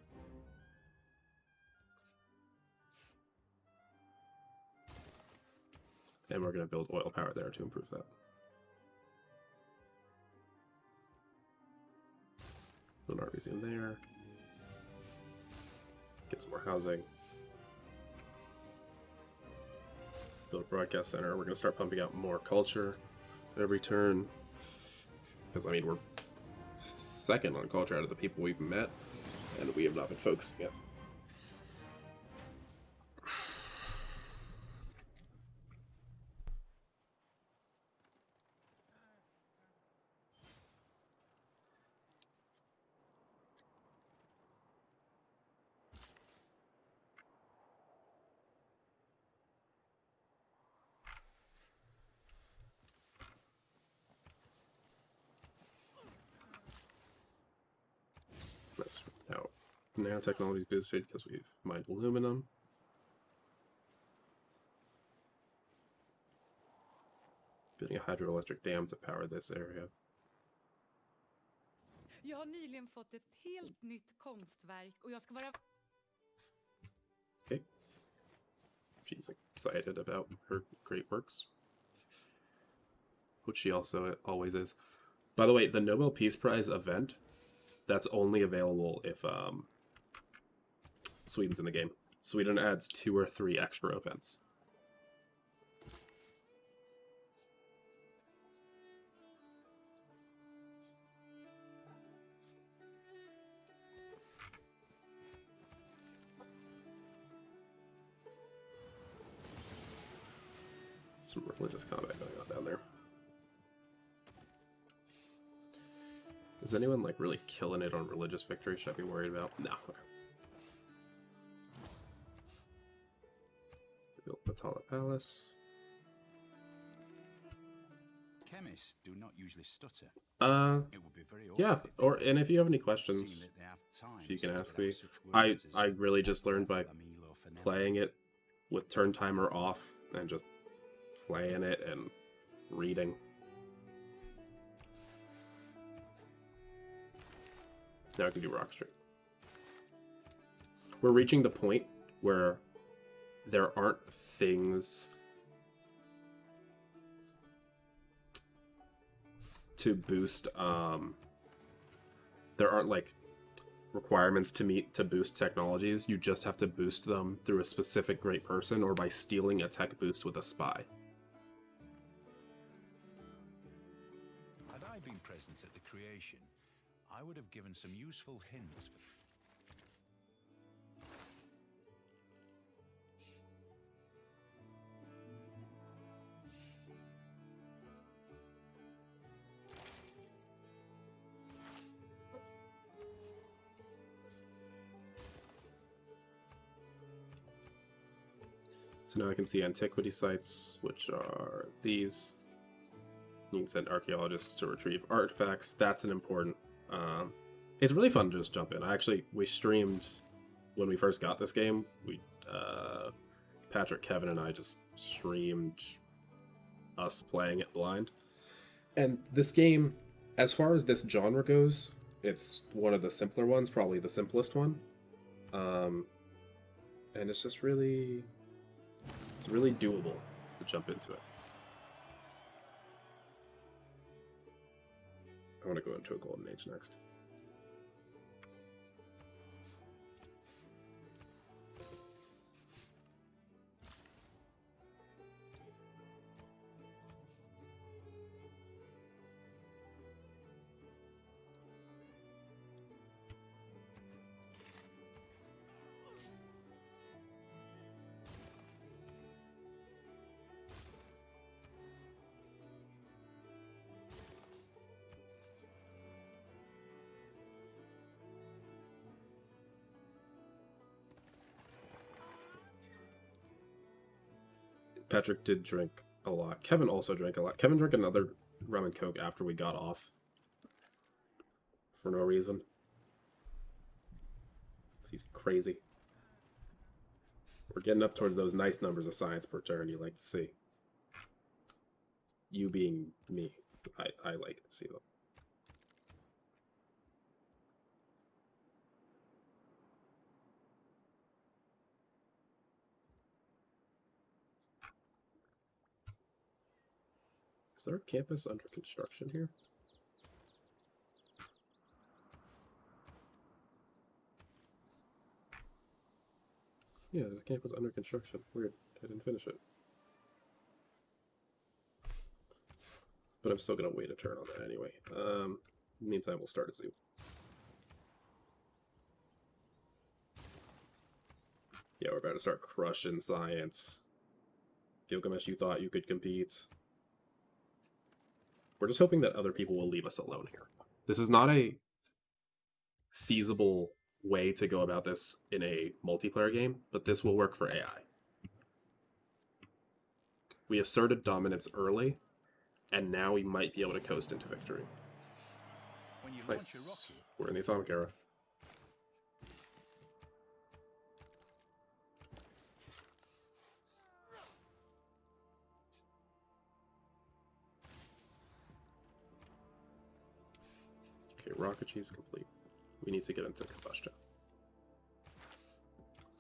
And we're going to build oil power there to improve that. Build an art museum there. Get some more housing. Build a broadcast center. We're going to start pumping out more culture every turn. Because, I mean, we're second on culture out of the people we've met, and we have not been focusing yet. That's now nanotechnology is boosted because we've mined aluminum. Building a hydroelectric dam to power this area. Jag har nyligen fått ett helt nytt konstverk och jag ska vara... Okay. She's excited about her great works. Which she also always is. By the way, the Nobel Peace Prize event, that's only available if Sweden's in the game. Sweden adds 2 or 3 extra events. Some religious combat going on down there. Is anyone like really killing it on religious victory? Should I be worried about? No. Okay. Built Batala Palace. Chemists do not usually stutter. It would be very Yeah. awkward if Or they and if you have any seeing questions, that they have time if you can to ask put out me. such words I as really just learned by Flamil or Fenella. playing it with turn timer off and just playing it and reading. Now I can do Rock Stream. We're reaching the point where there aren't things to boost, there aren't like requirements to meet to boost technologies. You just have to boost them through a specific great person or by stealing a tech boost with a spy. Had I been present at the creation, I would have given some useful hints for... So now I can see antiquity sites, which are these. You can send archaeologists to retrieve artifacts. That's an important... it's really fun to just jump in. We streamed when we first got this game. Patrick, Kevin, and I just streamed us playing it blind. And this game, as far as this genre goes, it's one of the simpler ones, probably the simplest one. And it's just really... It's really doable to jump into it. I want to go into a Golden Age next. Patrick did drink a lot. Kevin also drank a lot. Kevin drank another rum and coke after we got off. For no reason. He's crazy. We're getting up towards those nice numbers of science per turn you like to see. You being me. I like to see them. Is there a campus under construction here? Yeah, there's a campus under construction. Weird. I didn't finish it. But I'm still going to wait a turn on that anyway. Meantime, we'll start a zoo. Yeah, we're about to start crushing science. Gilgamesh, you thought you could compete. We're just hoping that other people will leave us alone here. This is not a feasible way to go about this in a multiplayer game, but this will work for AI. We asserted dominance early, and now we might be able to coast into victory. When you launch Nice. your rocket, We're in the atomic era. Okay, rocketry is complete. We need to get into combustion.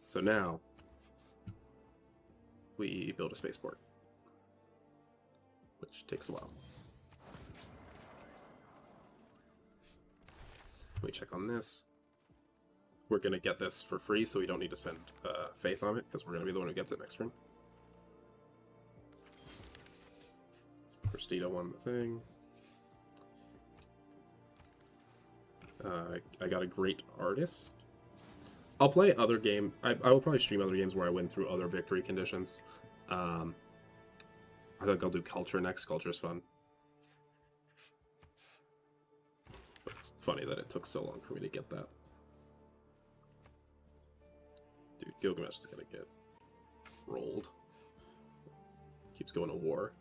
So now, we build a spaceport, which takes a while. We check on this. We're going to get this for free, so we don't need to spend faith on it, because we're going to be the one who gets it next turn. Christina won the thing. I got a great artist. I'll play other game. I will probably stream other games where I win through other victory conditions. I think I'll do culture next. Culture's fun. But it's funny that it took so long for me to get that. Dude, Gilgamesh is gonna get rolled. Keeps going to war.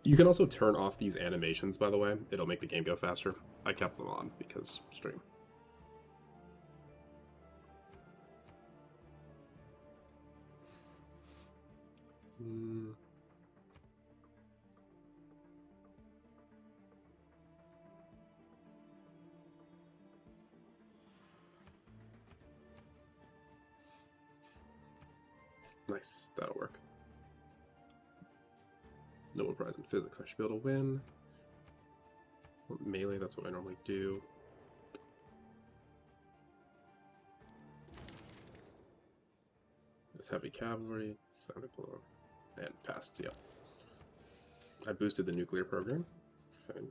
You can also turn off these animations, by the way. It'll make the game go faster. I kept them on because stream. Nice, that'll work. Nobel Prize in Physics. I should be able to win. Melee, that's what I normally do. This heavy cavalry, sounded below, and passed. Yeah, I boosted the nuclear program. Fine.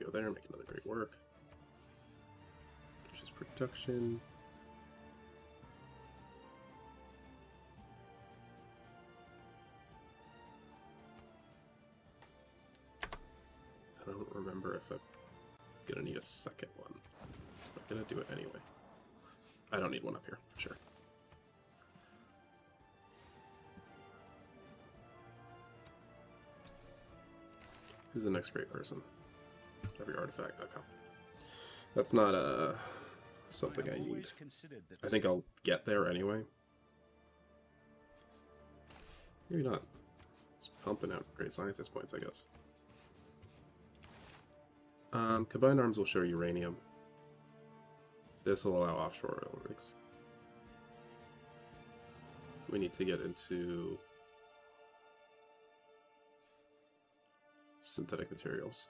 Go there, make another great work. Which is production. I don't remember if I'm gonna need a second one. I'm gonna do it anyway. I don't need one up here, for sure. Who's the next great person? Every artifact. Okay. That's not something I need. I think I'll get there anyway. Maybe not. It's pumping out great scientist points, I guess. Combined arms will show uranium. This will allow offshore oil rigs. We need to get into synthetic materials.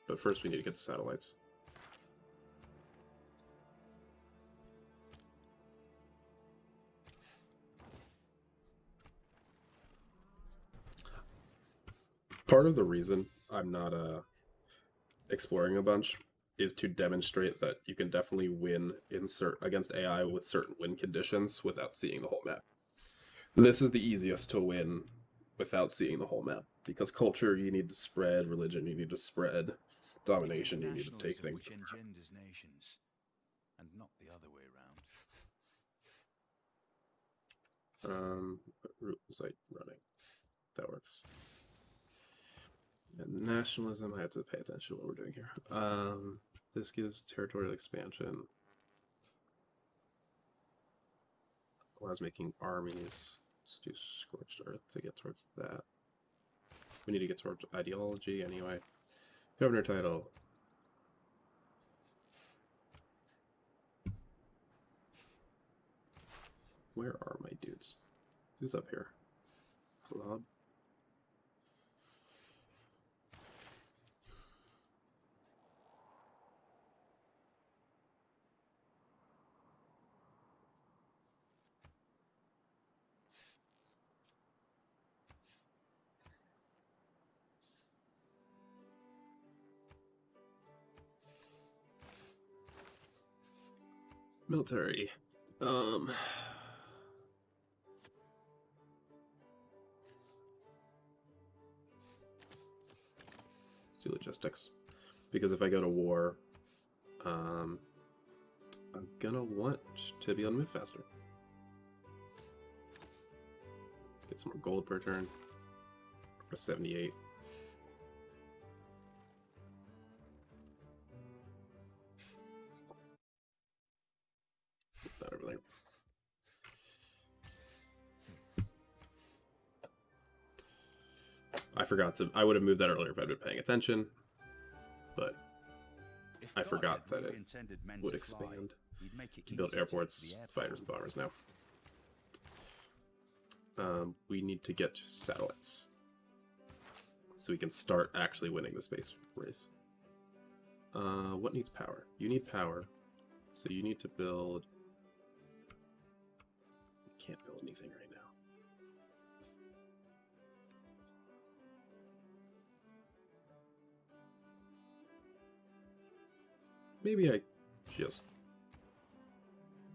But first we need to get the satellites. Part of the reason I'm not exploring a bunch is to demonstrate that you can definitely win against AI with certain win conditions without seeing the whole map. This is the easiest to win without seeing the whole map, because culture you need to spread, religion you need to spread, domination you need to take things. Which engenders nations, and not the other way around. What route was I running? That works. And nationalism, I have to pay attention to what we're doing here. This gives territorial expansion. Allows making armies. Let's do Scorched Earth to get towards that. We need to get towards ideology anyway. Governor title. Where are my dudes? Who's up here? Club. Military. Let's do logistics. Because if I go to war, I'm gonna want to be able to move faster. Let's get some more gold per turn. For 78. That over there. I forgot to. I would have moved that earlier if I'd been paying attention, but I forgot that it would expand to build airports, fighters, and bombers now. We need to get satellites so we can start actually winning the space race. What needs power? You need power, so you need to build. You can't build anything right now. Maybe I just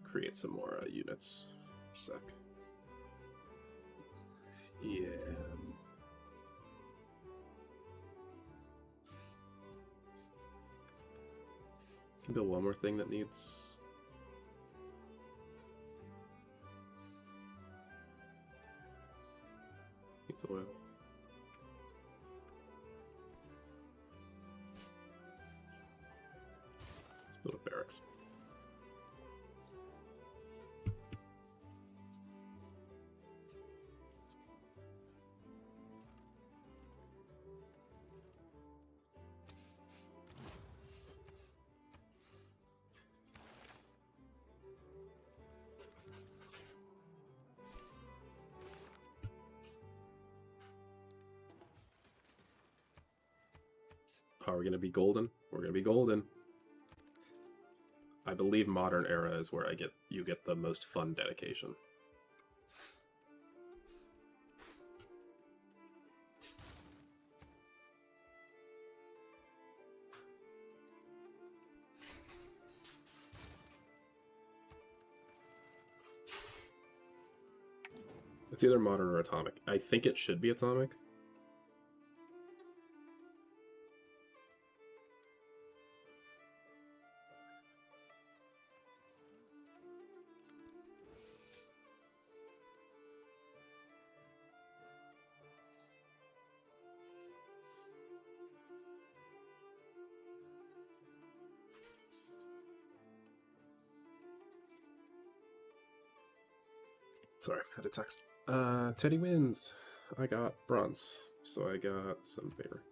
create some more units for a sec. Yeah. Can build one more thing that needs. Needs oil. Let's build a barracks. Are we going to be golden? We're going to be golden. I believe modern era is where you get the most fun dedication. It's either modern or atomic. I think it should be atomic. Sorry, had a text. Teddy wins. I got bronze, so I got some favor.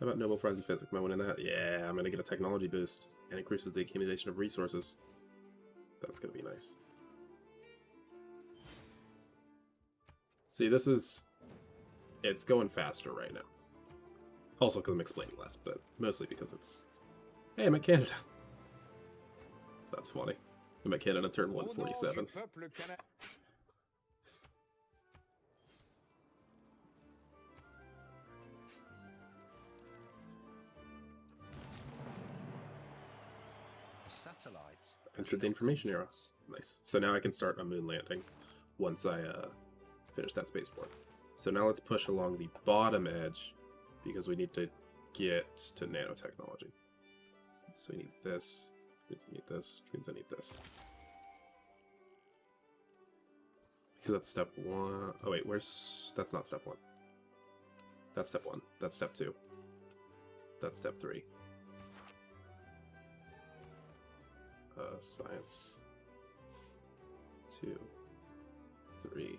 How about Nobel Prize in Physics? Am I winning that? Yeah, I'm gonna get a technology boost, and increases the accumulation of resources. That's gonna be nice. See, it's going faster right now. Also because I'm explaining less, but mostly because it's... Hey, I'm at Canada. That's funny. I'm at Canada turn 147. Satellites. Entered the information era. Nice. So now I can start a moon landing once I finish that spaceport. So now let's push along the bottom edge because we need to get to nanotechnology. So we need this, which means I need this, which means I need this. Because that's step 1. Oh wait, that's not step 1. That's step 1. That's step 2. That's step 3. Science. 2, 3,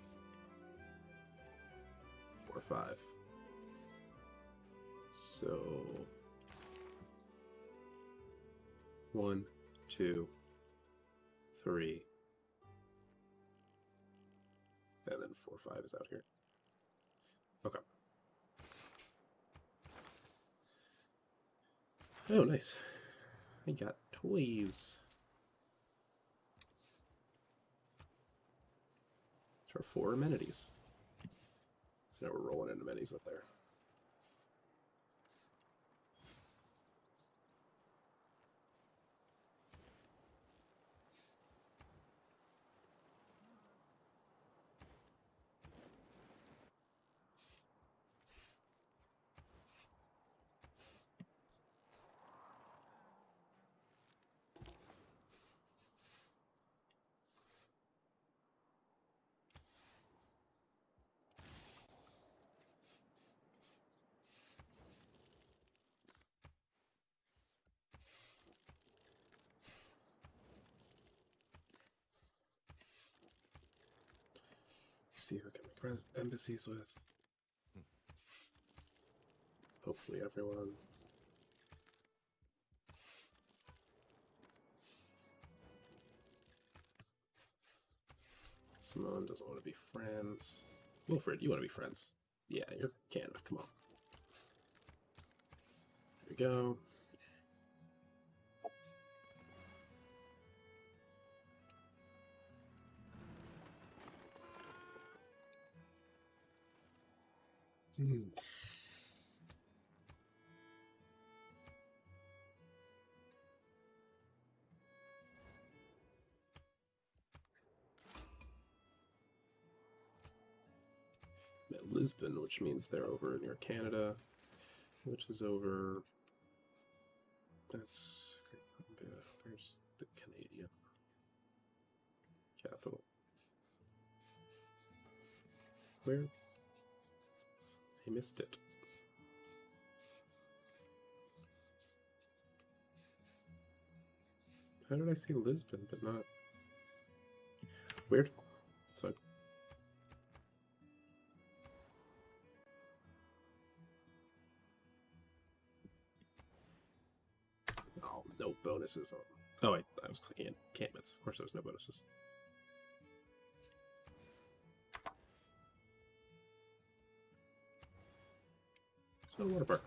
4, 5. So 1, 2, 3, and then 4, 5 is out here. Okay. Oh, nice. I got toys. Which are 4 amenities. So now we're rolling into amenities up there. See who can make embassies with. Hopefully everyone. Simone doesn't want to be friends. Wilfred, you want to be friends. Yeah, you're Canada, come on. Here we go. Lisbon, which means they're over near Canada, which is over That's where's the Canadian capital? Where? I missed it. How did I see Lisbon but not? Weird. It's fine. Oh, no bonuses on. Oh wait, I was clicking encampments. Of course, there was no bonuses. So water park.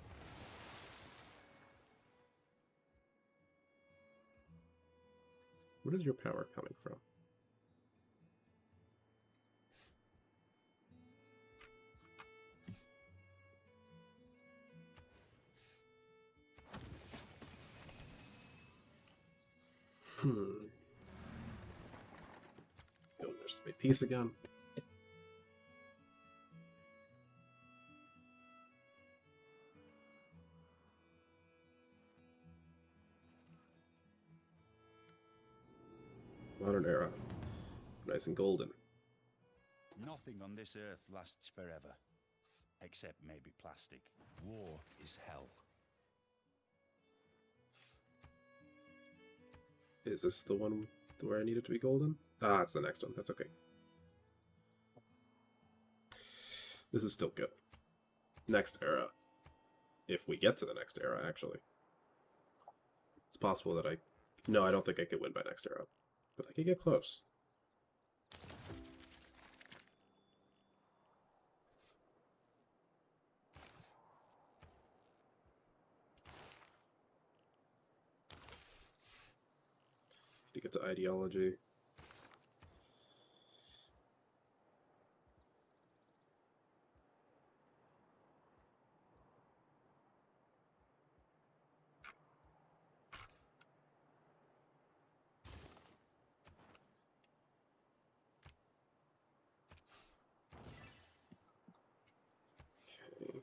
Where is your power coming from? Oh, there's my piece again. Modern era. Nice and golden. Nothing on this earth lasts forever. Except maybe plastic. War is hell. Is this the one where I need it to be golden? Ah, it's the next one. That's okay. This is still good. Next era. If we get to the next era, actually. It's possible that I... No, I don't think I could win by next era. But I could get close. To get to ideology. Okay.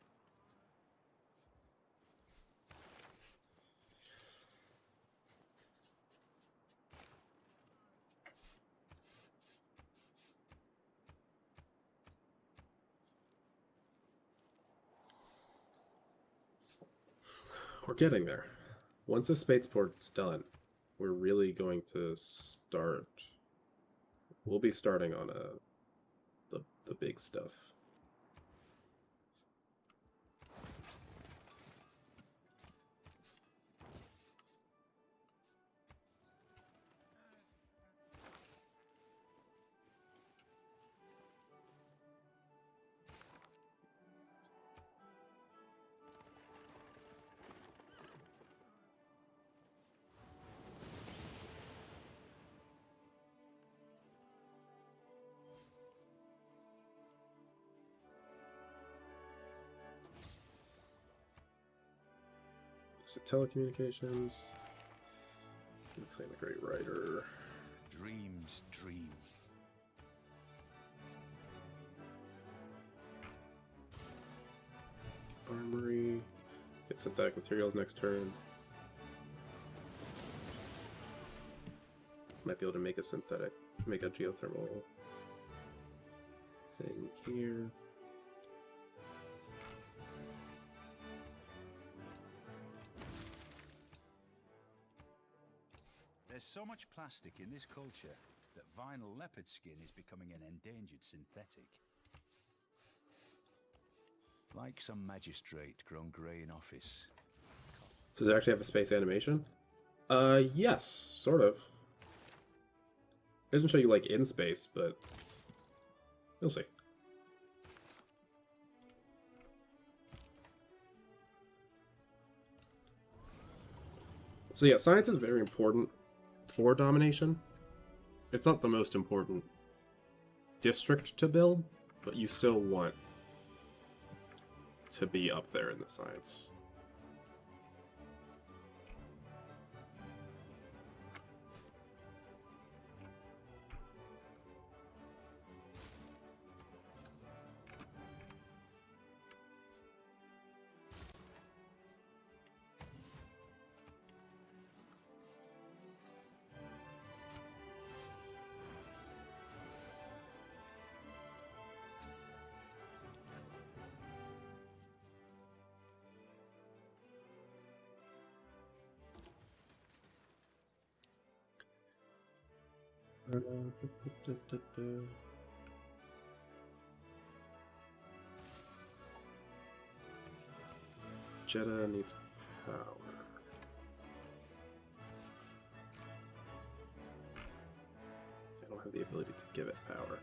We're getting there. Once the spaceport's done, we're really going to start. We'll be starting on the big stuff. So telecommunications. Claim a great writer. Dreams dream. Armory. Get synthetic materials next turn. Might be able to make a geothermal thing here. There's so much plastic in this culture that vinyl leopard skin is becoming an endangered synthetic. Like some magistrate grown grey in office. So does it actually have a space animation? Yes, sort of. It doesn't show you, like, in space, but you'll see. So yeah, science is very important for domination. It's not the most important district to build, but you still want to be up there in the science. Jeddah needs power. I don't have the ability to give it power.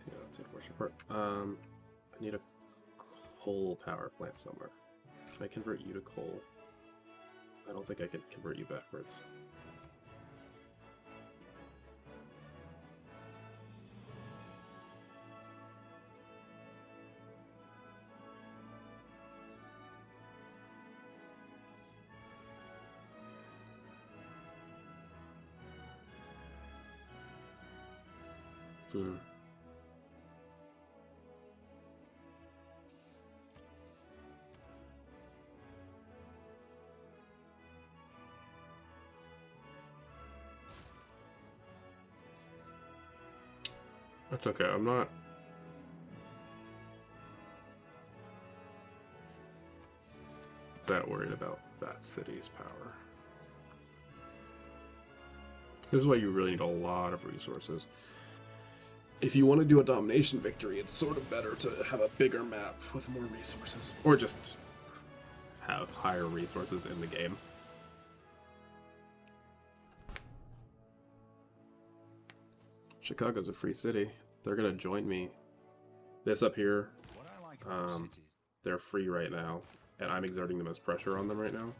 Yeah, that's the unfortunate part. I need a coal power plant somewhere. Can I convert you to coal? I don't think I can convert you backwards. That's okay, I'm not... that worried about that city's power. This is why you really need a lot of resources. If you want to do a domination victory, it's sort of better to have a bigger map with more resources. Or just have higher resources in the game. Chicago's a free city. They're gonna join me. This up here, What I like about cities. they're free right now, and I'm exerting the most pressure on them right now.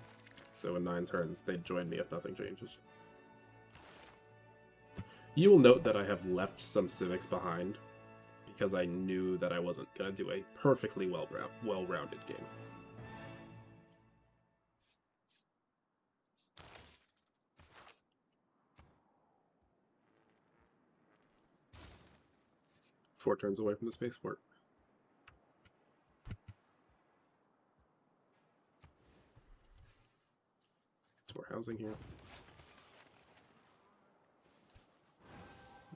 So in 9 turns, they'd join me if nothing changes. You will note that I have left some civics behind, because I knew that I wasn't gonna do a perfectly well-rounded game. Four turns away from the spaceport. It's more housing here.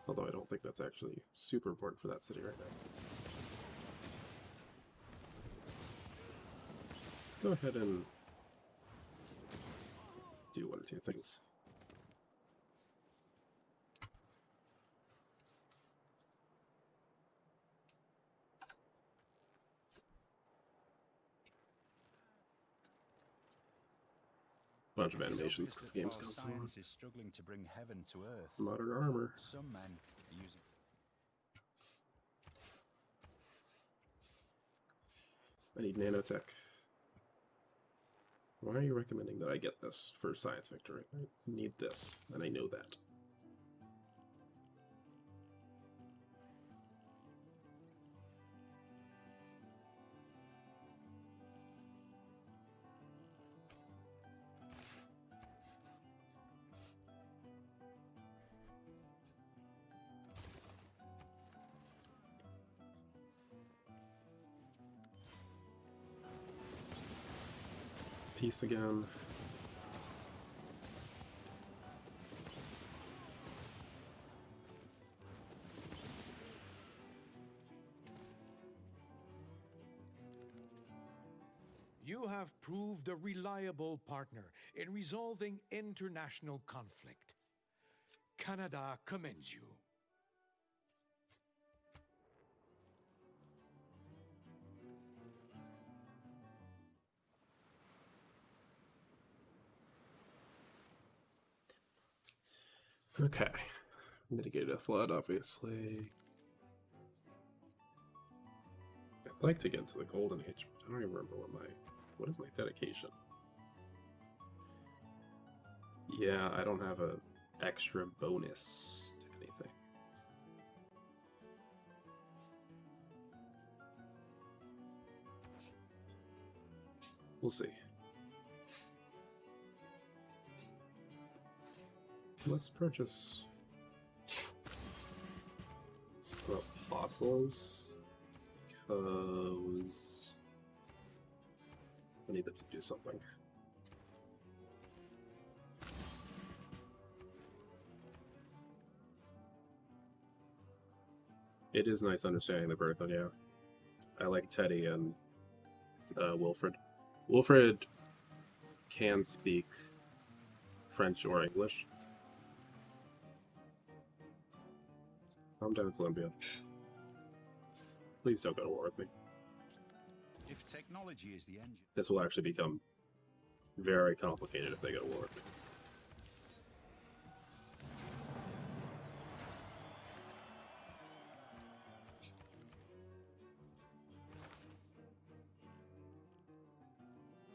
Although I don't think that's actually super important for that city right now. Let's go ahead and do 1 or 2 things. Bunch of animations because the game's gone so long. Science is struggling to bring heaven to earth. Modern armor. Some men are using. I need nanotech. Why are you recommending that I get this for science victory? I need this, and I know that. Peace again. You have proved a reliable partner in resolving international conflict. Canada commends you. Okay. Mitigate a flood, obviously. I'd like to get into the Golden Age, but I don't even remember what is my dedication? Yeah, I don't have an extra bonus to anything. We'll see. Let's purchase some fossils, because I need them to do something. It is nice understanding the birth, yeah. I like Teddy and Wilfred. Wilfred can speak French or English. Calm down, Colombia. Please don't go to war with me. If technology is the engine, This will actually become very complicated if they go to war with me.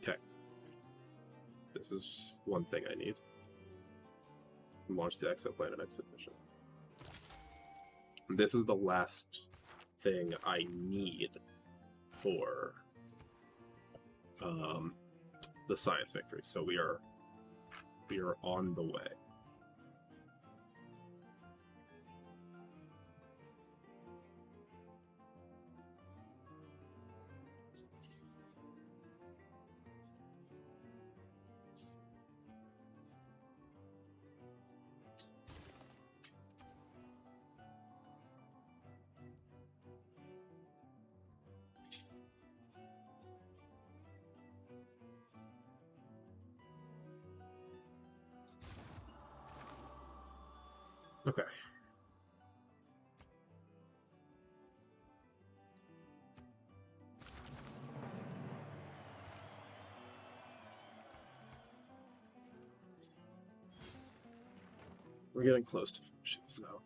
Okay. This is one thing I need. Launch the exoplanet exhibition. This is the last thing I need for the science victory. So we are on the way. Okay. We're getting close to finishing this out.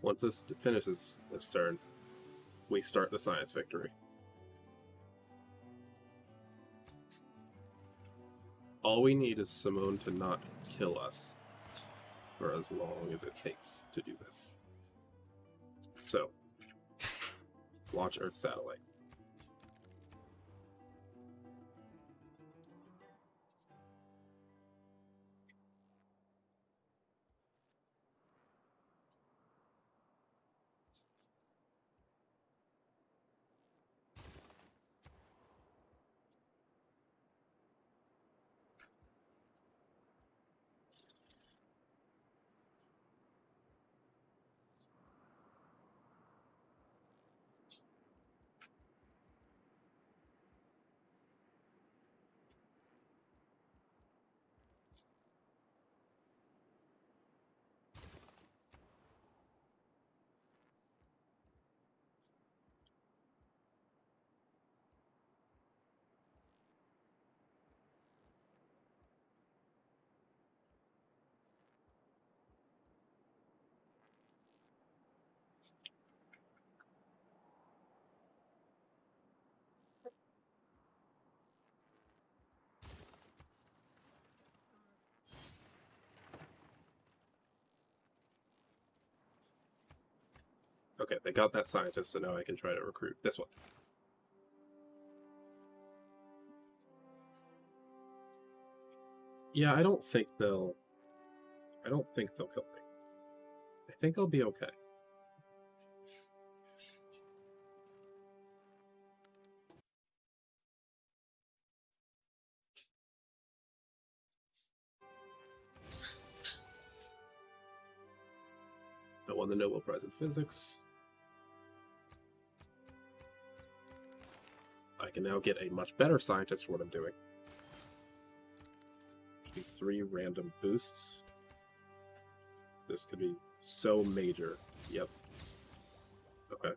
Once this finishes this turn, we start the science victory. All we need is Simone to not kill us for as long as it takes to do this. So, launch Earth satellite. Okay, they got that scientist, so now I can try to recruit this one. Yeah, I don't think they'll kill me. I think I'll be okay. I won the Nobel Prize in Physics. I can now get a much better scientist for what I'm doing. 3 random boosts. This could be so major. Yep. Okay.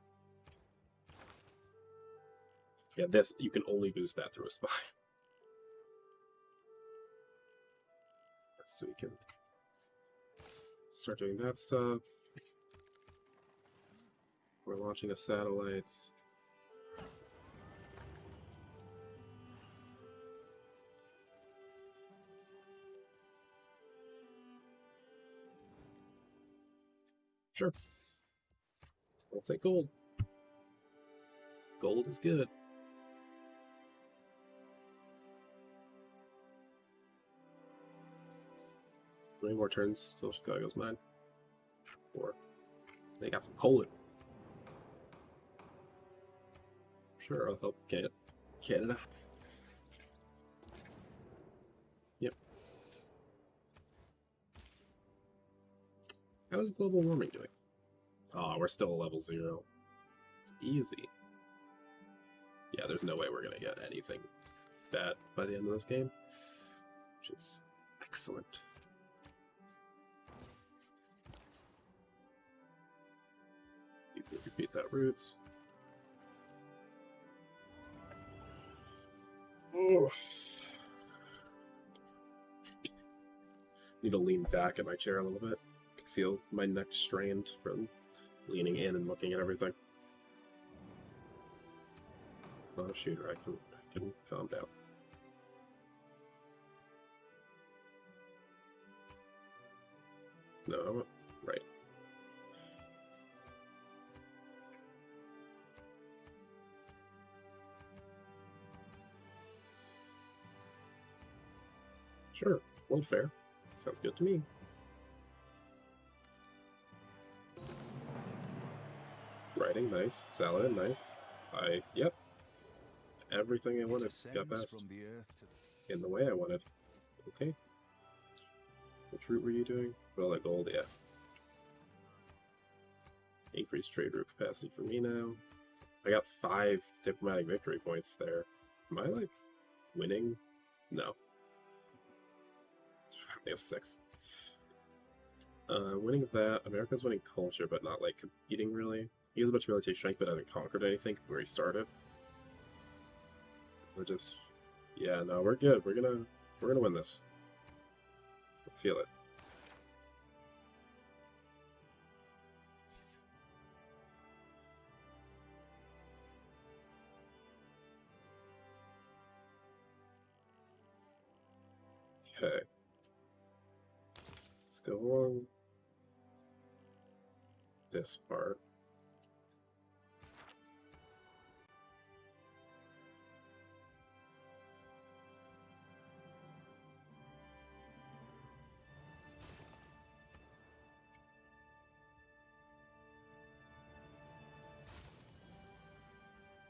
Yeah, this, you can only boost that through a spy. So we can start doing that stuff. We're launching a satellite. Sure. I'll take gold. Gold is good. How many more turns till Chicago's mine? 4. They got some coal. Sure, I'll help Canada. Yep. How is global warming doing? Oh, we're still level 0. It's easy. Yeah, there's no way we're gonna get anything bad by the end of this game, which is excellent. You can repeat that roots. Oh. Need to lean back in my chair a little bit. I can feel my neck strained from leaning in and looking at everything. Not a shooter. I can calm down. No, I want right. Sure, world fair. Sounds good to me. Writing, nice. Saladin, nice. Yep. Everything I wanted got passed. From the earth to In the way I wanted. Okay. Which route were you doing? Well, that gold, yeah. Increased trade route capacity for me now. I got 5 diplomatic victory points there. Am I, like, winning? No. I have 6. Winning that. America's winning culture, but not, like, competing, really. He has a bunch of military strength, but hasn't conquered anything where he started. We're just... Yeah, no, we're good. We're gonna win this. I feel it. Okay. Let's go along this part.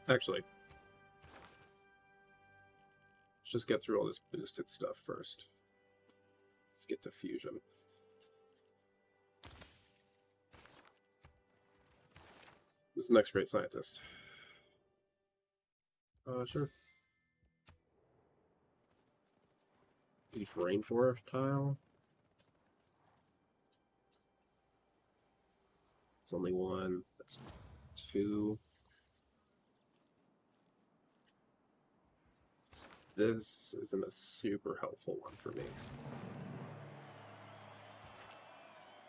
Actually, let's just get through all this boosted stuff first. Let's get to fusion. Who's the next great scientist? Sure. Each rainforest tile. It's only 1. That's 2. This isn't a super helpful one for me.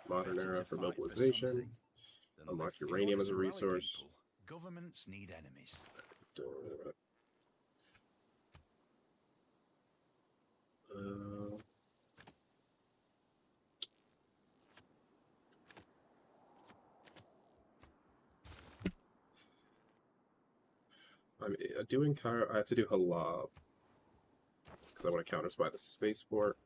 Modern era for mobilization. Unlock uranium as a resource. Governments need enemies. I'm doing I have to do Halab because I want to counter spy the spaceport.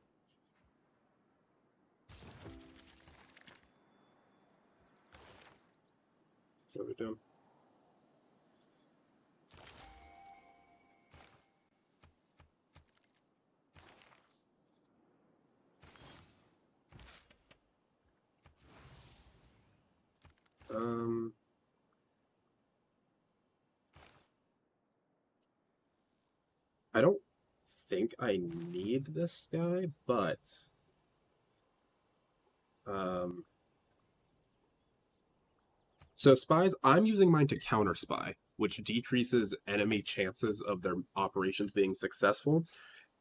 What are we doing? I don't think I need this guy, but so spies, I'm using mine to counter spy, which decreases enemy chances of their operations being successful.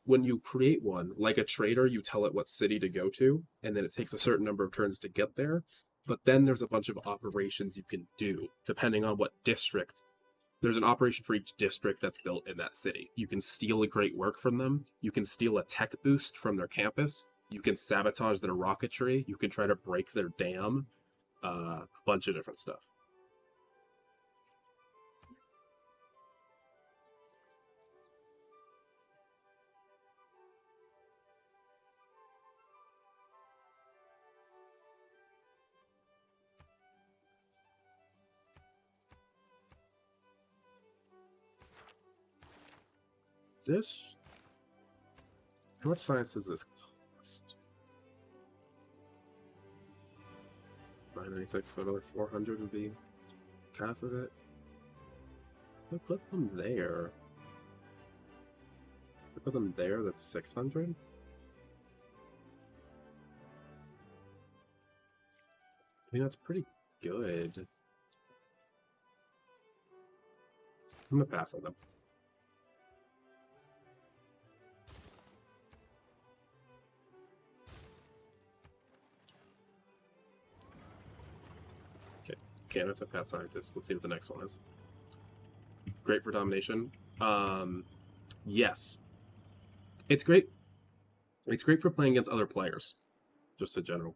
When you create one, like a trader, you tell it what city to go to, and then it takes a certain number of turns to get there. But then there's a bunch of operations you can do, depending on what district. There's an operation for each district that's built in that city. You can steal a great work from them. You can steal a tech boost from their campus. You can sabotage their rocketry. You can try to break their dam. A bunch of different stuff. This... How much science does this cost? 996, so another 400 would be half of it. I put them there. I put them there, that's 600? I mean, that's pretty good. I'm gonna pass on them. Okay, Canada's a pet scientist. Let's see what the next one is. Great for domination. Yes. It's great. It's great for playing against other players. Just in general.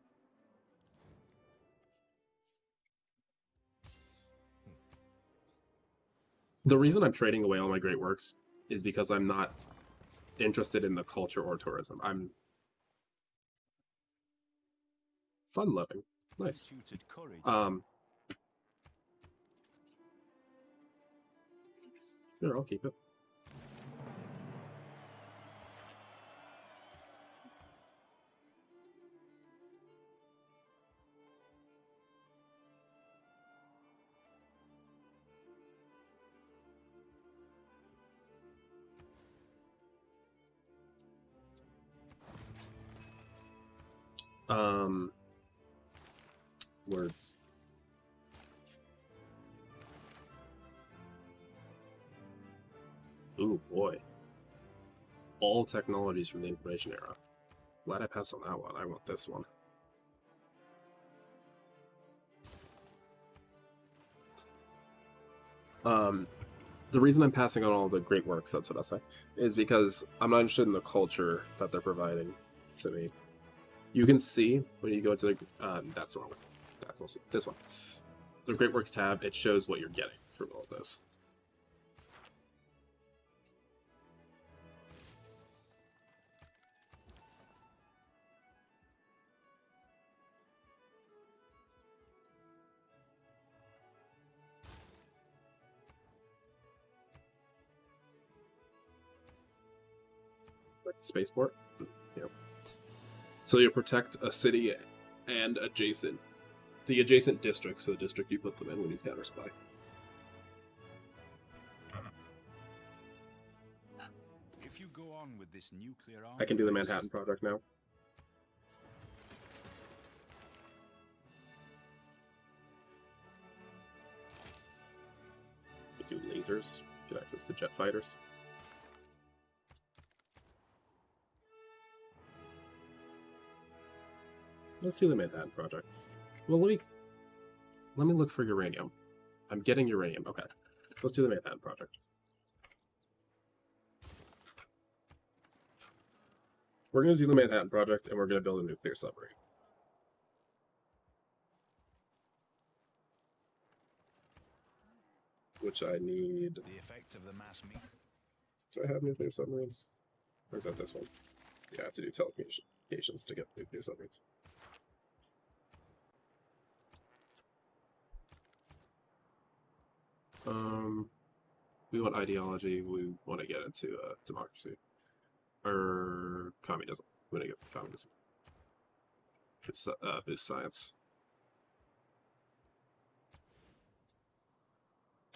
The reason I'm trading away all my great works is because I'm not interested in the culture or tourism. I'm fun loving. Nice. Tutored courage. Sure, I'll keep it. Words. Ooh, boy. All technologies from the information era. Glad I passed on that one. I want this one. The reason I'm passing on all the great works, that's what I'll say, is because I'm not interested in the culture that they're providing to me. You can see when you go to the that's the wrong one. That's also this one. The Great Works tab, it shows what you're getting from all of this. Like the spaceport. Yeah. So you protect a city and the adjacent districts, so the district you put them in when you counter spy. If you go on with this nuclear I can do the arms race, Manhattan Project now. You do lasers, get access to jet fighters. Let's do the Manhattan Project. Well, let me look for uranium. I'm getting uranium. Okay, let's do the Manhattan Project. We're going to do the Manhattan Project, and we're going to build a nuclear submarine. Which I need... the effect of the mass media. Do I have nuclear submarines? Or is that this one? Yeah, I have to do telecommunications to get nuclear submarines. We want ideology. We want to get into democracy or communism. We want to get to communism. Boost science.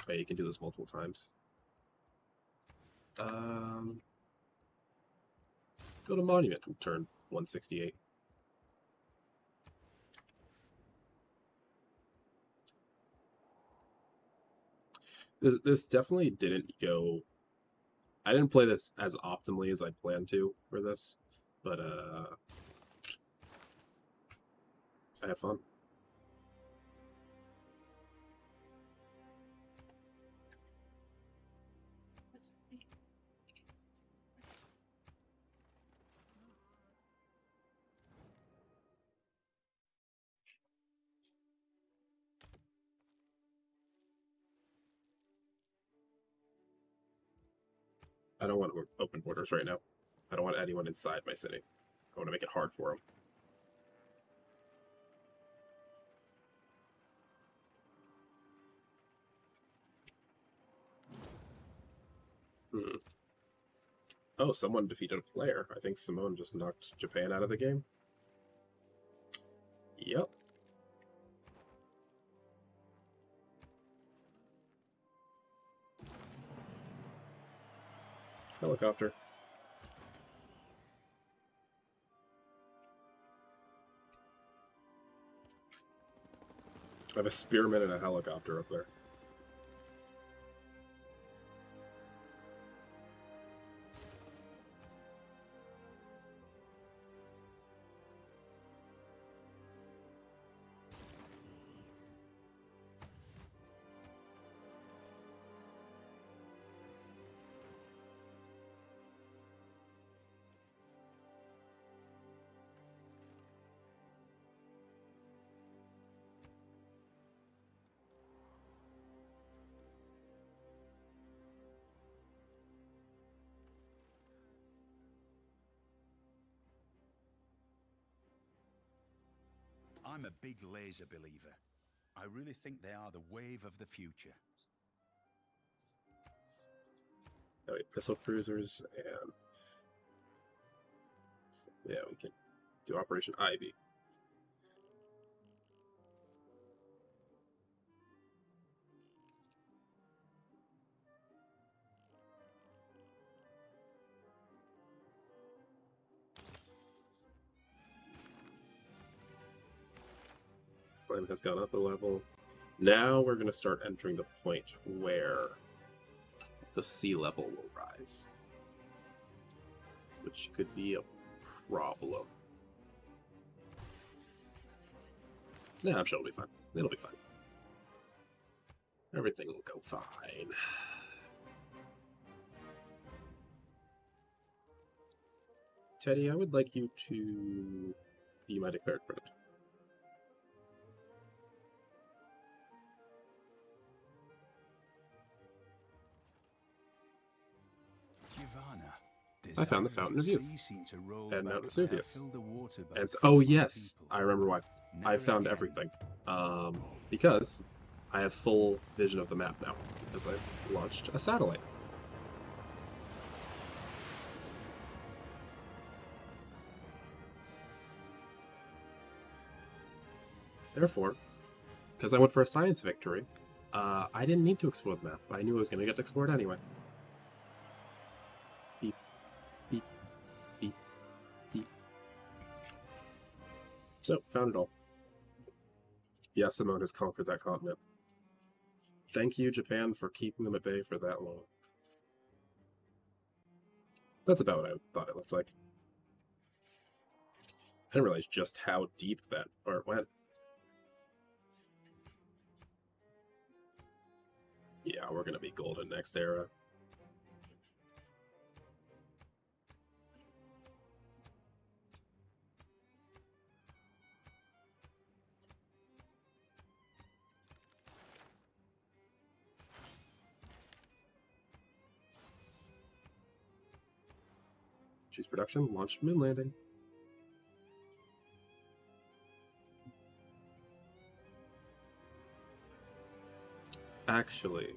Oh, you can do this multiple times. Build a monument in turn 168. This definitely didn't go... I didn't play this as optimally as I planned to for this, but I had fun. I don't want to open borders right now. I don't want anyone inside my city. I want to make it hard for them. Oh, someone defeated a player. I think Simone just knocked Japan out of the game. Yep. Helicopter. I have a spearman and a helicopter up there. I'm a big laser believer. I really think they are the wave of the future. Oh, wait, missile cruisers and yeah, we can do Operation Ivy. Flame has gone up a level. Now we're going to start entering the point where the sea level will rise, which could be a problem. Nah, I'm sure it'll be fine. It'll be fine. Everything will go fine. Teddy, I would like you to be my declared friend. I found the Fountain of Youth and Mount Vesuvius. And oh yes, I remember why. I found everything. Because I have full vision of the map now, because I've launched a satellite. Therefore, because I went for a science victory, I didn't need to explore the map. I knew I was going to get to explore it anyway. Beep, beep, beep, beep. So, found it all. Yes, Simone has conquered that continent. Thank you, Japan, for keeping them at bay for that long. That's about what I thought it looked like. I didn't realize just how deep that part went. Yeah, we're going to be golden next era. Choose production, launch moon landing. Actually,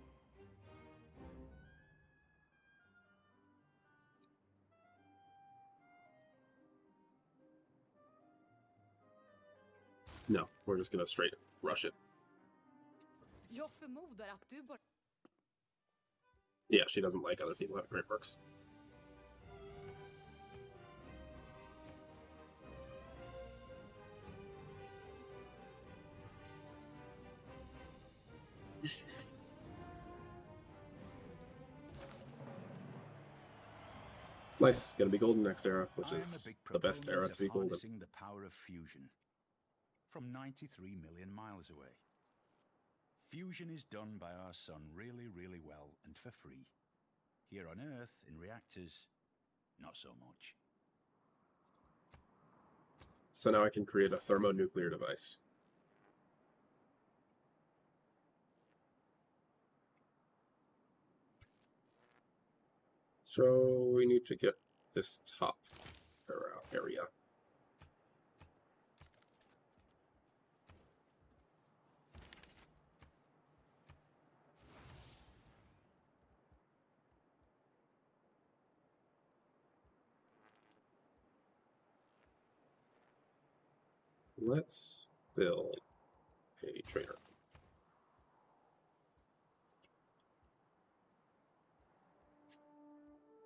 no, we're just gonna straight rush it. Jag förmodar att du bara... Yeah, she doesn't like other people having great works. Nice, gonna be golden next era, which is the best era to be golden. The power of fusion from 93 million miles away. Fusion is done by our sun really, really well and for free. Here on Earth, in reactors, not so much. So now I can create a thermonuclear device. So we need to get this top area. Let's build a trader.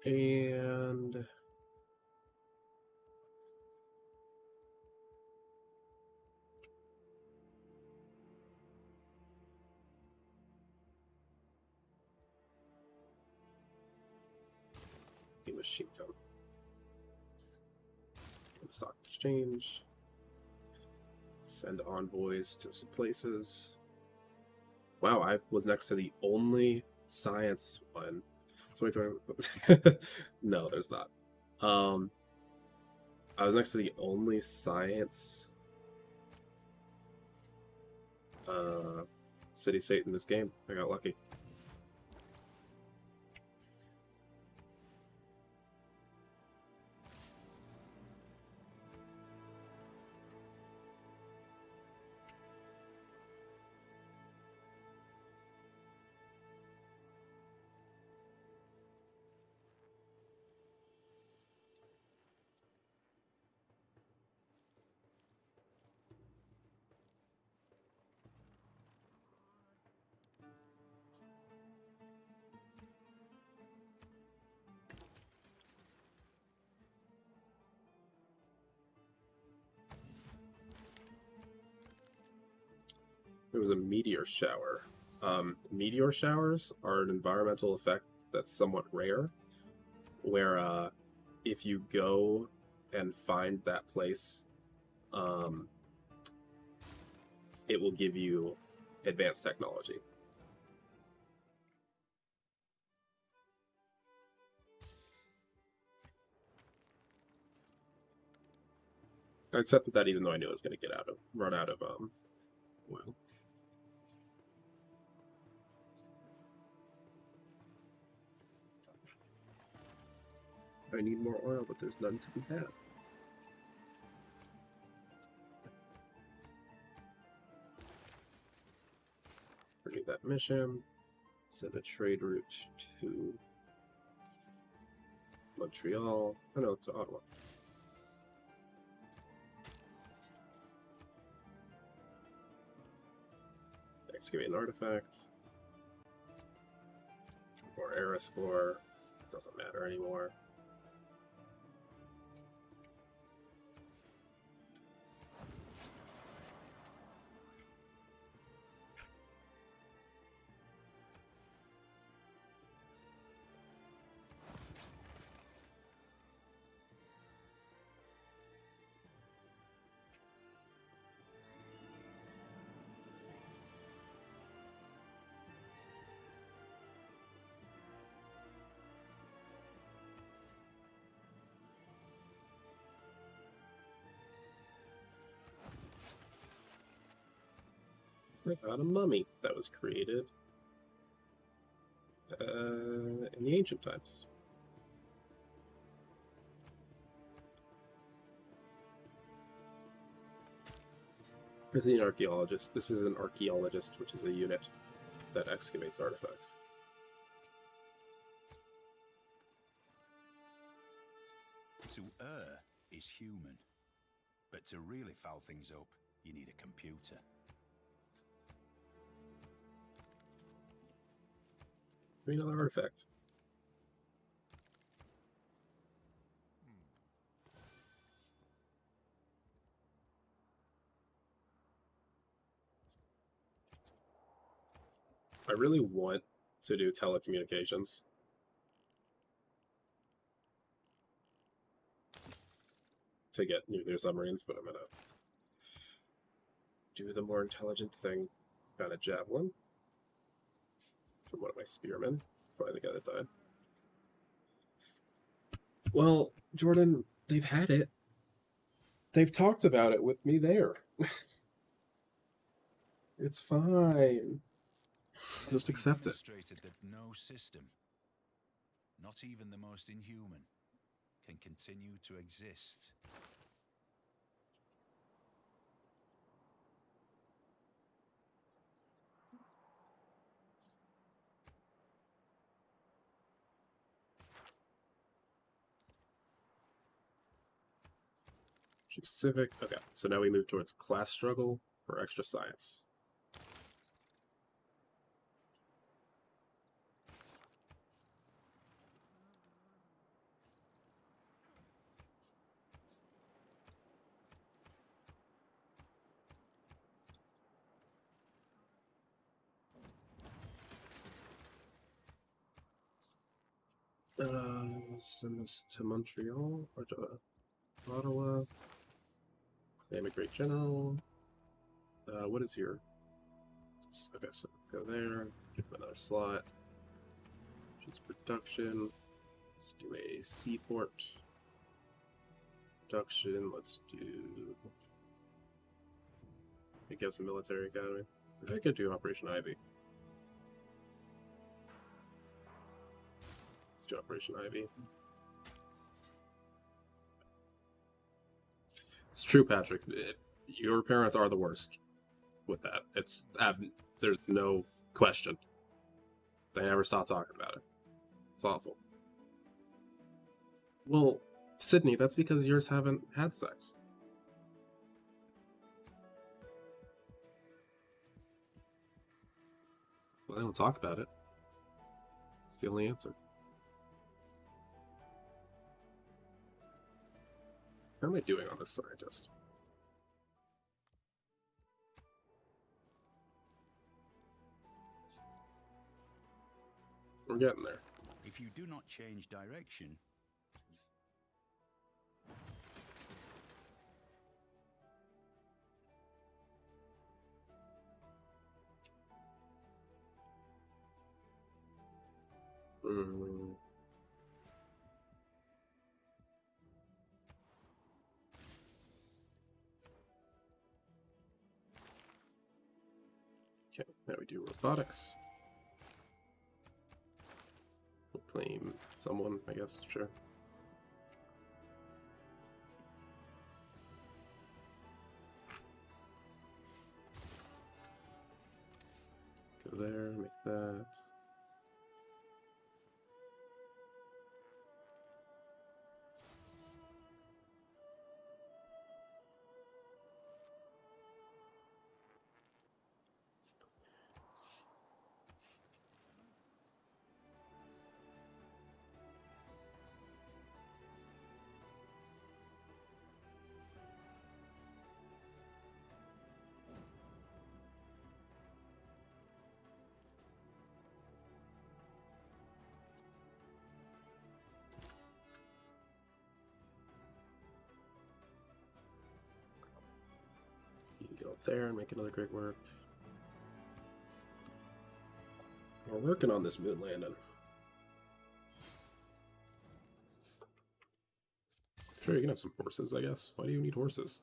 And the machine gun. The stock exchange. Send envoys to some places. Wow, I was next to the only science one. 2020. No, there's not. I was next to the only science city-state in this game. I got lucky. There was a meteor shower. Meteor showers are an environmental effect that's somewhat rare, where if you go and find that place, it will give you advanced technology. I accepted that even though I knew I was going to run out of oil. I need more oil, but there's none to be had. Renew that mission. Send a trade route to Montreal. Oh no, to Ottawa. Excavate an artifact. Or era score. Doesn't matter anymore. I got a mummy that was created in the ancient times. This is an archaeologist. This is an archaeologist, which is a unit that excavates artifacts. To err is human, but to really foul things up, you need a computer. Another artifact. I really want to do telecommunications. To get nuclear submarines, but I'm gonna do the more intelligent thing. Got a javelin from one of my spearmen. Probably the guy that died. Well, Jordan, they've had it. They've talked about it with me there. It's fine. Just accept it. Demonstrated that no system, not even the most inhuman, can continue to exist. Choose civic. Okay, so now we move towards class struggle or extra science. Send this to Montreal or to Ottawa. Claim a great general. What is your? Okay, so go there. Give him another slot. Choose production. Let's do a seaport production. Let's do. It gives a military academy. I could do Operation Ivy. Let's do Operation Ivy. It's true, Patrick. Your parents are the worst with that. There's no question. They never stop talking about it. It's awful. Well, Sydney, that's because yours haven't had sex. Well, they don't talk about it. It's the only answer. How am I doing on this scientist? We're getting there. If you do not change direction, Okay, now we do robotics. We'll claim someone, I guess, sure. Go there, make that. You can go up there and make another great work. We're working on this moon landing. Sure, you can have some horses, I guess. Why do you need horses?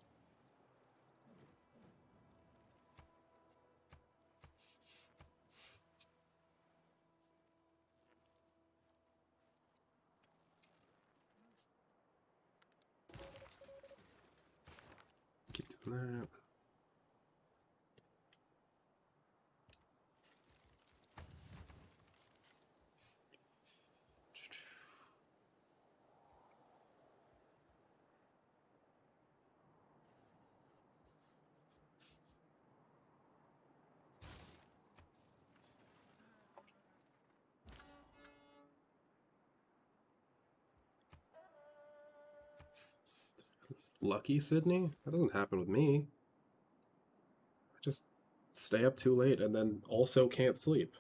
Keep doing that. Lucky, Sydney? That doesn't happen with me. I just stay up too late and then also can't sleep.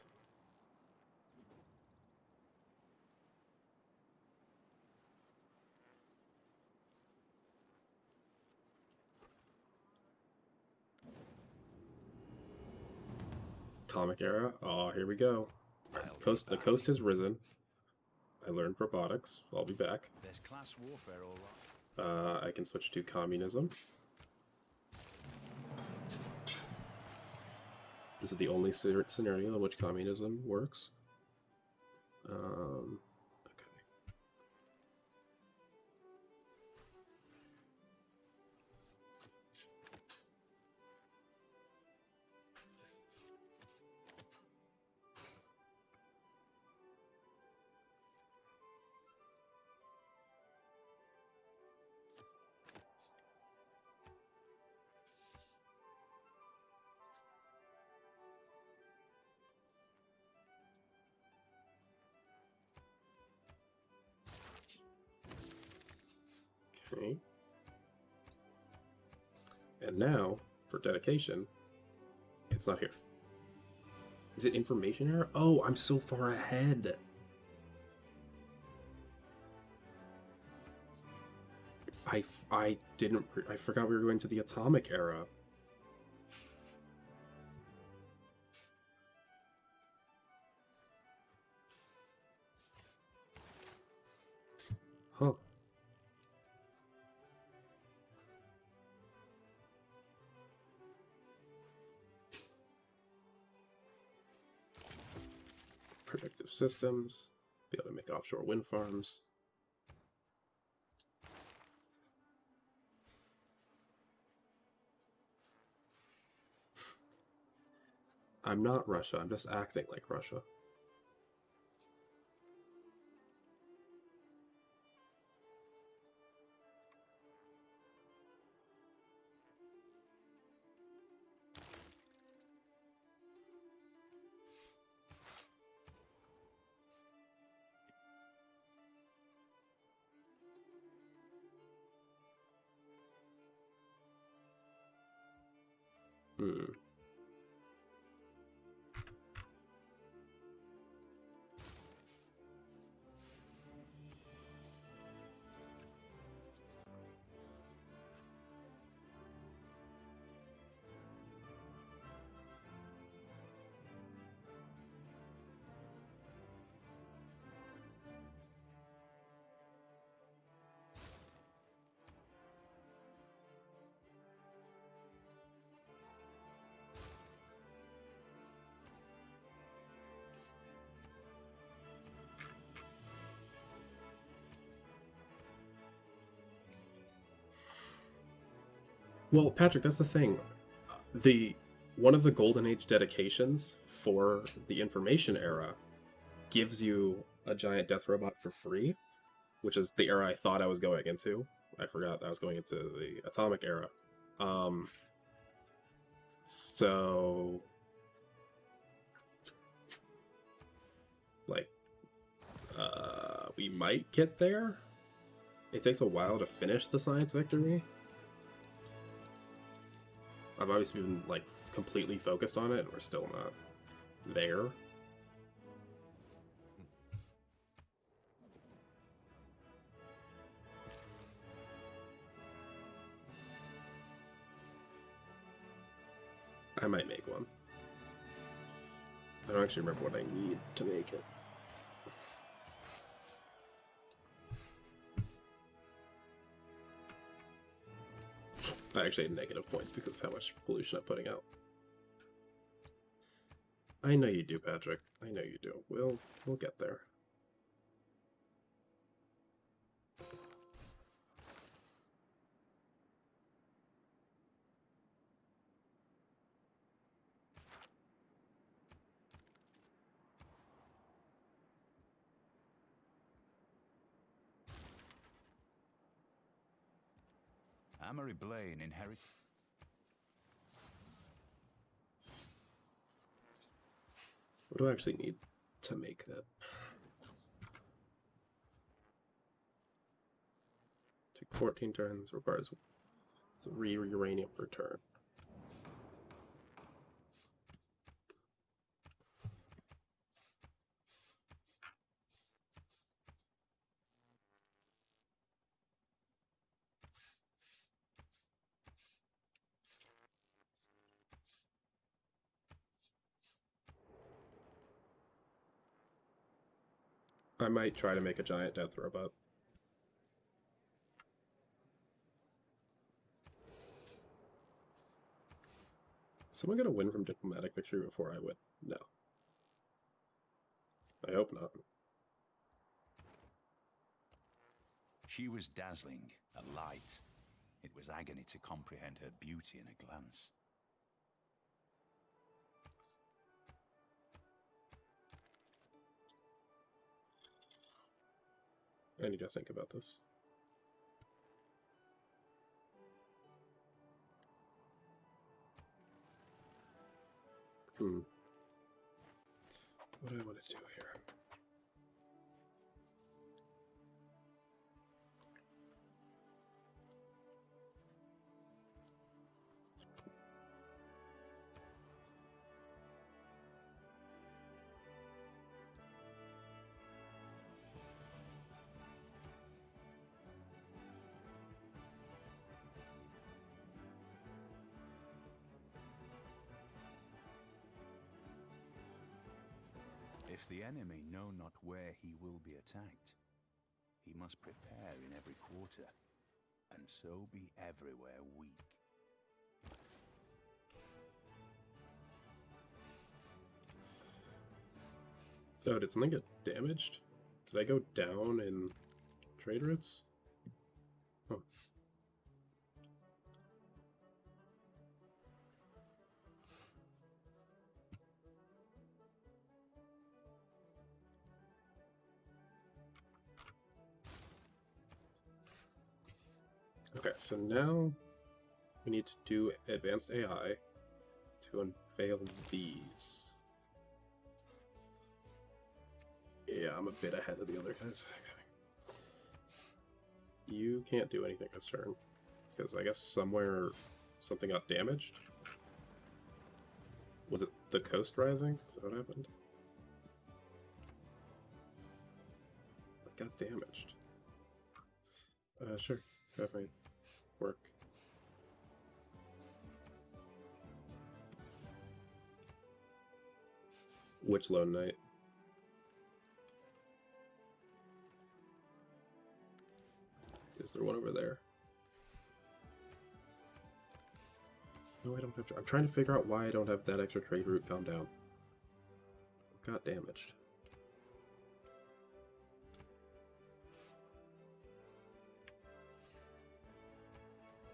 Atomic era. Oh, here we go. The coast has risen. I learned robotics. I'll be back. there's class warfare all right. I can switch to communism. This is the only scenario in which communism works. Okay. Okay. And now, for dedication, it's not here. Is it information error? Oh, I'm so far ahead. I didn't. I forgot we were going to the atomic era. Huh. Predictive systems. Be able to make offshore wind farms. I'm not Russia. I'm just acting like Russia. Hmm. Well, Patrick, that's the thing. The one of the Golden Age dedications for the Information Era gives you a giant death robot for free, which is the era I thought I was going into. I forgot I was going into the Atomic Era. So, like, we might get there. It takes a while to finish the science victory. I've obviously been, like, completely focused on it, and we're still not there. I might make one. I don't actually remember what I need to make it. I actually had negative points because of how much pollution I'm putting out. I know you do, Patrick. I know you do. We'll get there. Amory Blaine inherit. What do I actually need to make that? Take 14 turns, requires 3 uranium per turn. I might try to make a giant death robot. Someone gonna win from diplomatic victory before I win? No. I hope not. She was dazzling, a light. It was agony to comprehend her beauty in a glance. I need to think about this. What do I want to do here? If the enemy know not where he will be attacked, he must prepare in every quarter, and so be everywhere weak. Oh, did something get damaged? Did I go down in trade routes? Oh. Okay, so now we need to do advanced AI to unveil these. Yeah, I'm a bit ahead of the other guys. Okay. You can't do anything this turn, because I guess somewhere something got damaged. Was it the coast rising? Is that what happened? What got damaged? Sure. That might work. Which Lone Knight? Is there one over there? No, I don't have to. I'm trying to figure out why I don't have that extra trade route come down. Got damaged.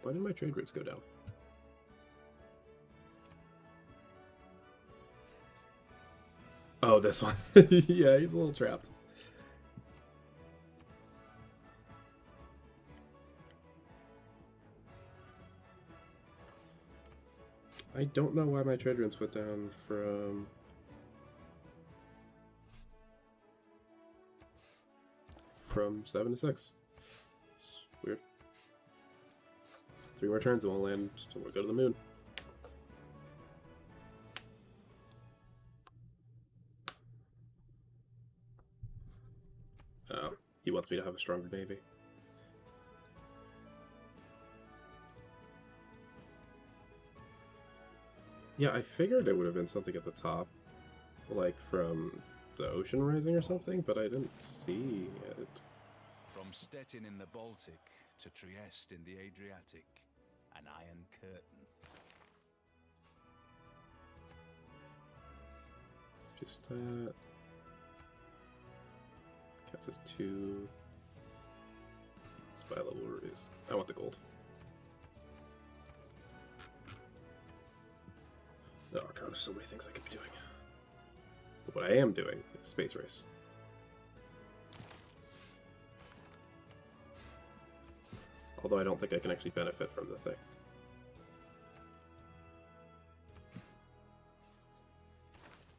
Why did my trade routes go down? Oh, this one. Yeah, he's a little trapped. I don't know why my trade routes went down from 7 to 6. It's weird. 3 more turns and we'll land and we'll go to the moon. Oh, he wants me to have a stronger navy. Yeah, I figured it would have been something at the top, like from the ocean rising or something, but I didn't see it. From Stettin in the Baltic to Trieste in the Adriatic, an iron curtain. Just that. Cats is 2. Spy level reduced. I want the gold. Oh god, there's so many things I could be doing. But what I am doing is Space Race. Although I don't think I can actually benefit from the thing.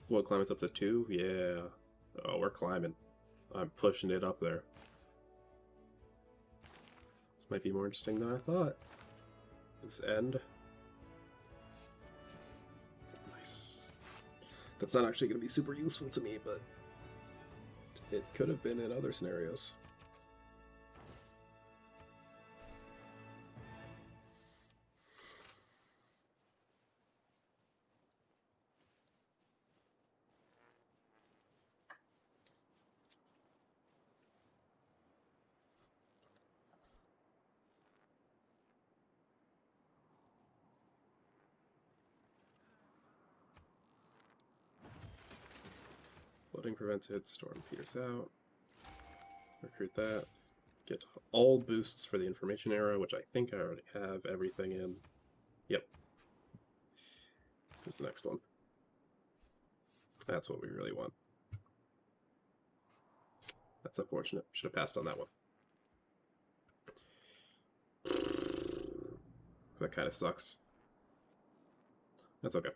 What, climate's up to 2? Yeah. Oh, we're climbing. I'm pushing it up there. This might be more interesting than I thought. This end. Nice. That's not actually going to be super useful to me, but it could have been in other scenarios. Flooding prevented, storm peters out. Recruit that. Get all boosts for the information era, which I think I already have everything in. Yep. Here's the next one. That's what we really want. That's unfortunate. Should have passed on that one. That kind of sucks. That's okay.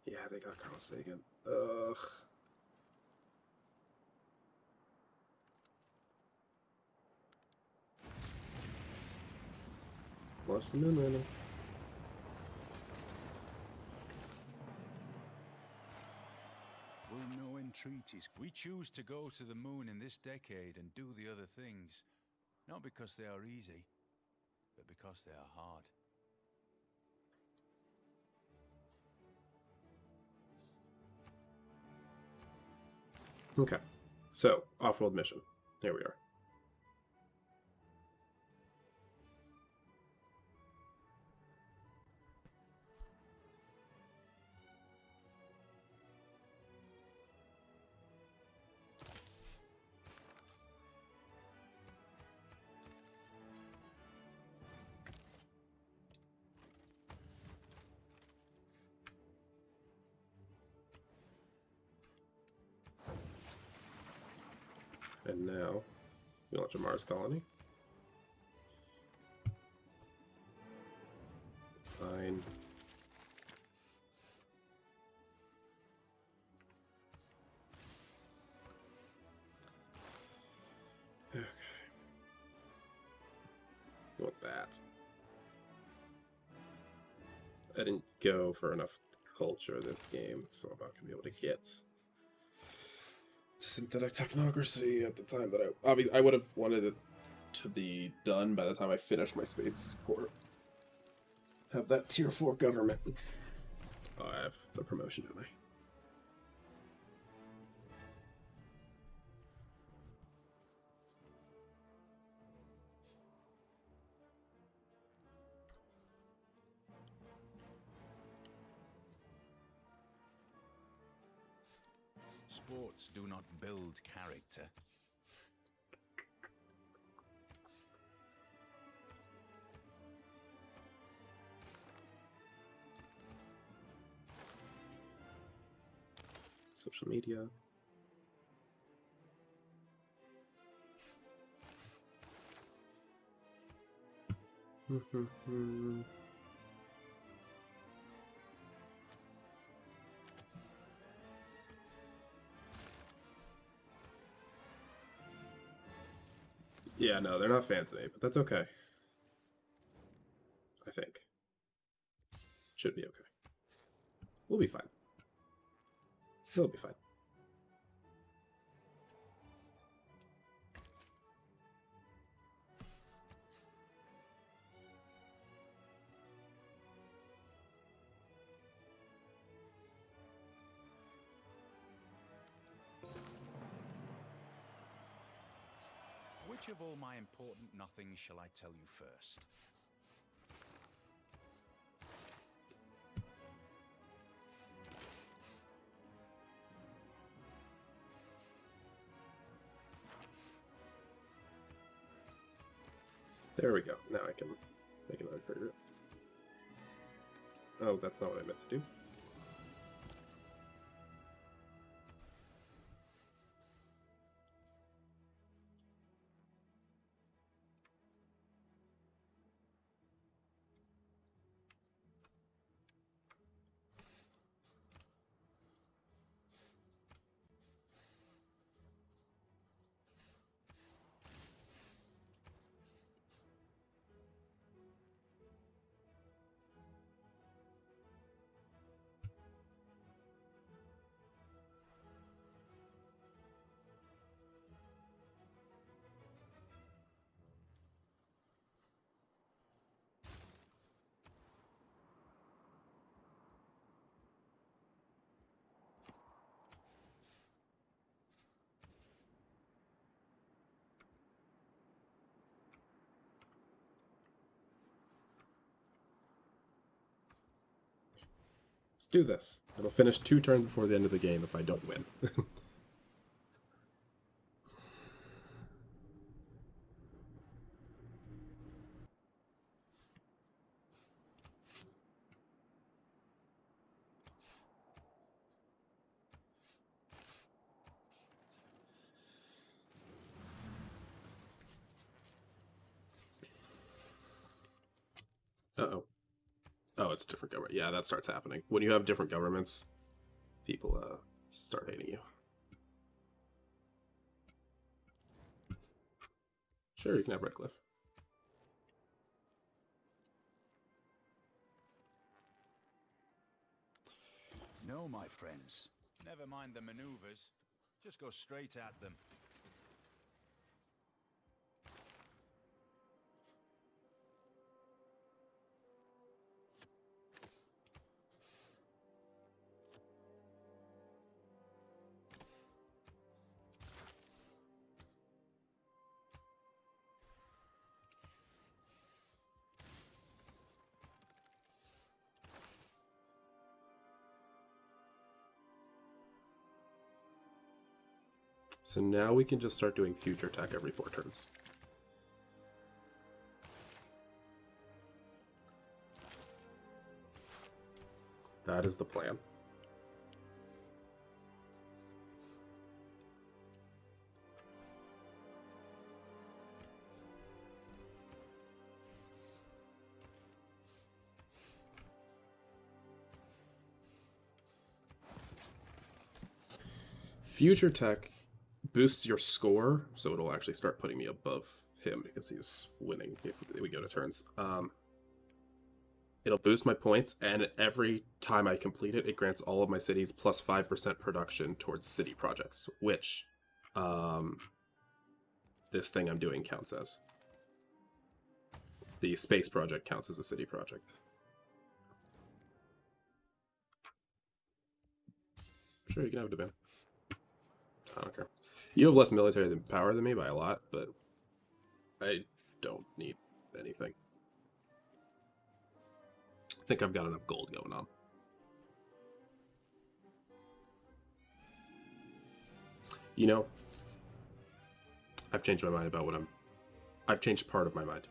Yeah, they got Carl Sagan. Ugh. Launch the moon landing. treaties. We choose to go to the moon in this decade and do the other things, not because they are easy, but because they are hard. Okay, so off-world mission. Here we are. And now we launch a Mars colony. Fine. Okay. You want that. I didn't go for enough culture this game, so I'm not going to be able to get to synthetic technocracy at the time that I would have wanted it to be done by the time I finish my Space Corps. Have that tier 4 government. Oh, I have the promotion, don't I? Sports do not build character. Social media. Yeah, no, they're not fans of me, but that's okay. I think. Should be okay. We'll be fine. We'll be fine. Which of all my important nothings shall I tell you first? There we go. Now I can make another trigger. Oh, that's not what I meant to do. Let's do this. It'll finish 2 turns before the end of the game if I don't win. Uh-oh. Oh, it's different government. Yeah, that starts happening. When you have different governments, people start hating you. Sure, you can have Redcliffe. No, my friends. Never mind the maneuvers. Just go straight at them. So now we can just start doing future tech every 4 turns. That is the plan. Future tech boosts your score, so it'll actually start putting me above him because he's winning if we go to turns. It'll boost my points, and every time I complete it, it grants all of my cities plus 5% production towards city projects, which this thing I'm doing counts as. The space project counts as a city project. Sure, you can have it, man. I don't care. You have less military power than me by a lot, but I don't need anything. I think I've got enough gold going on. You know, I've changed my mind about what I've changed part of my mind.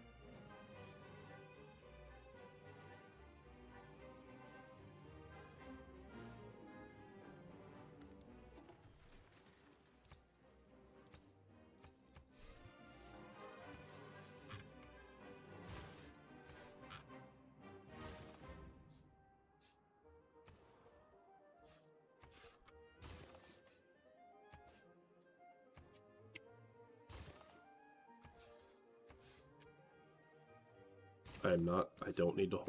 I don't need to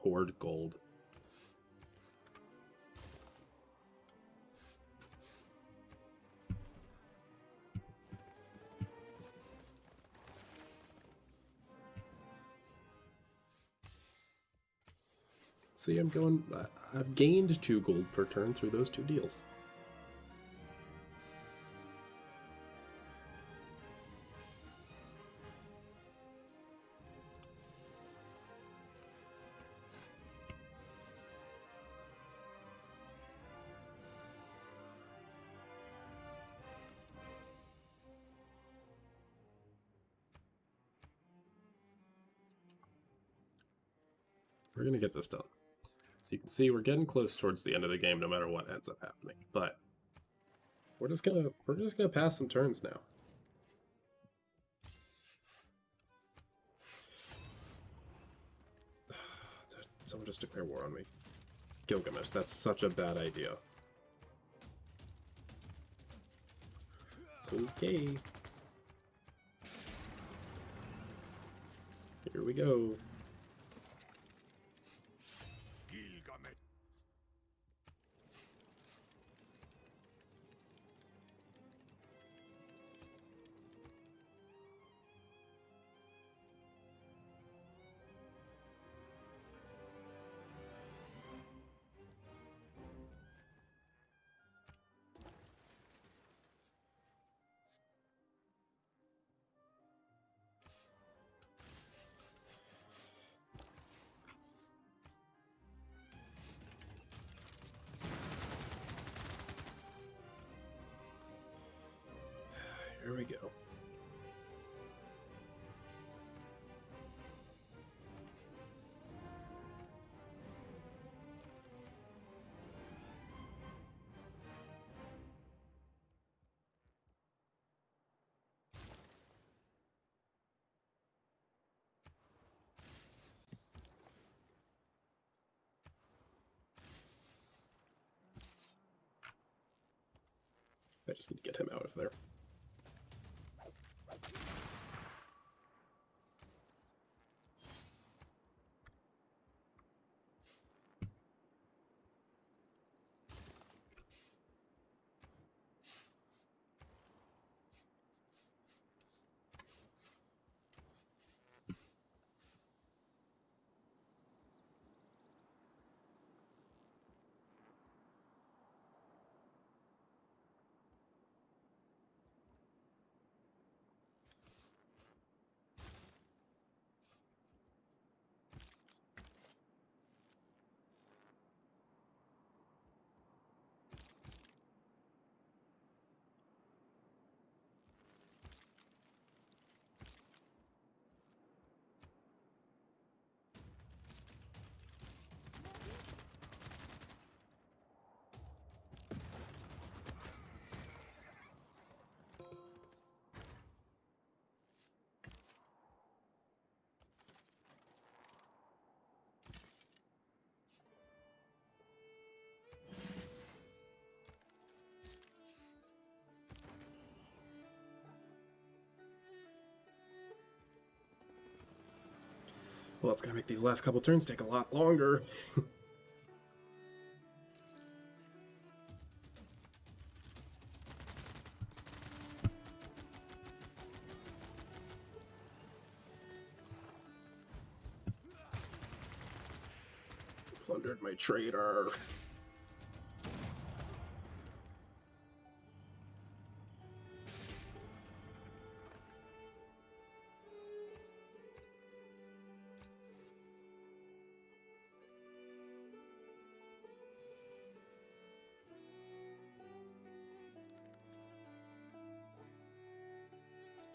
hoard gold. See, I've gained 2 gold per turn through those 2 deals. We're going to get this done. So you can see we're getting close towards the end of the game no matter what ends up happening. But we're just gonna pass some turns now. Someone just declare war on me. Gilgamesh, that's such a bad idea. Okay. Here we go. Here we go. I just need to get him out of there. Well, it's gonna make these last couple turns take a lot longer. Plundered my trader.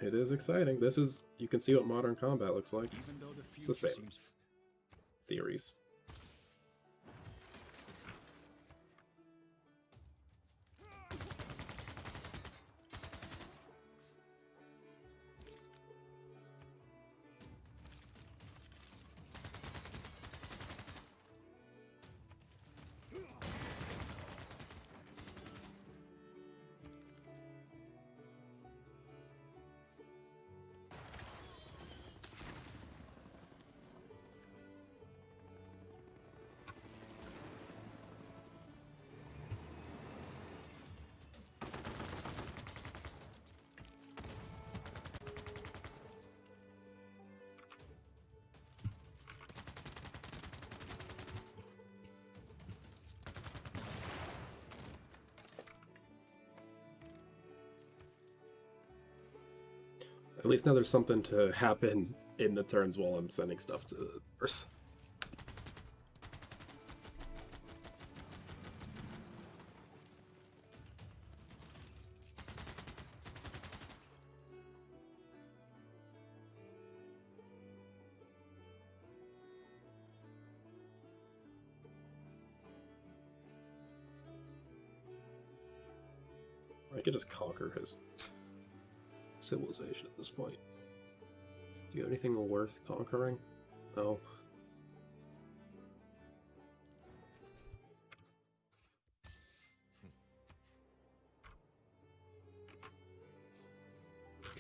It is exciting. This is, you can see what modern combat looks like. Even though the It's the future same. seems Theories. At least now there's something to happen in the turns while I'm sending stuff to the verse. I could just conquer his civilization at this point. Do you have anything worth conquering? No.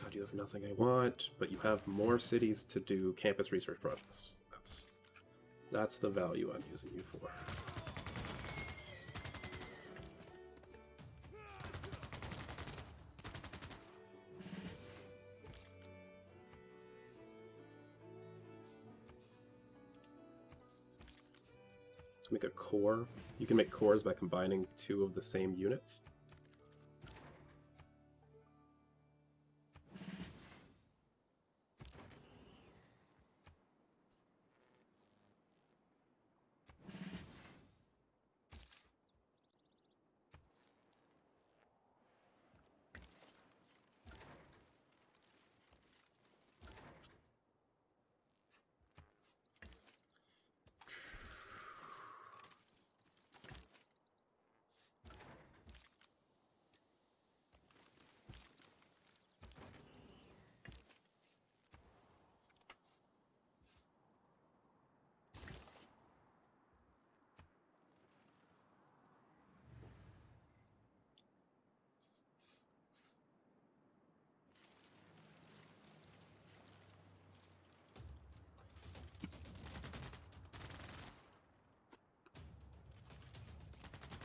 God, you have nothing I want, but you have more cities to do campus research projects. That's the value I'm using you for. Make a core. You can make cores by combining two of the same units.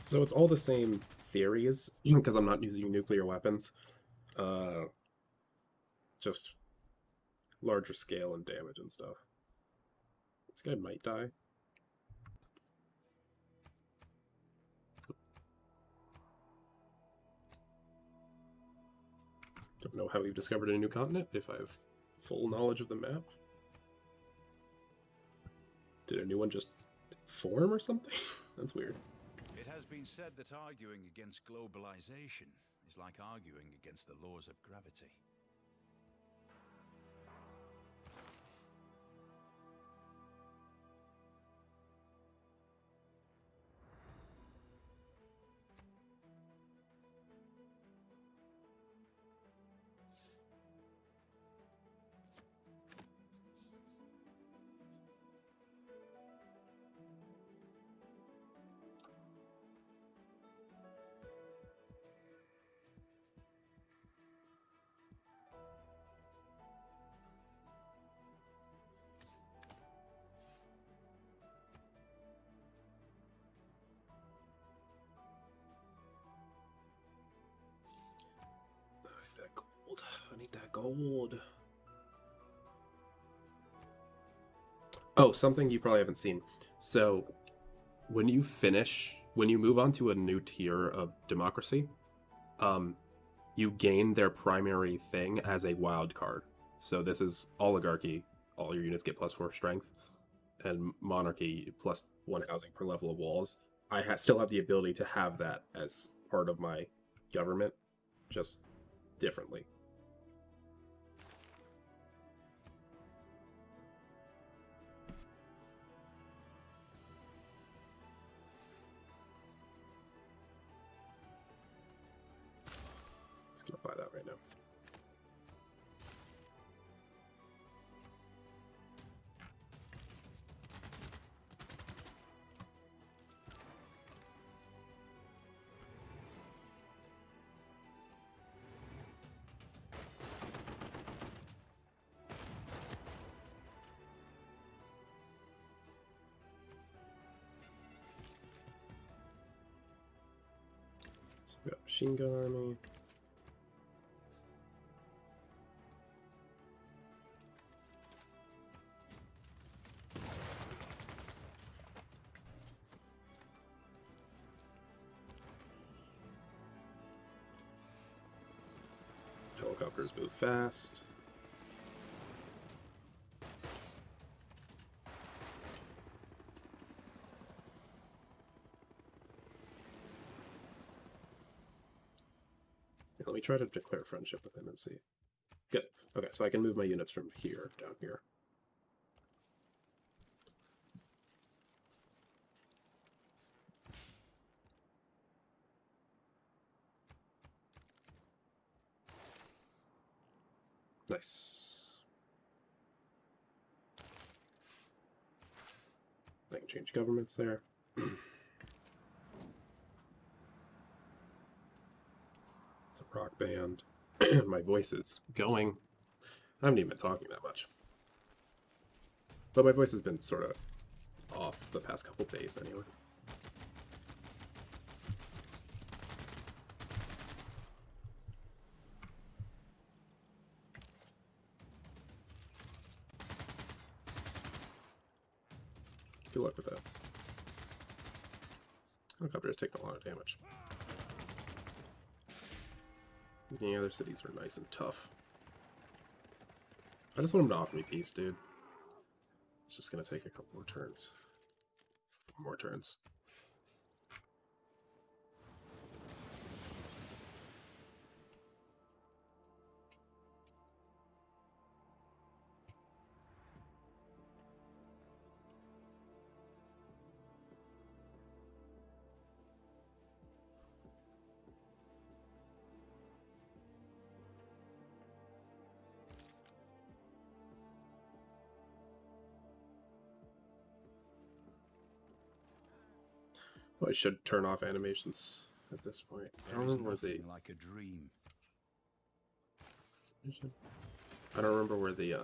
So it's all the same theories, because I'm not using nuclear weapons. Just larger scale and damage and stuff. This guy might die. Don't know how we've discovered a new continent, if I have full knowledge of the map. Did a new one just form or something? That's weird. It has been said that arguing against globalization is like arguing against the laws of gravity. that gold. Oh, something you probably haven't seen. So, when you move on to a new tier of democracy, you gain their primary thing as a wild card. So this is oligarchy. All your units get +4 strength, and monarchy +1 housing per level of walls. I still have the ability to have that as part of my government, just differently. Just gonna buy that right now. So we got machine gun army. Helicopters move fast. Yeah, let me try to declare friendship with him and see. Good. Okay, so I can move my units from here down here. Nice. I can change governments there. It's a rock band. My voice is going. I haven't even been talking that much. But my voice has been sort of off the past couple days anyway. Good luck with that. Helicopter is taking a lot of damage. The other cities are nice and tough. I just want him to offer me peace, dude. It's just gonna take a couple more turns. 4 more turns. Well, I should turn off animations at this point. I don't remember where the like a dream. I don't remember where the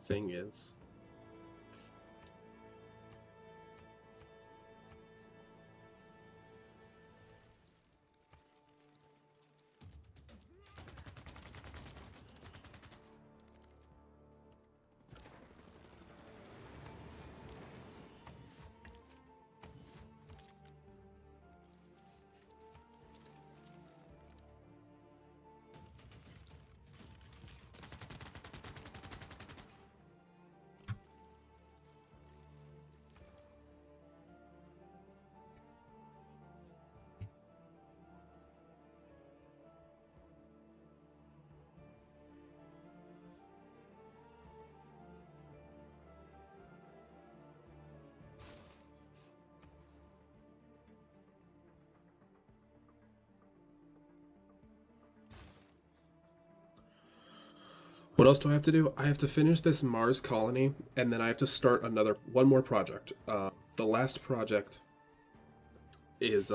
thing is. What else do I have to do? I have to finish this Mars colony, and then I have to start one more project. The last project is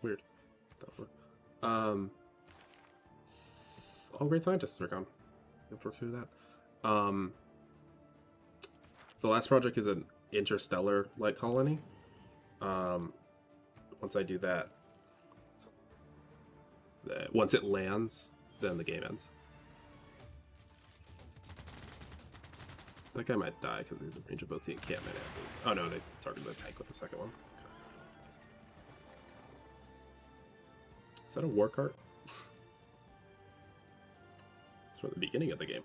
weird. all great scientists are gone. You have to work through that. The last project is an interstellar light colony. Once I do that, once it lands, then the game ends. That guy might die because he's in range of both the encampment and the... Oh no, they targeted the tank with the second one. Okay. Is that a war cart? It's from the beginning of the game.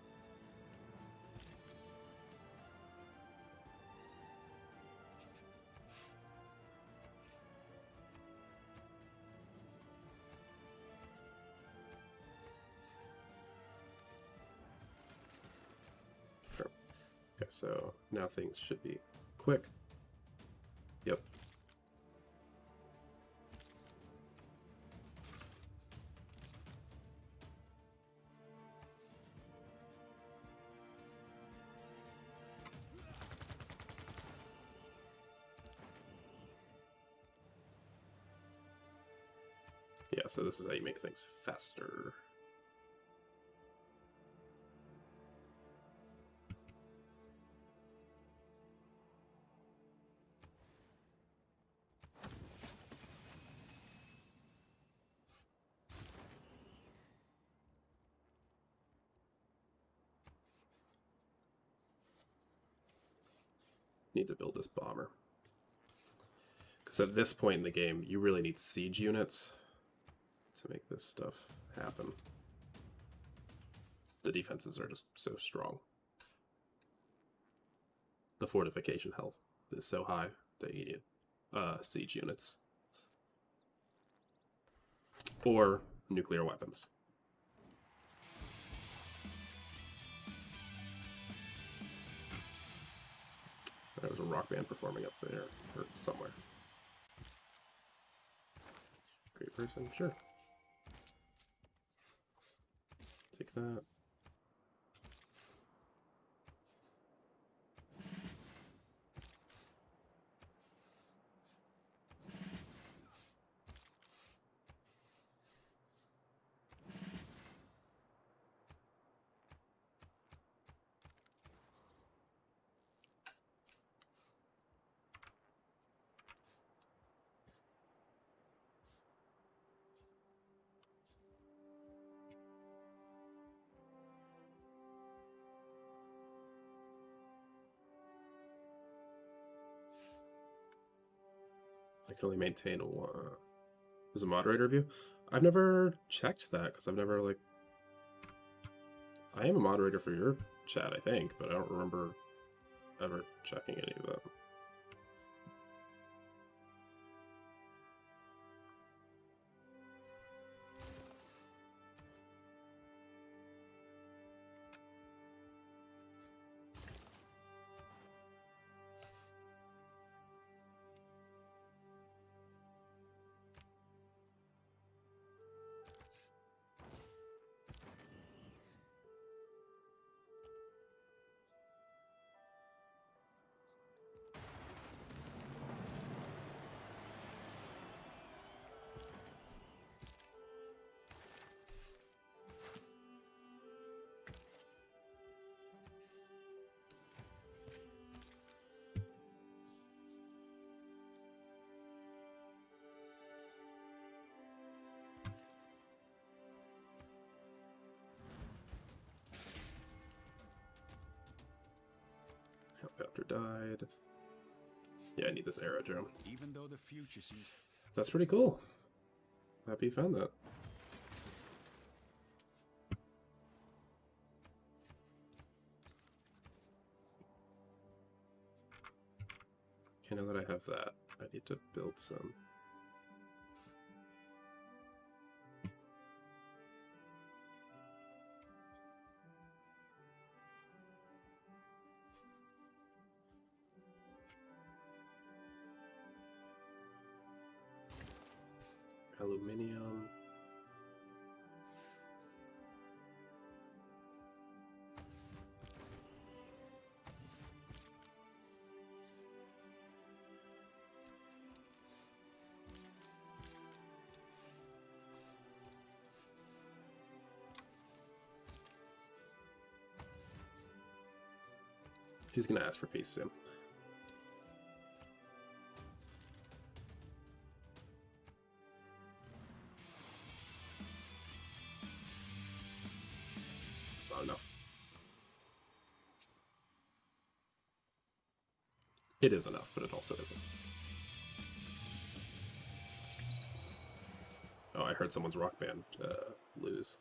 Okay, so now things should be quick. Yep. Yeah, so this is how you make things faster. Need to build this bomber. Because at this point in the game, you really need siege units to make this stuff happen. The defenses are just so strong. The fortification health is so high that you need siege units. Or nuclear weapons. There was a rock band performing up there, or somewhere. Great person, sure. Take that. I can only maintain one. There's a moderator view. I've never checked that because I've never like. I am a moderator for your chat, I think, but I don't remember ever checking any of that. Helicopter died. Yeah, I need this aerodrome. Even though the future seems... That's pretty cool. Happy you found that. Okay, now that I have that, I need to build some. Aluminium. He's gonna ask for peace soon. It's not enough. It is enough, but it also isn't. Oh, I heard someone's rock band lose.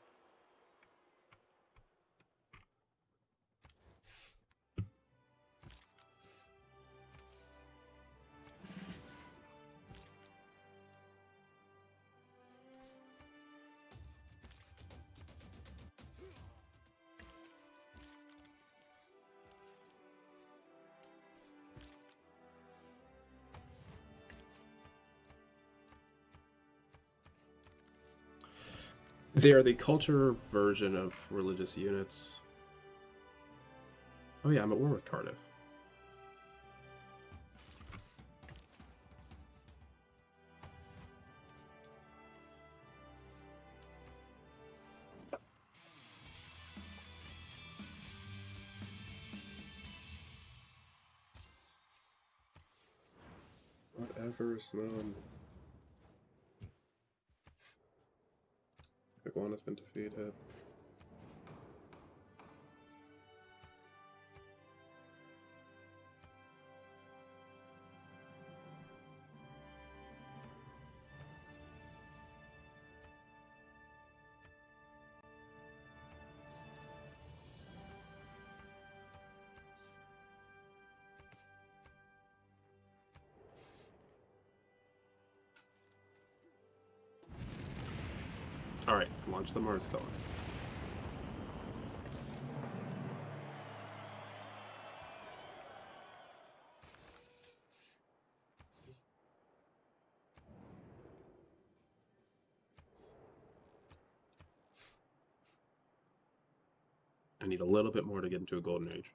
They are the culture version of religious units. Oh yeah, I'm at war with Cardiff. Whatever, Simone. Iguana's been defeated. Alright, launch the Mars colony. I need a little bit more to get into a golden age.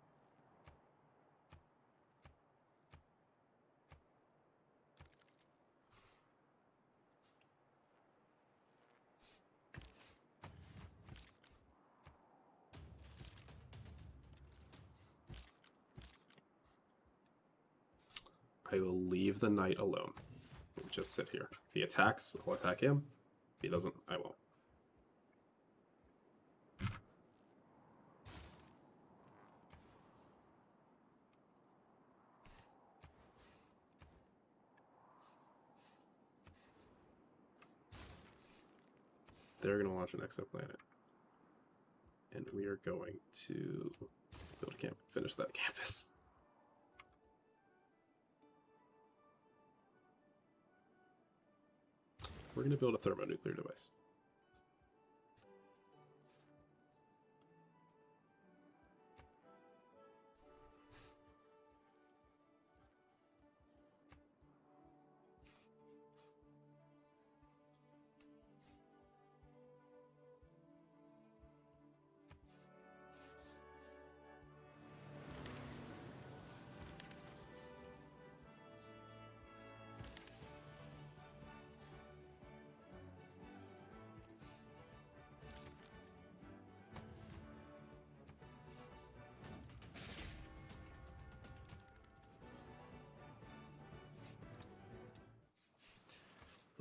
I will leave the knight alone. We'll just sit here. If he attacks, I'll attack him. If he doesn't, I won't. They're going to launch an exoplanet. And we are going to build a camp, finish that campus. We're going to build a thermonuclear device.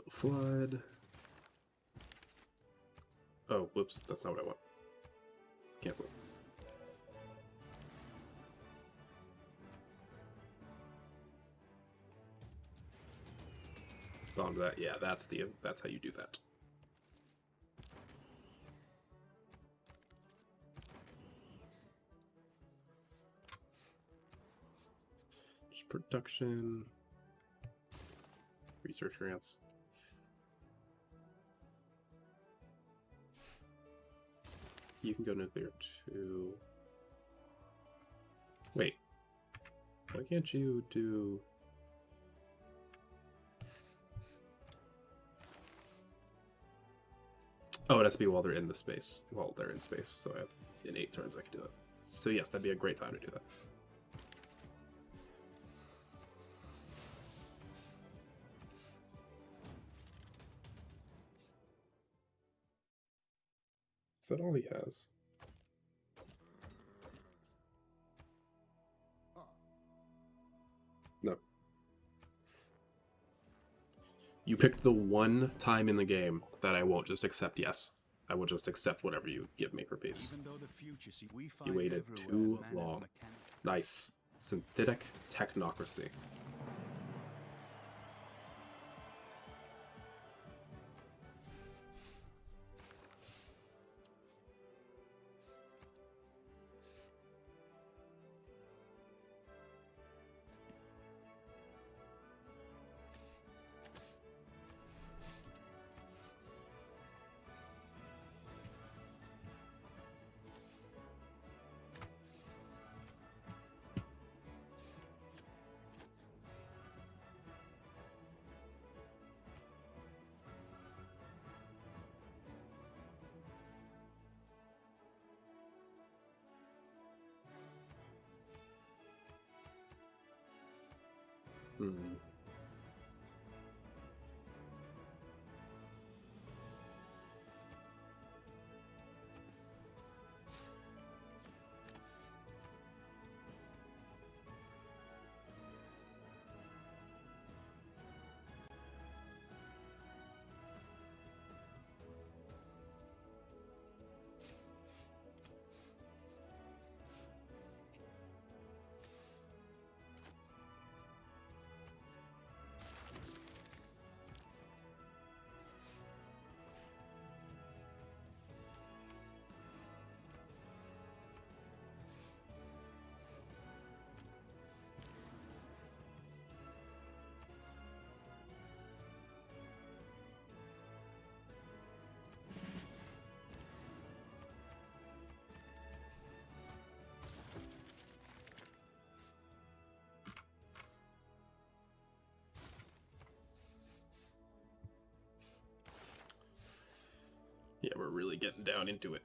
Flood. Oh, whoops, that's not what I want. Cancel. Bomb that. Yeah, that's how you do that. Just production. Research grants. You can go nuclear too. Wait. Why can't you do... Oh, it has to be while they're in the space. While they're in space. So I have, in 8 turns I can do that. So yes, that'd be a great time to do that. Is that all he has? You picked the one time in the game that I won't just accept yes. I will just accept whatever you give me for peace. Even though the future we You find waited everywhere too manner of long. mechanic- Nice. Synthetic technocracy. Hmm. Yeah, we're really getting down into it.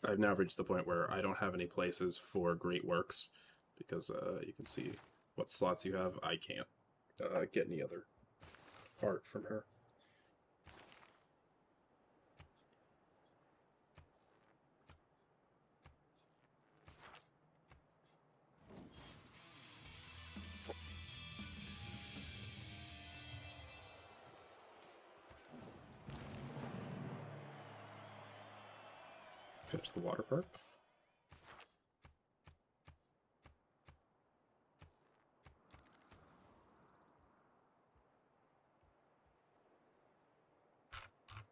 I've now reached the point where I don't have any places for great works because you can see what slots you have. I can't get any other art from her. Finish the water park.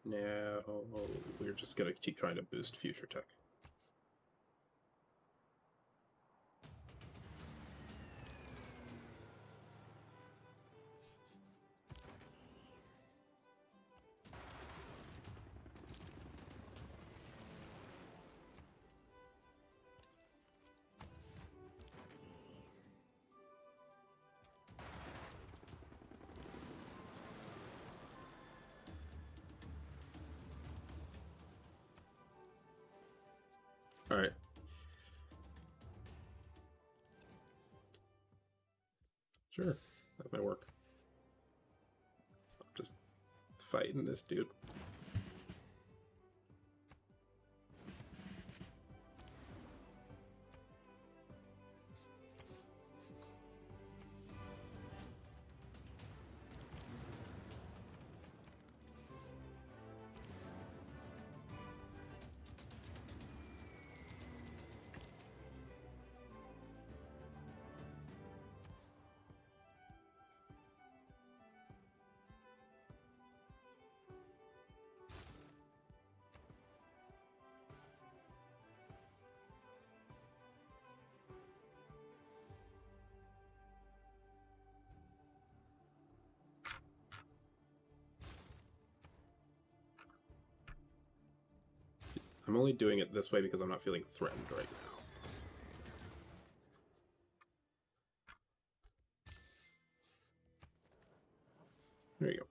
Now we're just gonna keep trying to boost future tech. All right. Sure, that might work. I'm just fighting this dude. I'm only doing it this way because I'm not feeling threatened right now. There you go.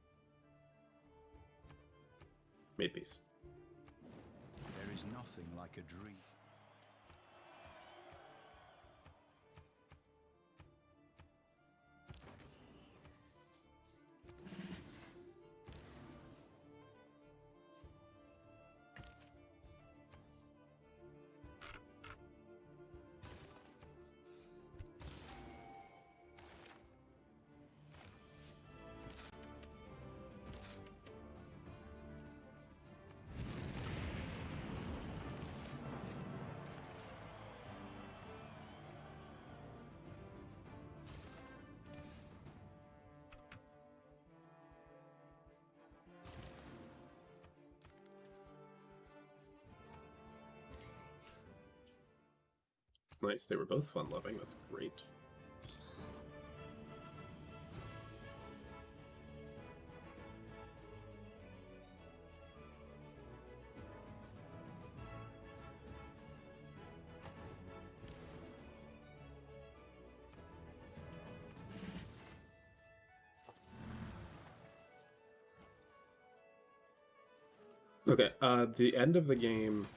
Made peace. There is nothing like a dream. Nice, they were both fun-loving, that's great. Okay, the end of the game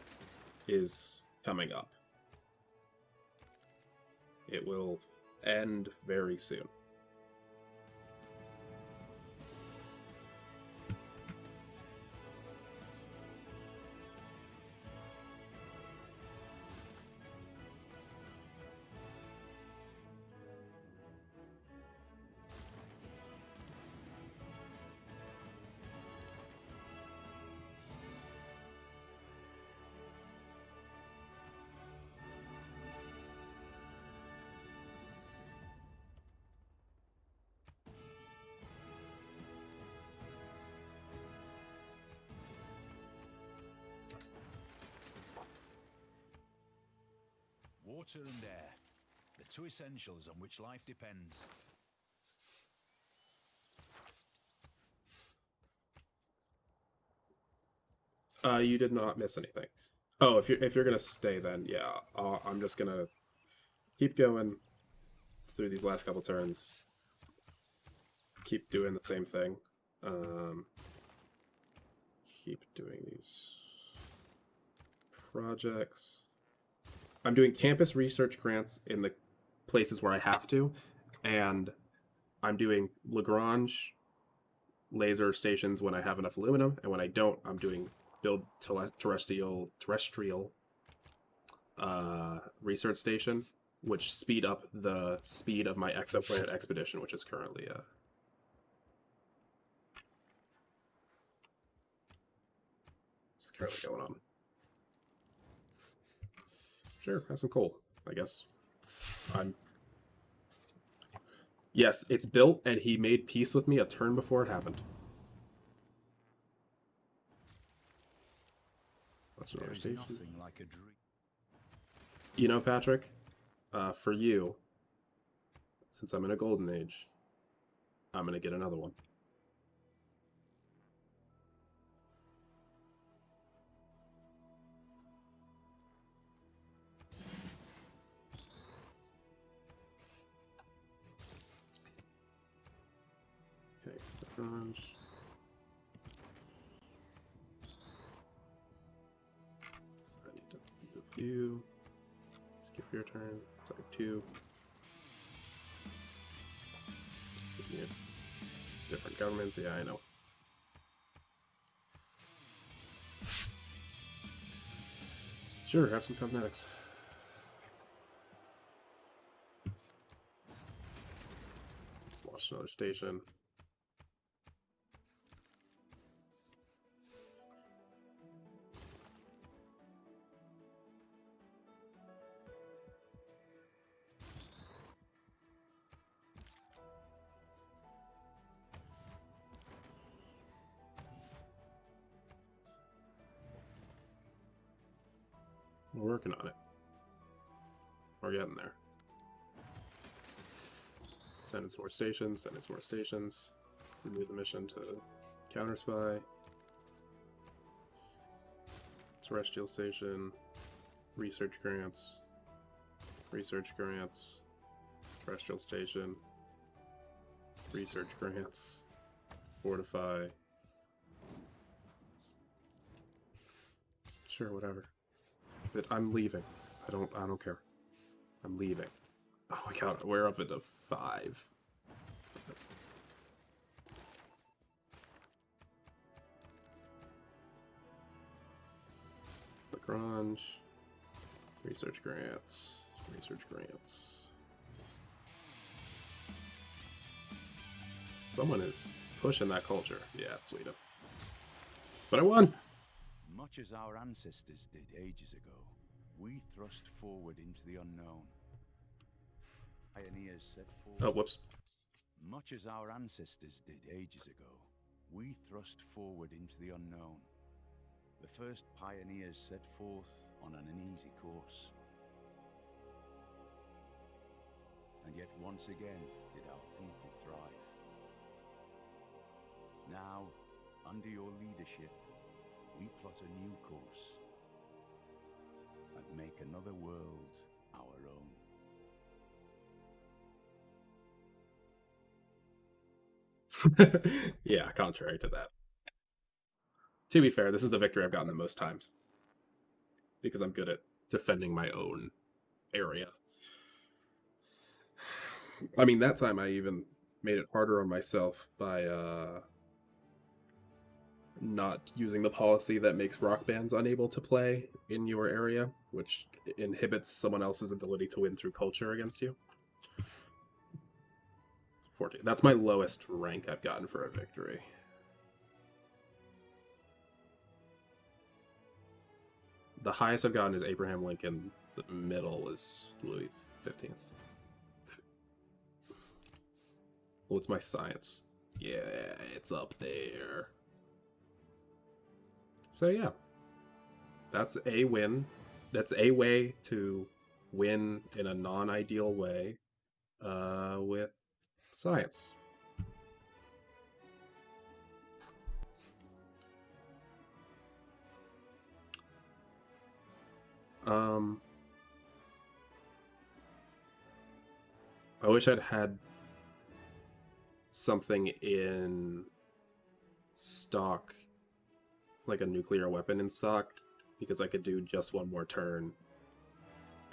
is coming up. It will end very soon. Water and air, the two essentials on which life depends. You did not miss anything. Oh, if you're gonna stay, then yeah, I'm just gonna keep going through these last couple turns. Keep doing the same thing. Keep doing these projects. I'm doing campus research grants in the places where I have to, and I'm doing Lagrange laser stations when I have enough aluminum, and when I don't, I'm doing build terrestrial research station, which speed up the speed of my exoplanet expedition, which is currently going on. Sure, have some coal, I guess. Yes, it's built, and he made peace with me a turn before it happened. That's another station. Nothing like a dream. You know, Patrick, for you, since I'm in a golden age, I'm gonna get another one. Okay, Lagrange. I need to move you. Skip your turn. Sorry, 2. Yeah. Different governments, yeah, I know. Sure, have some cosmetics. Watch another station. We're working on it. We're getting there. Send in some more stations, send in some more stations. Remove the mission to counter spy. Celestial Station, research grants, Terrestrial Station, research grants, fortify. Sure, whatever. But I'm leaving. I don't care. I'm leaving. Oh my god, we're up into 5. Lagrange. Research grants. Someone is pushing that culture. Yeah, it's Sweden. But I won! Much as our ancestors did ages ago, we thrust forward into the unknown. Pioneers set forth. Oh, whoops. Much as our ancestors did ages ago, we thrust forward into the unknown. The first pioneers set forth on an uneasy course. And yet once again did our people thrive. Now, under your leadership, we plot a new course and make another world our own. Yeah, contrary to that. To be fair, this is the victory I've gotten the most times. Because I'm good at defending my own area. I mean, that time I even made it harder on myself by not using the policy that makes rock bands unable to play in your area, which inhibits someone else's ability to win through culture against you. 14. That's my lowest rank I've gotten for a victory. The highest I've gotten is Abraham Lincoln. The middle is Louis 15th. What's my science? Yeah, it's up there. So yeah, that's a win. That's a way to win in a non-ideal way with science. I wish I'd had something in stock, like a nuclear weapon in stock, because I could do just one more turn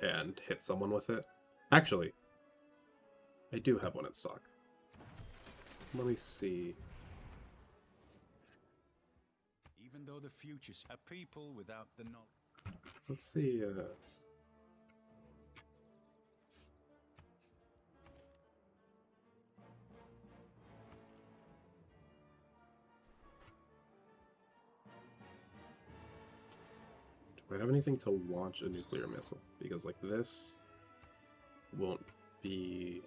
and hit someone with it. Actually, I do have one in stock. Let me see. Even though the future's a people without the knowledge. Let's see. Do I have anything to launch a nuclear missile? Because, like, this won't be...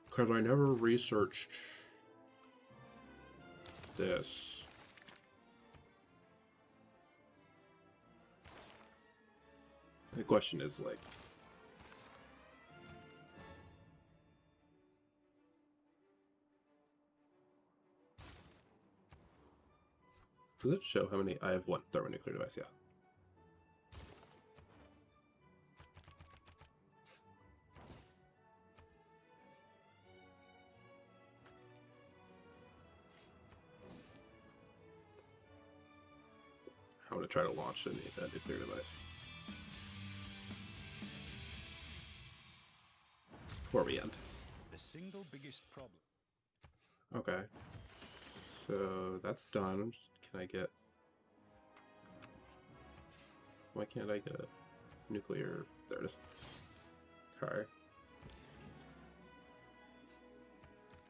Because I never researched this. The question is, like... Does it show how many? I have one thermonuclear device, yeah. I'm going to try to launch a nuclear device. Before we end. The single biggest problem. Okay. So that's done. Can I get... Why can't I get a nuclear... There it is. Okay.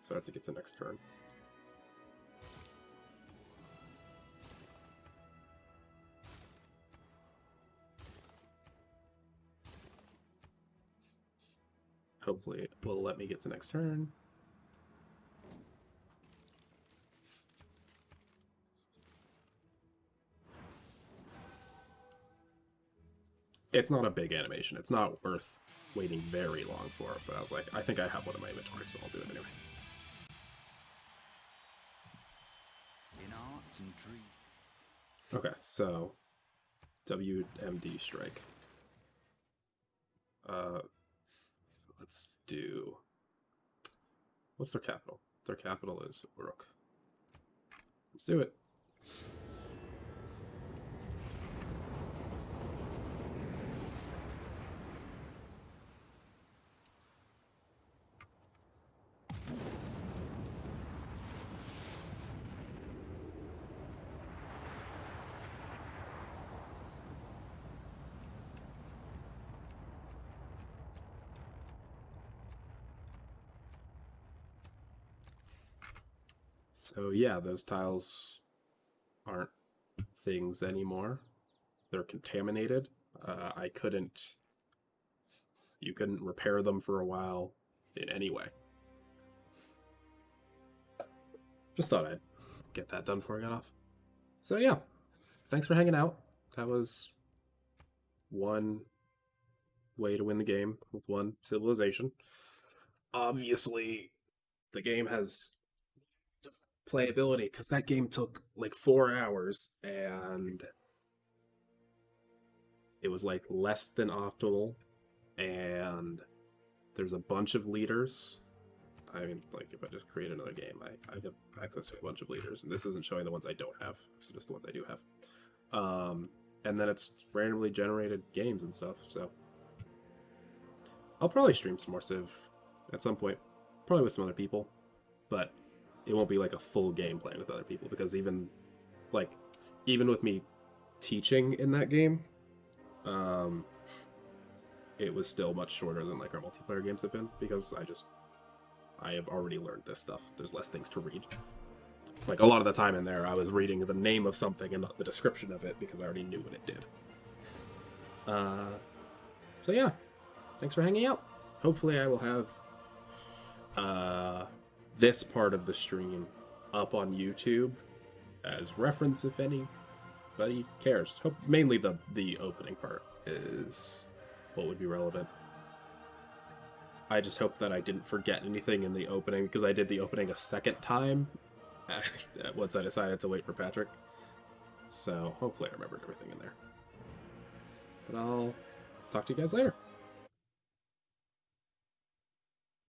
So I have to get to next turn. Hopefully it will let me get to next turn. It's not a big animation. It's not worth waiting very long for it, but I was like, I think I have one in my inventory, so I'll do it anyway. In arts and dreams. Okay, so WMD strike. Let's do. What's their capital? Their capital is Uruk. Let's do it. So yeah, those tiles aren't things anymore. They're contaminated. You couldn't repair them for a while in any way. Just thought I'd get that done before I got off. So yeah, thanks for hanging out. That was one way to win the game with one civilization. Obviously, the game has playability because that game took like 4 hours and it was like less than optimal, and there's a bunch of leaders. I mean, like, if I just create another game, I have access to a bunch of leaders, and this isn't showing the ones I don't have, so just the ones I do have. And then it's randomly generated games and stuff, so I'll probably stream some more Civ at some point, probably with some other people, but it won't be like a full game playing with other people, because even with me teaching in that game, it was still much shorter than like our multiplayer games have been, because I have already learned this stuff. There's less things to read. Like, a lot of the time in there, I was reading the name of something and not the description of it, because I already knew what it did. So yeah, thanks for hanging out. Hopefully I will have this part of the stream up on YouTube as reference if anybody cares. Mainly the opening part is what would be relevant. I just hope that I didn't forget anything in the opening, because I did the opening a second time once I decided to wait for Patrick. So hopefully I remembered everything in there. But I'll talk to you guys later.